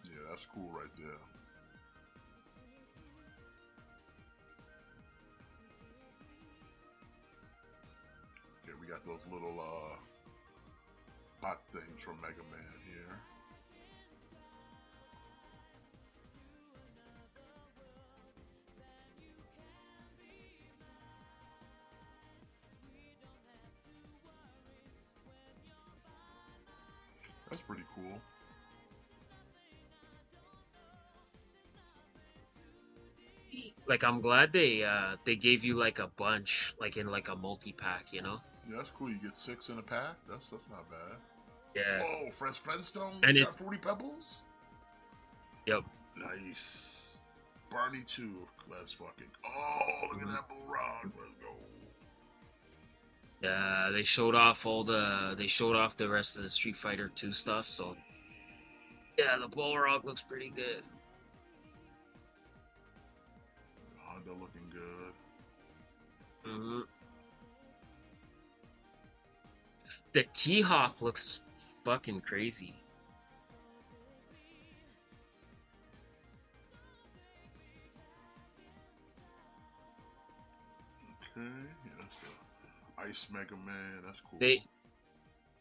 Yeah, that's cool right there. Okay, we got those little hot things from Mega Man here. That's pretty cool. Like I'm glad they gave you like a bunch, like in like a multi-pack, you know? Yeah, that's cool. You get 6 in a pack. That's not bad. Yeah. Oh, Fresh Flintstone. And You got it's Fruity Pebbles. Yep. Nice. Barney 2. Let's fucking. Oh, look at that bull rock. Let's go. Yeah, they showed off the rest of the Street Fighter 2 stuff, so yeah, the Balrog looks pretty good. Honda looking good. Mm-hmm. The T-Hawk looks fucking crazy. Okay, yeah, that's a Ice Mega Man. That's cool.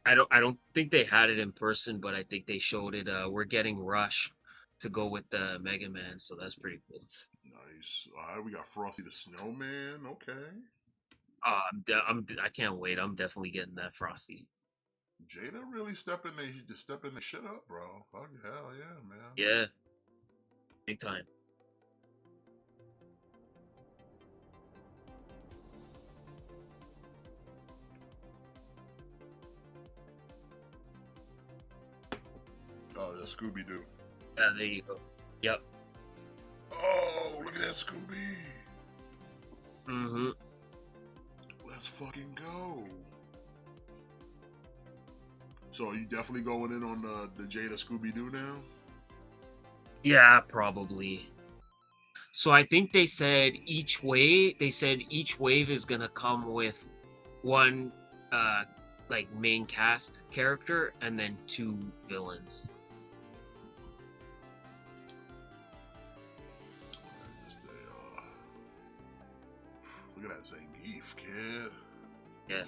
I don't think they had it in person, but I think they showed it. We're getting Rush to go with the Mega Man, so that's pretty cool. Nice. All right, we got Frosty the Snowman. Okay. I can't wait. I'm definitely getting that Frosty. Jada really stepping the shit up, bro. Fuck hell yeah, man. Yeah, big time. Oh, yeah, Scooby Doo. Yeah, there you go. Yep. Oh, look at that Scooby. Mm-hmm. Let's fucking go. So are you definitely going in on the Jada Scooby Doo now? Yeah, probably. So I think they said each wave is gonna come with one like main cast character and then two villains. Look at that Zangief, kid. Yeah.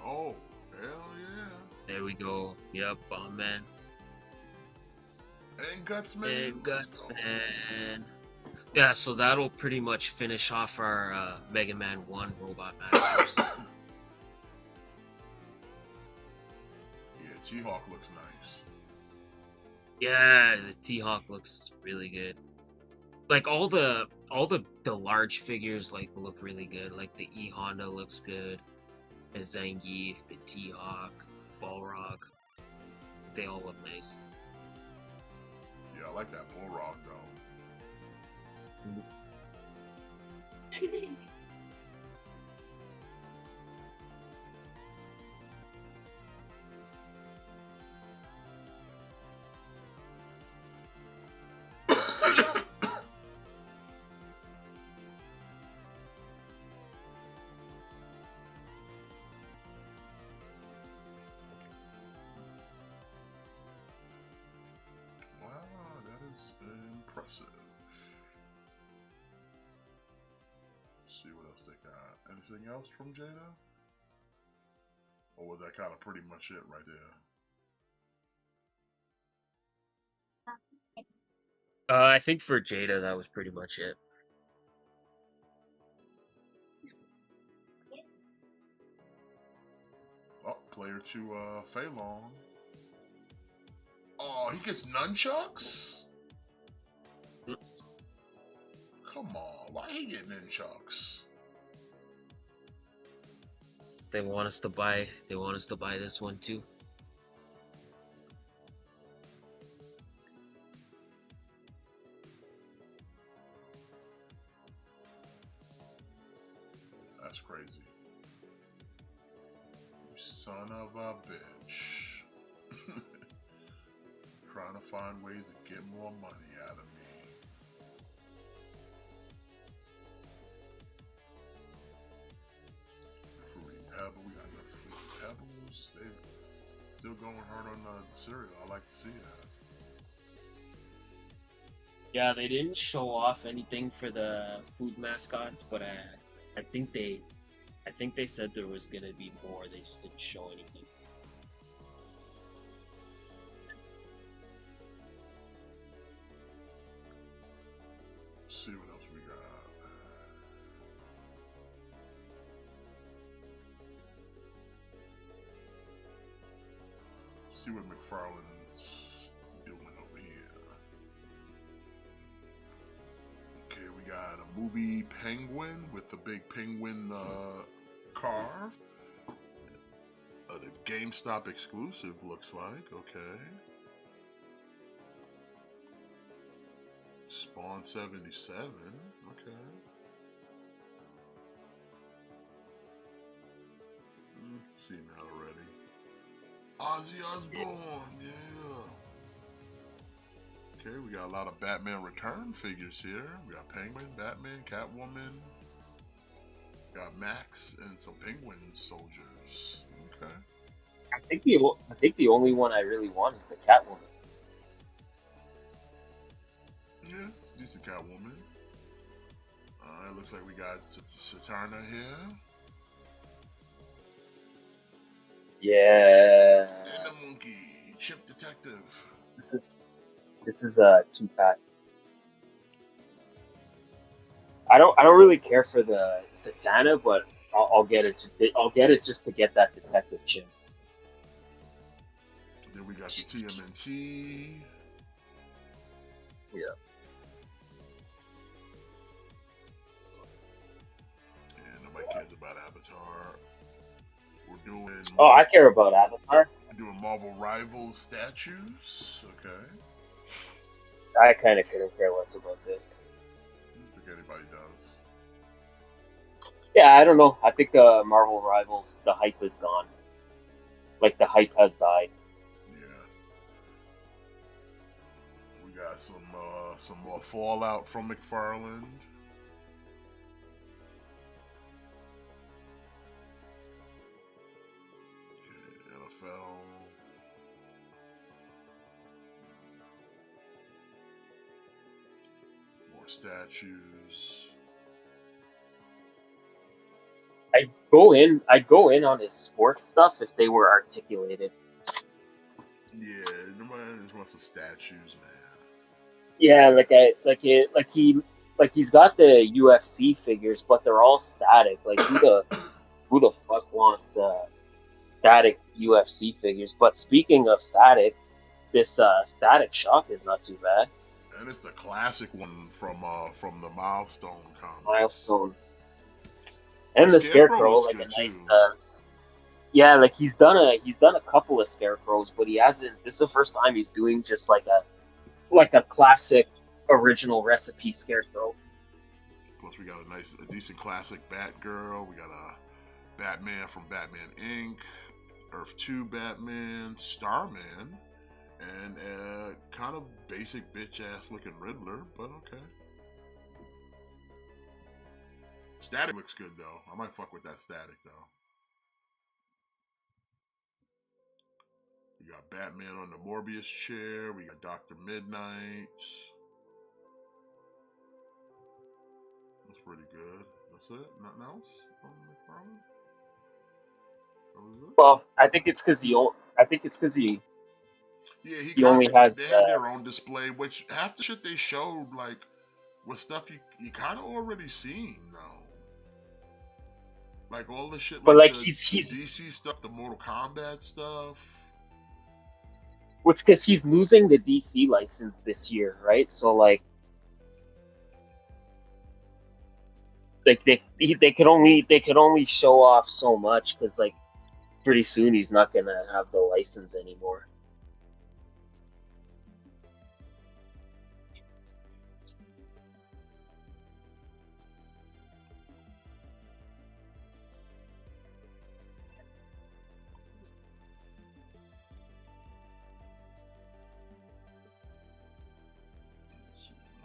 Oh, hell yeah. There we go. Yep, man. And Guts Man. And Guts Man. Yeah, so that'll pretty much finish off our Mega Man 1 Robot Masters. Yeah, T-Hawk looks nice. Yeah, the T-Hawk looks really good. Like all the large figures like look really good. Like the E Honda looks good. The Zangief, the T-Hawk, Balrog. They all look nice. Yeah, I like that Balrog though. Wow, that is impressive. See what else they got. Anything else from Jada? Or was that kind of pretty much it right there? I think for Jada that was pretty much it. Oh, player to Fei Long. Oh, he gets nunchucks? Come on, why he getting nunchucks? They want us to buy. They want us to buy this one too. That's crazy. You son of a bitch. Trying to find ways to get more money out of me. Fruity Pebble, we got the Fruity Pebbles. They still going hard on the cereal. I like to see that. Yeah, they didn't show off anything for the food mascots, but I think they said there was gonna be more. They just didn't show anything. See what else we got. See what McFarlane's doing over here. Okay, we got a movie Penguin with the big penguin carve. The GameStop exclusive looks like. Okay. Spawn 77. Okay. Seen that already. Ozzy Osbourne, yeah. Okay, we got a lot of Batman Return figures here. We got Penguin, Batman, Catwoman. We got Max and some Penguin soldiers. Okay. I think the only one I really want is the Catwoman. Yeah, it's a decent Catwoman. Looks like we got Satana here. Yeah, And the monkey, Chip Detective. this is a 2-pack. I don't really care for the Satana, but I'll get it. I'll get it just to get that detective chance. Then we got the TMNT. Yeah. And nobody cares about Avatar. We're doing. Oh, I care about Avatar. We're doing Marvel Rivals statues. Okay. I kind of couldn't care less about this. I don't think anybody does. Yeah, I don't know. I think Marvel Rivals, the hype is gone. Like the hype has died. Yeah. We got some more Fallout from McFarlane. Okay, NFL. More statues. I'd go in on his sports stuff if they were articulated. Yeah, nobody just wants some statues, man. Yeah, like he's got the UFC figures, but they're all static. Like who the fuck wants static UFC figures? But speaking of static, this Static Shock is not too bad. And it's the classic one from the Milestone comics. Milestone The and the Scarecrow Scarecrow, looks like good a nice too. yeah, like he's done a couple of Scarecrows, but he hasn't. This is the first time he's doing just like a classic original recipe Scarecrow. Plus, we got a decent classic Batgirl. We got a Batman from Batman Inc., Earth 2 Batman, Starman, and a kind of basic bitch ass looking Riddler, but okay. Static looks good though. I might fuck with that Static though. We got Batman on the Morbius chair. We got Dr. Midnight. That's pretty good. That's it? Nothing else on McFarlane? That was it? Well, I think it's because Yeah, he only has they had their own display, which half the shit they showed, like, was stuff you kind of already seen, though. Like, all the shit, but like like the he's DC stuff, the Mortal Kombat stuff. what's because he's losing the DC license this year, right? So like they could only show off so much because like pretty soon he's not gonna have the license anymore.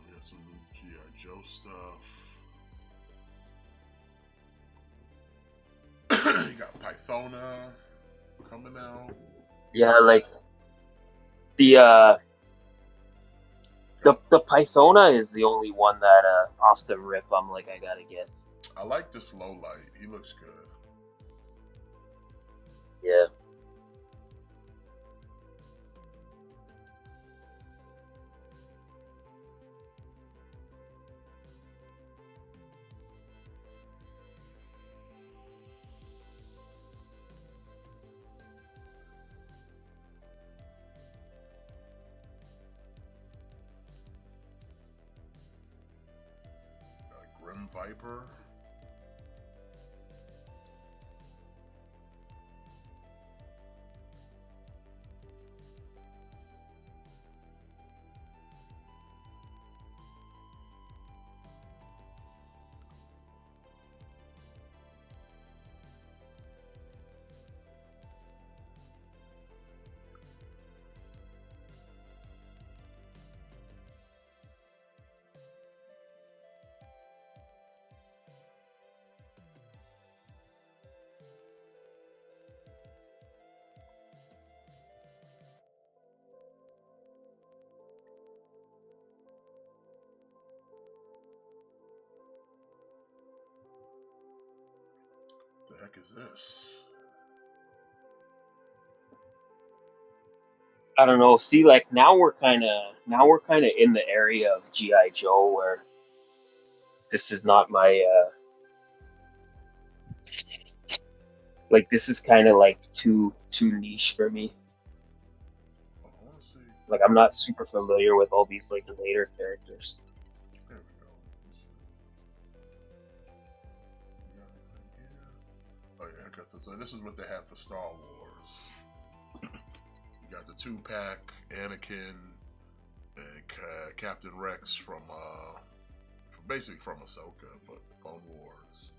We got some new G.I. Joe stuff. You got Pythona coming out. Yeah, like the the Pythona is the only one that off the rip I'm like I gotta get. I like this low light. He looks good. Yeah. Grim Viper. heck is this? I don't know. See, like now we're kind of in the area of GI Joe where this is not my like this is kind of like too niche for me. Oh, I want to see. Like I'm not super familiar with all these like later characters. There we go. We got anything here? Oh yeah, okay. So this is what they have for Star Wars. You got the 2-pack, Anakin, and Captain Rex from basically from Ahsoka, but Clone Wars.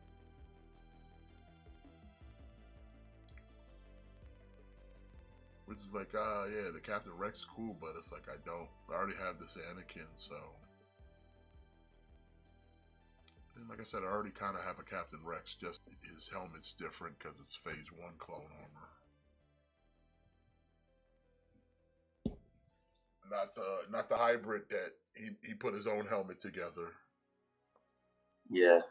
Which is like, yeah, the Captain Rex is cool, but it's like I already have this Anakin, so. And like I said, I already kind of have a Captain Rex, just his helmet's different because it's Phase 1 clone armor. Not the hybrid that he put his own helmet together. Yeah.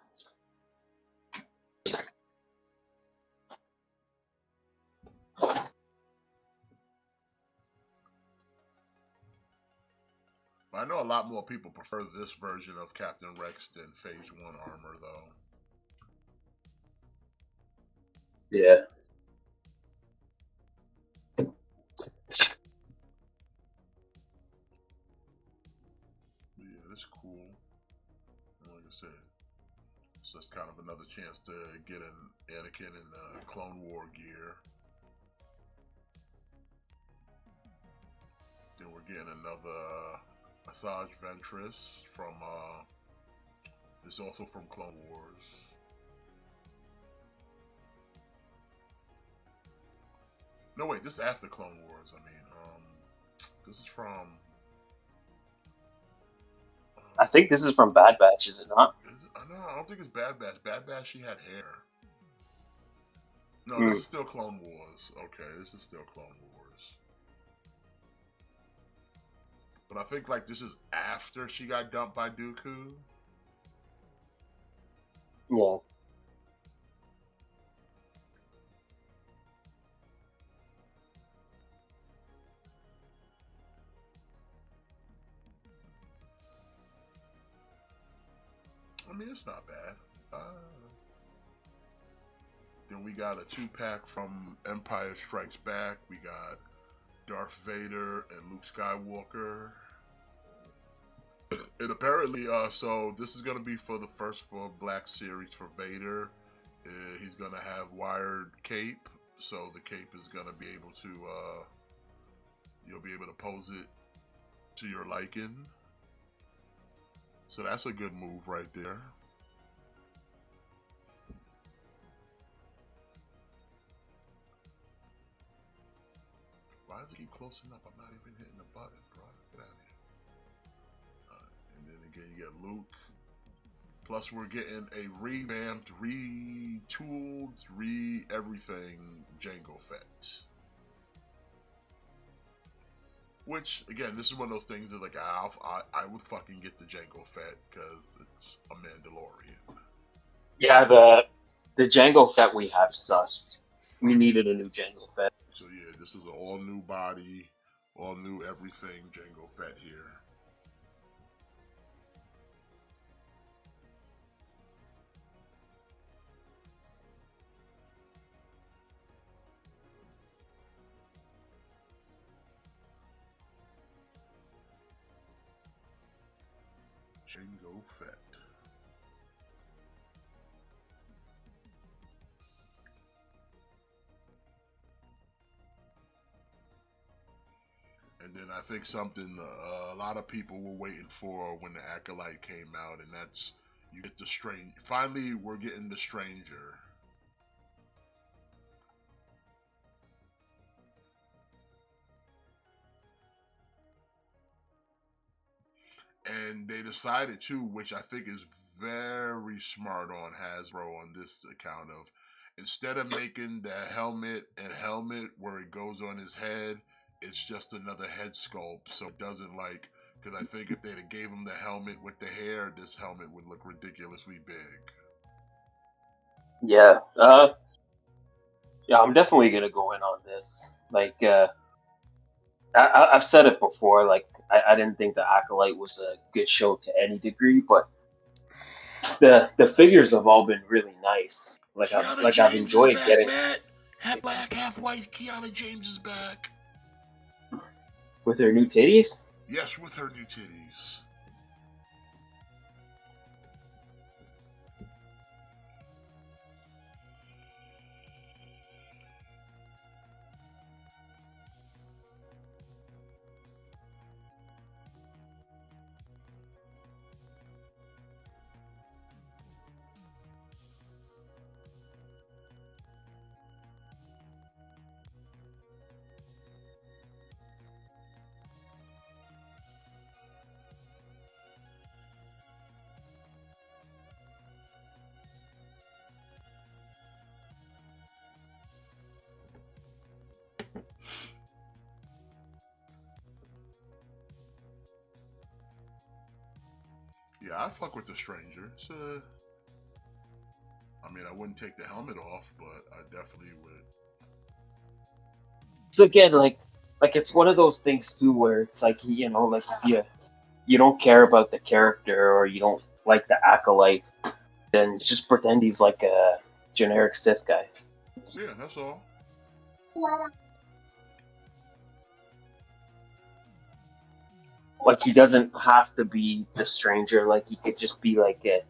I know a lot more people prefer this version of Captain Rex than Phase 1 armor, though. Yeah. But yeah, that's cool. And like I said, it's just kind of another chance to get an Anakin in Clone War gear. Then we're getting another Asajj Ventress from, it's also from Clone Wars. No, wait, this is after Clone Wars. I mean, this is from. I think this is from Bad Batch, is it not? No, I don't think it's Bad Batch. Bad Batch, she had hair. No, this is still Clone Wars. Okay, this is still Clone Wars. But I think like this is after she got dumped by Dooku. Yeah. I mean, it's not bad. Then we got a 2-pack from Empire Strikes Back. We got Darth Vader and Luke Skywalker. And apparently, so this is going to be for the first Black series for Vader. He's going to have wired cape. So the cape is going to be able to, you'll be able to pose it to your liking. So that's a good move right there. Why does it keep closing up? I'm not even hitting the button, bro. Get out of here. And then again, you get Luke. Plus, we're getting a revamped, retooled, everything Jango Fett. Which, again, this is one of those things that, like, I would fucking get the Jango Fett because it's a Mandalorian. Yeah, the Jango Fett we have sus. We needed a new Jango Fett. So yeah, this is an all new body, all new everything Jango Fett here. Jango Fett. And then I think something a lot of people were waiting for when the Acolyte came out, and that's you get the strange. Finally, we're getting the Stranger. And they decided too, which I think is very smart on Hasbro on this account of, instead of making the helmet where it goes on his head, it's just another head sculpt, so it doesn't like, because I think if they'd have gave him the helmet with the hair, this helmet would look ridiculously big. Yeah. Yeah, I'm definitely gonna go in on this. Like, I've said it before. Like, I didn't think the Acolyte was a good show to any degree, but the figures have all been really nice. Kiana I've James is enjoyed back, getting Matt. Half black, half white. Kiana James is back. with her new titties. Yes, with her new titties. Yeah, I fuck with the stranger. I mean, I wouldn't take the helmet off, but I definitely would. So again, like it's one of those things too, where it's like like if you don't care about the character or you don't like the Acolyte, then just pretend he's like a generic Sith guy. Yeah, that's all. Like he doesn't have to be the stranger. Like he could just be like a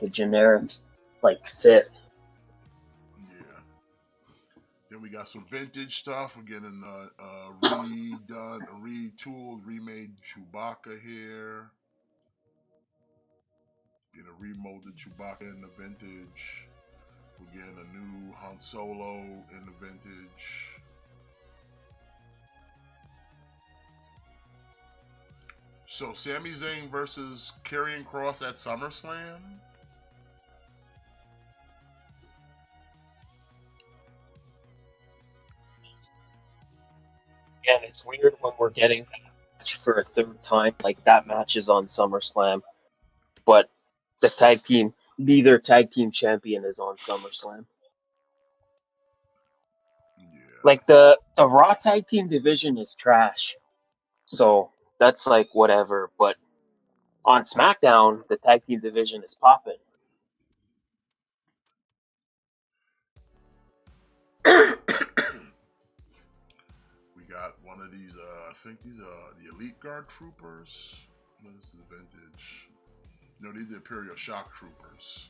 generic like Sith. Yeah. Then we got some vintage stuff. We're getting redone, retooled, remade Chewbacca here. Getting a remolded Chewbacca in the vintage. We're getting a new Han Solo in the vintage. So Sami Zayn versus Karrion Kross at SummerSlam. And it's weird when we're getting that match for a third time. Like that match is on SummerSlam, but neither tag team champion is on SummerSlam. Yeah. Like the Raw tag team division is trash, so that's like whatever. But on SmackDown, the tag team division is popping. We got one of these, I think these are the Elite Guard Troopers. No, this is vintage. No, these are the Imperial Shock Troopers.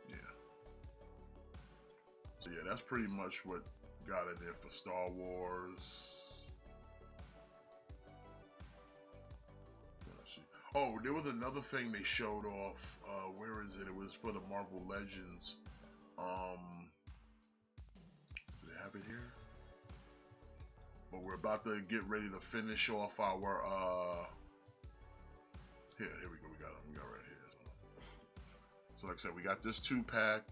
Yeah. So yeah, that's pretty much what got in there for Star Wars. Let's see. Oh, there was another thing they showed off. Where is it? It was for the Marvel Legends. Do they have it here? But we're about to get ready to finish off our here we go. We got it. We got it right here. So like I said, we got this 2-pack.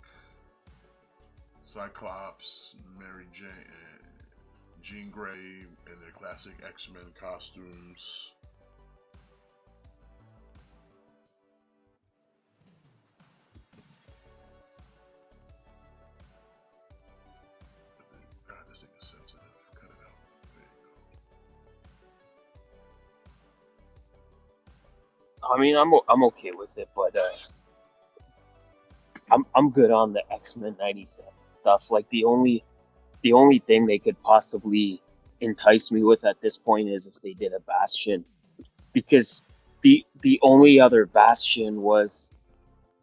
Cyclops, Mary Jane, Jean Grey in their classic X-Men costumes. God, this thing is sensitive. Cut it out. There you go. I mean, I'm okay with it, but I'm good on the X-Men '97 stuff. Like the only thing they could possibly entice me with at this point is if they did a Bastion, because the only other Bastion was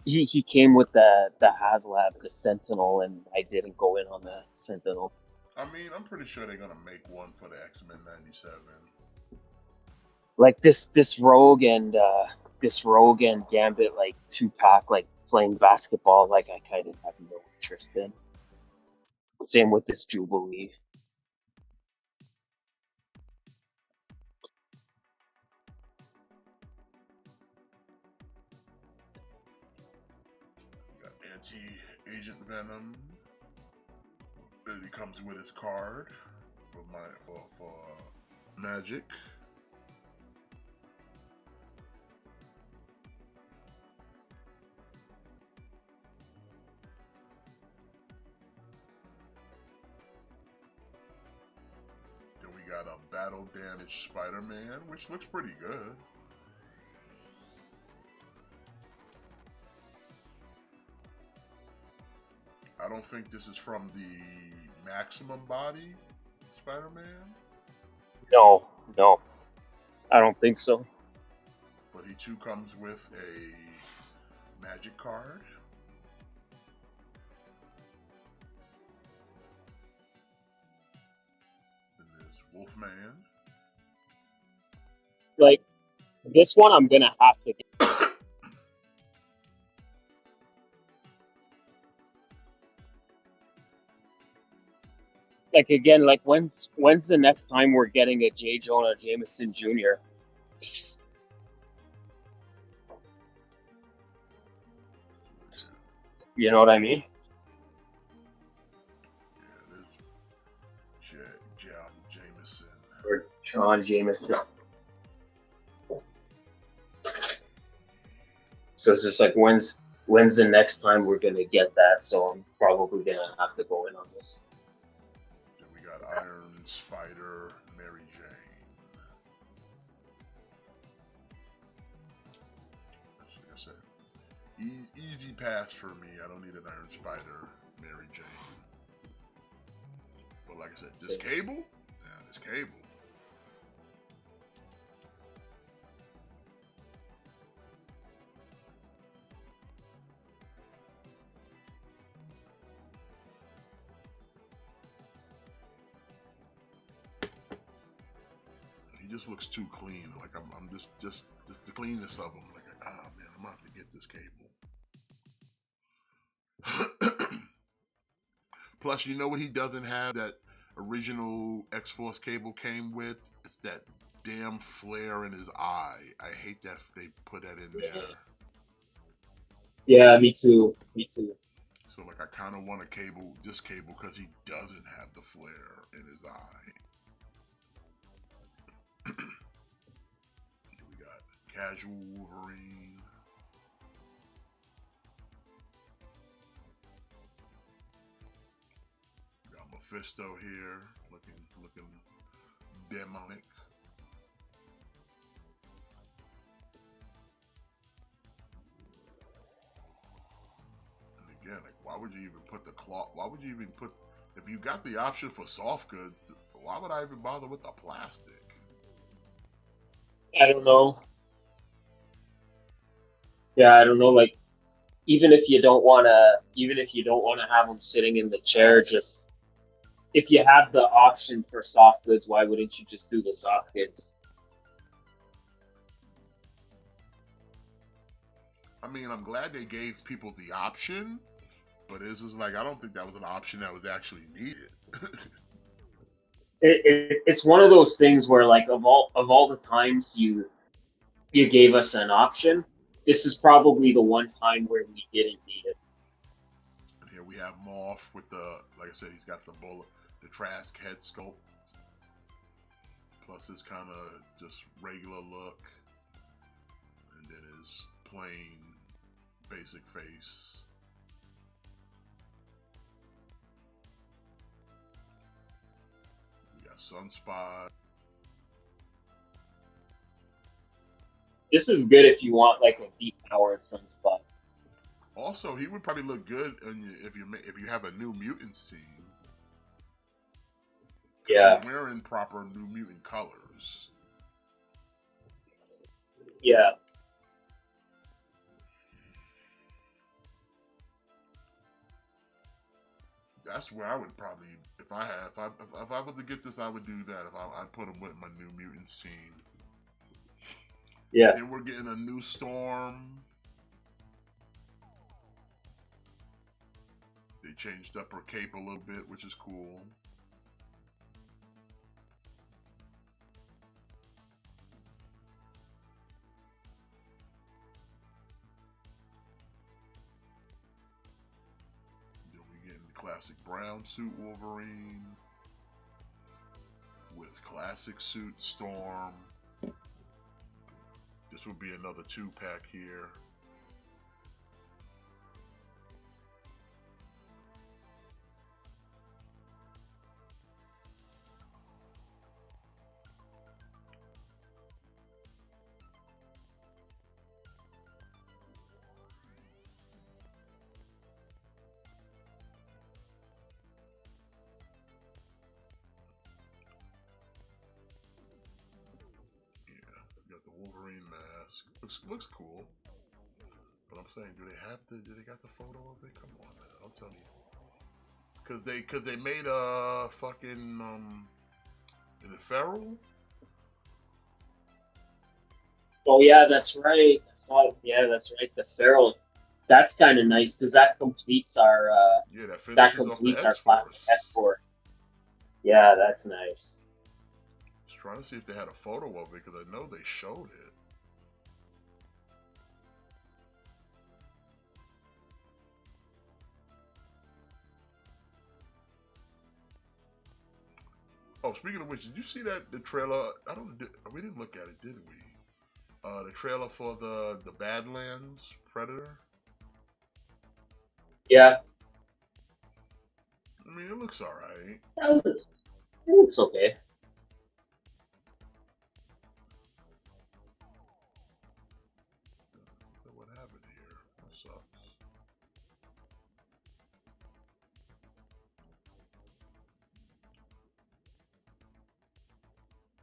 he came with the HasLab, the Sentinel, and I didn't go in on the Sentinel. I mean, I'm pretty sure they're gonna make one for the X-Men '97. Like this Rogue and Gambit like 2-pack like playing basketball, like I kind of have no interest in. Same with this Jubilee. We got Anti-Agent Venom. And he comes with his card for Magic. battle damaged Spider-Man, which looks pretty good. I don't think this is from the Maximum Body Spider-Man, No, no, I don't think so. but he too comes with a magic card. And there's Wolfman. Like this one, I'm gonna have to get. Like again, like when's the next time we're getting a J. Jonah Jameson Jr.? You know what I mean? Yeah, there's John Jameson. Or John Jameson. So it's just like when's the next time we're gonna get that? So I'm probably gonna have to go in on this. Then we got Iron Spider, Mary Jane. Like I said, easy pass for me. I don't need an Iron Spider, Mary Jane. But like I said, this Cable? Yeah, this Cable. He just looks too clean. Like I'm just the cleanness of him. Like, ah man, I'm gonna have to get this Cable. Plus, you know what he doesn't have that original X-Force Cable came with? It's that damn flare in his eye. I hate that they put that in there. Yeah, me too. Me too. So like, I kind of want this Cable, because he doesn't have the flare in his eye. We got Casual Wolverine. We got Mephisto here, looking demonic. And again, like, why would you even put the cloth? Why would you even put? If you got the option for soft goods, why would I even bother with the plastic? I don't know. Yeah, I don't know. Like even if you don't wanna have him sitting in the chair, just if you have the option for soft goods, why wouldn't you just do the soft goods? I mean, I'm glad they gave people the option, but it's just like, I don't think that was an option that was actually needed. It's one of those things where like of all the times you gave us an option, this is probably the one time where we didn't need it. And here we have Moth with the, like I said, he's got the bullet, the Trask head sculpt, plus his kind of just regular look, and then his plain basic face. We got Sunspot. This is good if you want like a deep power Sunspot. Also, he would probably look good if you have a New Mutant scene. Yeah. He's wearing proper New Mutant colors. Yeah. That's where I would probably, if I were to get this, I would do that. I'd put him with my New Mutant scene. Yeah. Then we're getting a new Storm. They changed up her cape a little bit, which is cool. Then we get classic brown suit Wolverine with classic suit Storm. This would be another 2-pack here. got the Wolverine mask. Looks cool. But I'm saying, do they got the photo of it? Come on, man. I'll tell you. Cause they made a fucking is it Feral? Oh yeah, that's right. I saw it. Yeah, that's right. The feral. That's kind of nice because Yeah, that that finishes off the completes our X classic Force. escort. Yeah, that's nice. Just trying to see if they had a photo of it because I know they showed it. Oh, speaking of which, did you see that the trailer? I don't. We didn't look at it, did we? The trailer for the Badlands Predator. Yeah, I mean, it looks alright. it looks okay. What happened here? That sucks.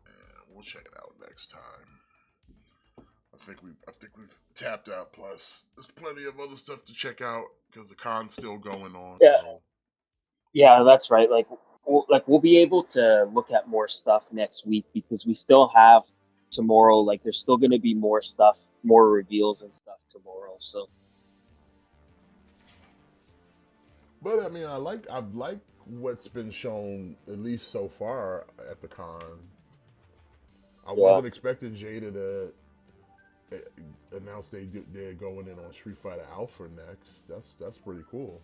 And we'll check it out next time. I think we've tapped out. Plus, there's plenty of other stuff to check out because the con's still going on. Yeah, So yeah, that's right. We'll be able to look at more stuff next week because we still have tomorrow. Like, there's still going to be more stuff, more reveals and stuff tomorrow. So but I mean, I like what's been shown at least so far at the con. I yeah, wasn't expecting Jada to uh, announce they're going in on Street Fighter Alpha next. That's pretty cool.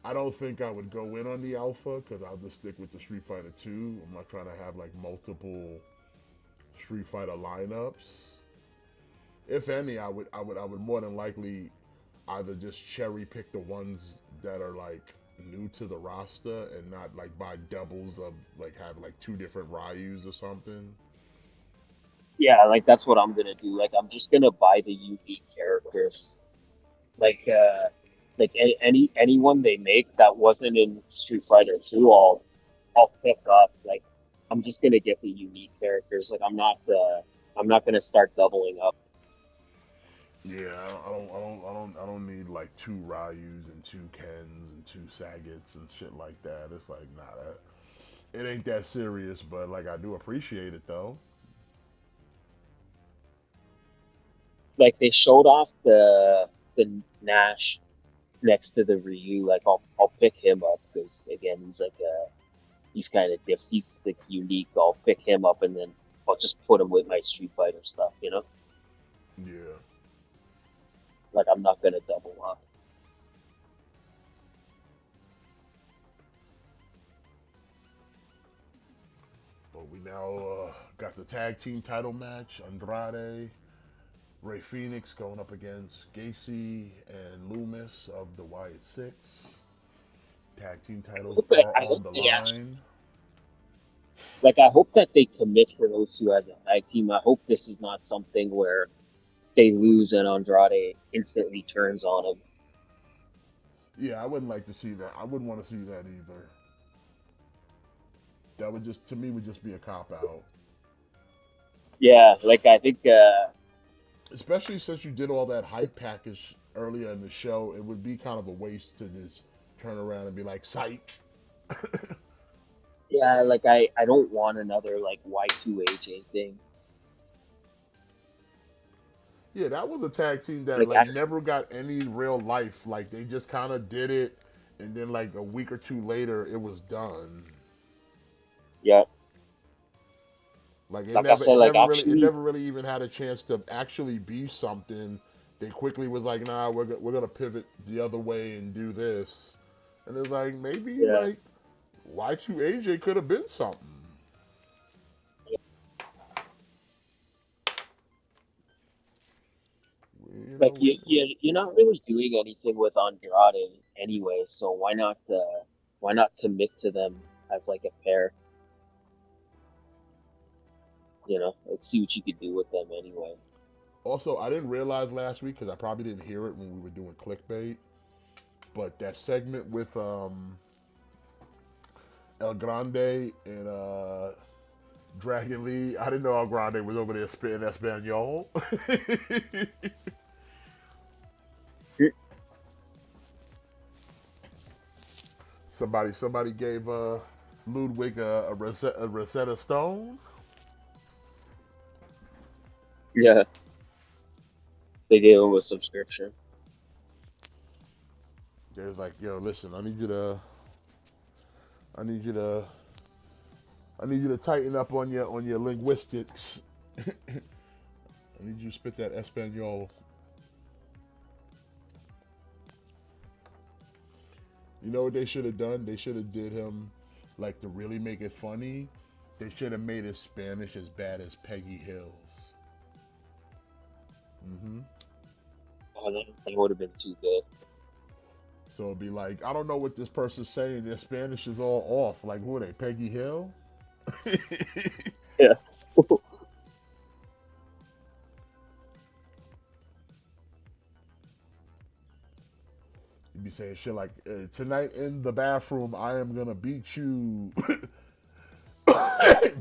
I don't think I would go in on the Alpha because I'll just stick with the Street Fighter 2. I'm not trying to have like multiple Street Fighter lineups. If any, I would more than likely either just cherry pick the ones that are like new to the roster and not like buy doubles of like have like two different Ryus or something. yeah, like that's what I'm gonna do. Like, I'm just gonna buy the unique characters. Like, anyone they make that wasn't in Street Fighter 2, I'll pick up. Like, I'm just gonna get the unique characters. Like, I'm not gonna start doubling up. Yeah, I don't need like two Ryus and two Kens and two Sagetts and shit like that. It's like nah, it ain't that serious. But like I do appreciate it though. Like, they showed off the Nash next to the Ryu. Like, I'll pick him up because again, he's kind of he's like unique. I'll pick him up and then I'll just put him with my Street Fighter stuff. You know, Yeah, like I'm not gonna double up. but we now got the tag team title match: Andrade, Ray Phoenix going up against Gacy and Loomis of the Wyatt Six. Tag team titles are I on hope the they actually line. I hope that they commit for those two as a tag team. I hope this is not something where they lose and Andrade instantly turns on him. Yeah, I wouldn't like to see that. I wouldn't want to see that either. That would just, to me, would just be a cop out. Yeah, like I think Especially since you did all that hype package earlier in the show, it would be kind of a waste to just turn around and be like, psych. yeah, I don't want another like Y2AJ thing. Yeah, that was a tag team that Like like I, never got any real life. Like they just kind of did it, and then like a week or two later, it was done. yeah, Like it like I never, said, it like never really, it actually, never really even had a chance to actually be something. They quickly was like, nah, we're gonna pivot the other way and do this, and it's like maybe yeah, like Y2AJ could have been something. You know, like you're not really doing anything with Andrade anyway, so why not commit to them as like a pair? You know, let's see what you could do with them anyway. also, I didn't realize last week because I probably didn't hear it when we were doing clickbait. But that segment with El Grande and Dragon Lee. I didn't know El Grande was over there spitting Espanol. somebody gave Ludwig a Rosetta Stone. Yeah, they gave him a subscription. They was like, yo, listen, I need you to, I need you to tighten up on your linguistics. I need you to spit that Espanol. You know what they should have done? They should have did him, like, to really make it funny. They should have made his Spanish as bad as Peggy Hill's. Oh, that would have been too good. So it'd be like, I don't know what this person's saying. Their Spanish is all off. Like, who are they? Peggy Hill? Yeah. You'd be saying shit like, tonight in the bathroom, I am gonna beat you,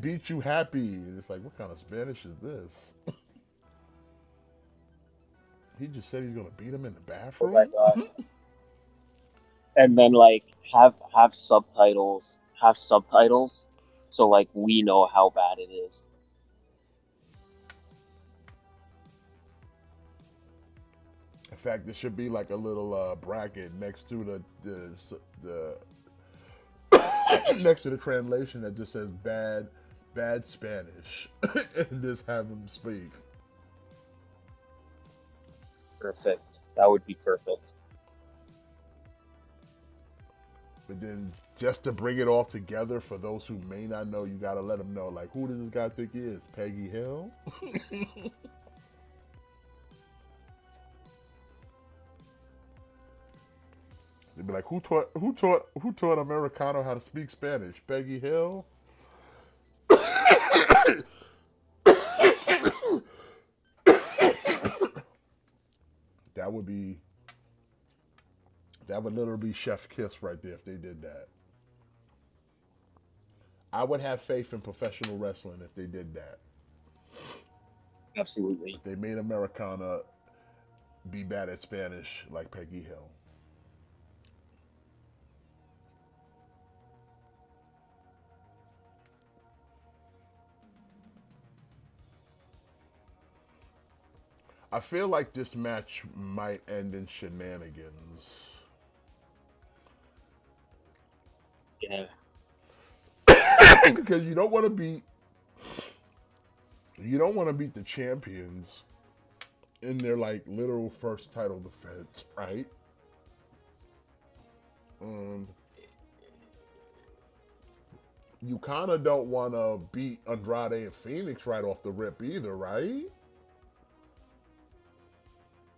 beat you happy. And it's like, what kind of Spanish is this? He just said he's gonna beat him in the Oh my bathroom. god. And then like have subtitles, so like we know how bad it is. In fact, there should be like a little bracket next to the next to the translation that just says bad Spanish, and just have him speak. Perfect. That would be perfect. But then just to bring it all together for those who may not know, you gotta let them know, like, who does this guy think he is? Peggy Hill? They'd be like, who taught Americano how to speak Spanish? Peggy Hill? That would be that would literally be chef kiss right there if they did that. I would have faith in professional wrestling if they did that. Absolutely. If they made Americana be bad at Spanish like Peggy Hill. I feel like this match might end in shenanigans. Yeah. Because you don't want to beat the champions in their like literal first title defense, right? You kind of don't want to beat Andrade and Phoenix right off the rip either, right?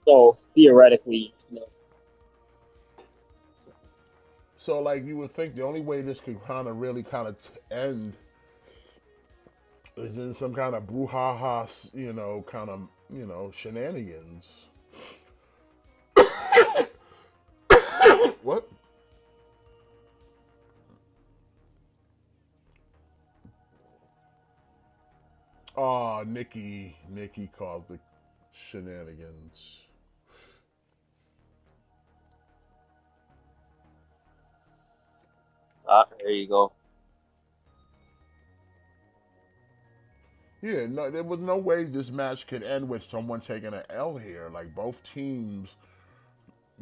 So theoretically, So like you would think the only way this could really end is in some kind of brouhaha, shenanigans. What? Oh, Nikki caused the shenanigans. there you go. Yeah, no, there was no way this match could end with someone taking an L here. Like both teams,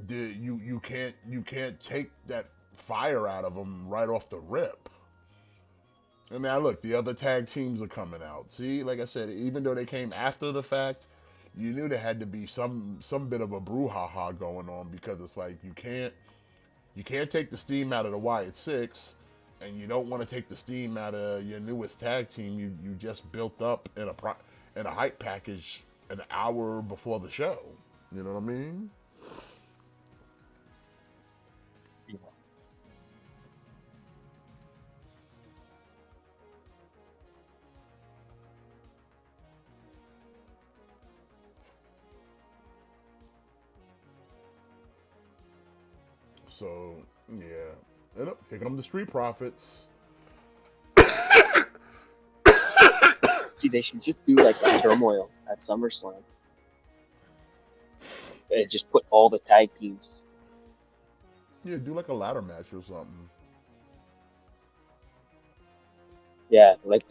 you can't take that fire out of them right off the rip. And now look, the other tag teams are coming out. See, like I said, even though they came after the fact, you knew there had to be some bit of a brouhaha going on because it's like you can't take the steam out of the Wyatt Six, and you don't want to take the steam out of your newest tag team you just built up in a hype package an hour before the show. You know what I mean? So yeah, and here come the Street Profits. See, they should just do like a turmoil at SummerSlam and just put all the tag teams. Yeah, do like a ladder match or something. Yeah, like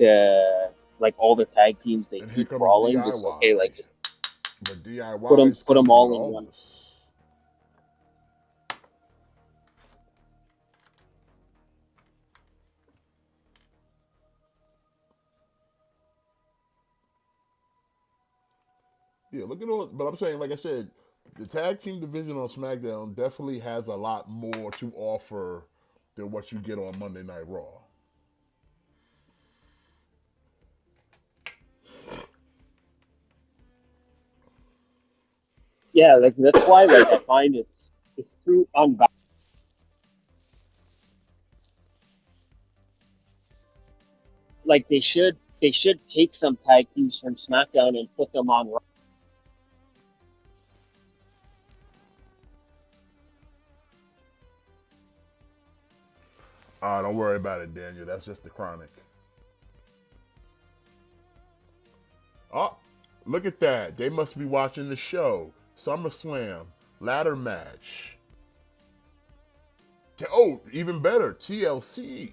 all the tag teams they And here keep comes brawling. Just okay, DIY. like But put DIY them is put them coming with all in all one. this. Yeah, look at all. But I'm saying, like I said, the tag team division on SmackDown definitely has a lot more to offer than what you get on Monday Night Raw. Yeah, like that's why like I find it's too unbalanced. Like they should take some tag teams from SmackDown and put them on Raw. Don't worry about it, Daniel. That's just the chronic. Oh, look at that. They must be watching the show. SummerSlam, ladder match. Oh, even better, TLC.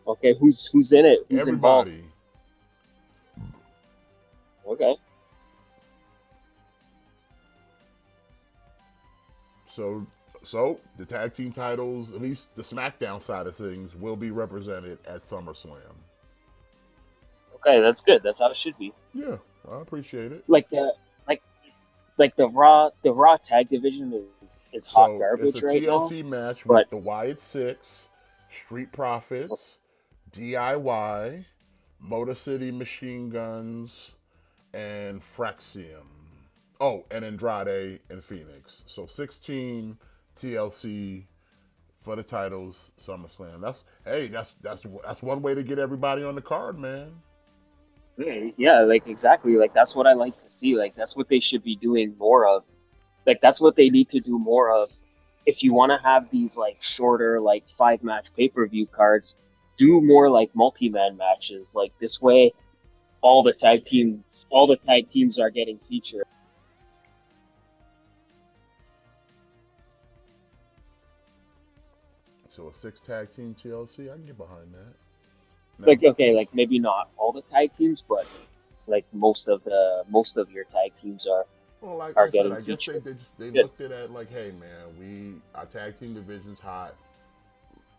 Okay, who's in it? Who's involved? Everybody. Okay. So, so the tag team titles, at least the SmackDown side of things, will be represented at SummerSlam. Okay, that's good. That's how it should be. Yeah, I appreciate it. Like the like like the Raw tag division is hot So it's a garbage right now. TLC match But with the Wyatt Six, Street Profits, DIY, Motor City Machine Guns, and Fraxium. Oh, and Andrade and Phoenix. So 16 TLC for the titles, SummerSlam. That's one way to get everybody on the card, man. yeah, like exactly. Like that's what I like to see. Like that's what they should be doing more of. Like that's what they need to do more of. If you want to have these like shorter, like 5 match pay-per-view cards, do more like multi-man matches. Like this way, all the tag teams are getting featured. So a 6 tag team TLC, I can get behind that. Like Now, okay, like maybe not all the tag teams, but like most of your tag teams well, like are I said, getting I guess featured. they Good. looked at it like, hey man, our tag team division's hot.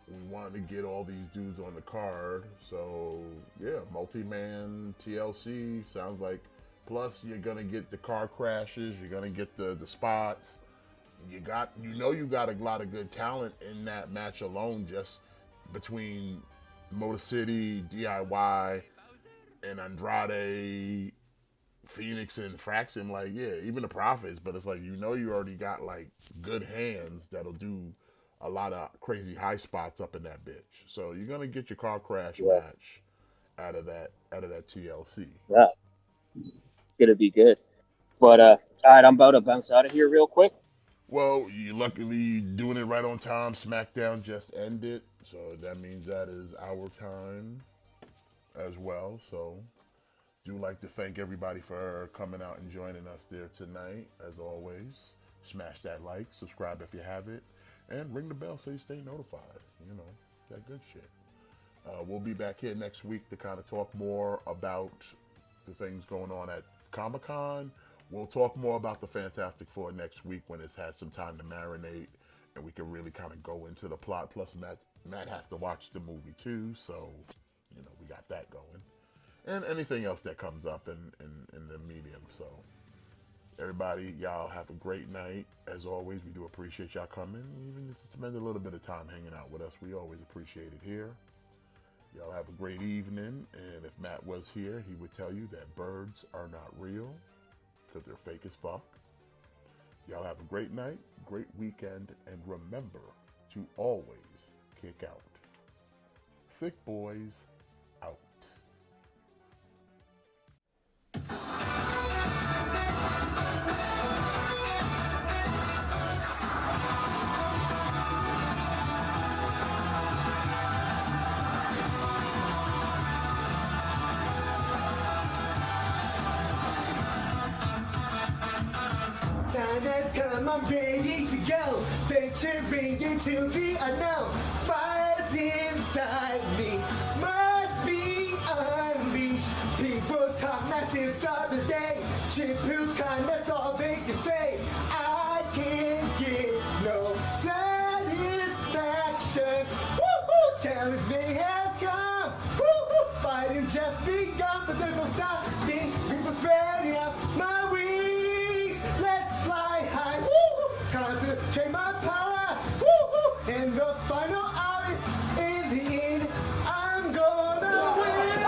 We wanted to get all these dudes on the card, so yeah, multi-man TLC sounds like. Plus, you're gonna get the car crashes, you're gonna get the spots. You got a lot of good talent in that match alone, just between Motor City, DIY, and Andrade, Phoenix, and Fraction. Like, yeah, even the Profits, but it's like you already got like good hands that'll do a lot of crazy high spots up in that bitch. So you're gonna get your car crash Yeah, match out of that TLC. yeah, gonna be good. But all right, I'm about to bounce out of here real quick. Well, you luckily doing it right on time. SmackDown just ended, so that means that is our time as well. So do like to thank everybody for coming out and joining us there tonight. As always, smash that like, subscribe if you have it, and ring the bell so you stay notified. You know, that good shit. We'll be back here next week to kind of talk more about the things going on at Comic Con. We'll talk more about the Fantastic Four next week when it's had some time to marinate and we can really kind of go into the plot. Plus, Matt has to watch the movie too, so we got that going. And anything else that comes up in the medium. So, everybody, y'all have a great night. As always, we do appreciate y'all coming. Even if you spend a little bit of time hanging out with us, we always appreciate it here. Y'all have a great evening. And if Matt was here, he would tell you that birds are not real because they're fake as fuck. Y'all have a great night, great weekend, and remember to always kick out. Thick Boys out. Time has come, I'm ready to go. Venturing into the unknown. Fire's inside me, must be unleashed. People talk nonsense all the day. Shampoo kind, that's all they can say. I can't get no satisfaction. Woo-hoo! Challenge may have come. Woo-hoo! Fighting just begun, but there's no stopping. People spreading out my wings. Let's fly high. Woo-hoo! Concentrate my power. Woo-hoo! In the final hour, in the end, I'm gonna win.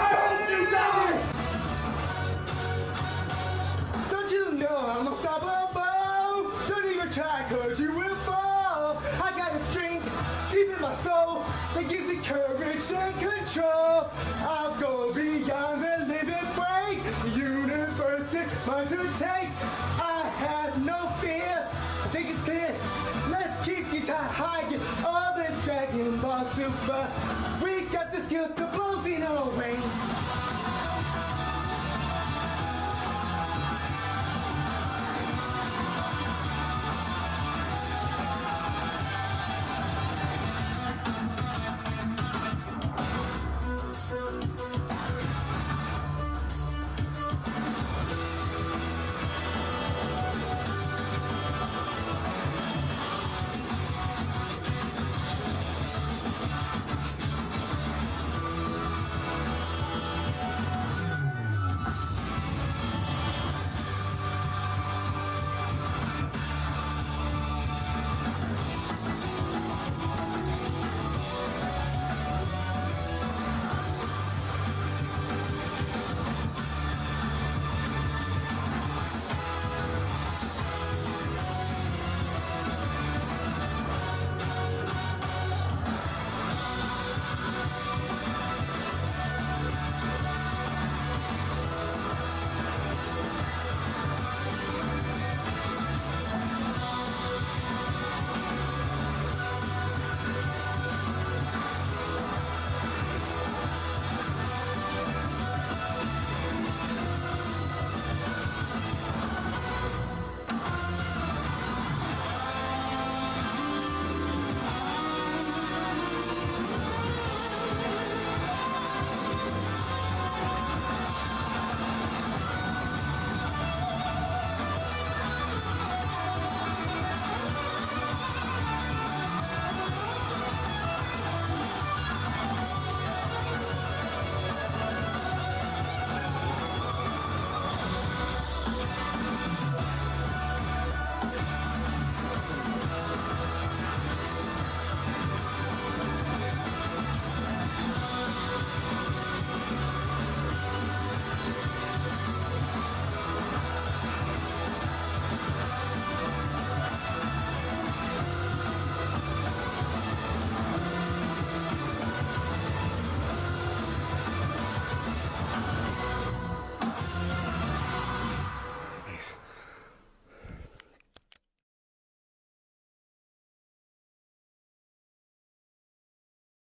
Don't you know I'm unstoppable? Don't even try, cause you will fall. I got a strength deep in my soul that gives me courage and control. I'll go beyond the limit break. The universe is mine to take. I have no fear. I think it's clear. Let's keep guitar high. Get all this Dragon Ball Super. We got the skill to blow Xeno rain.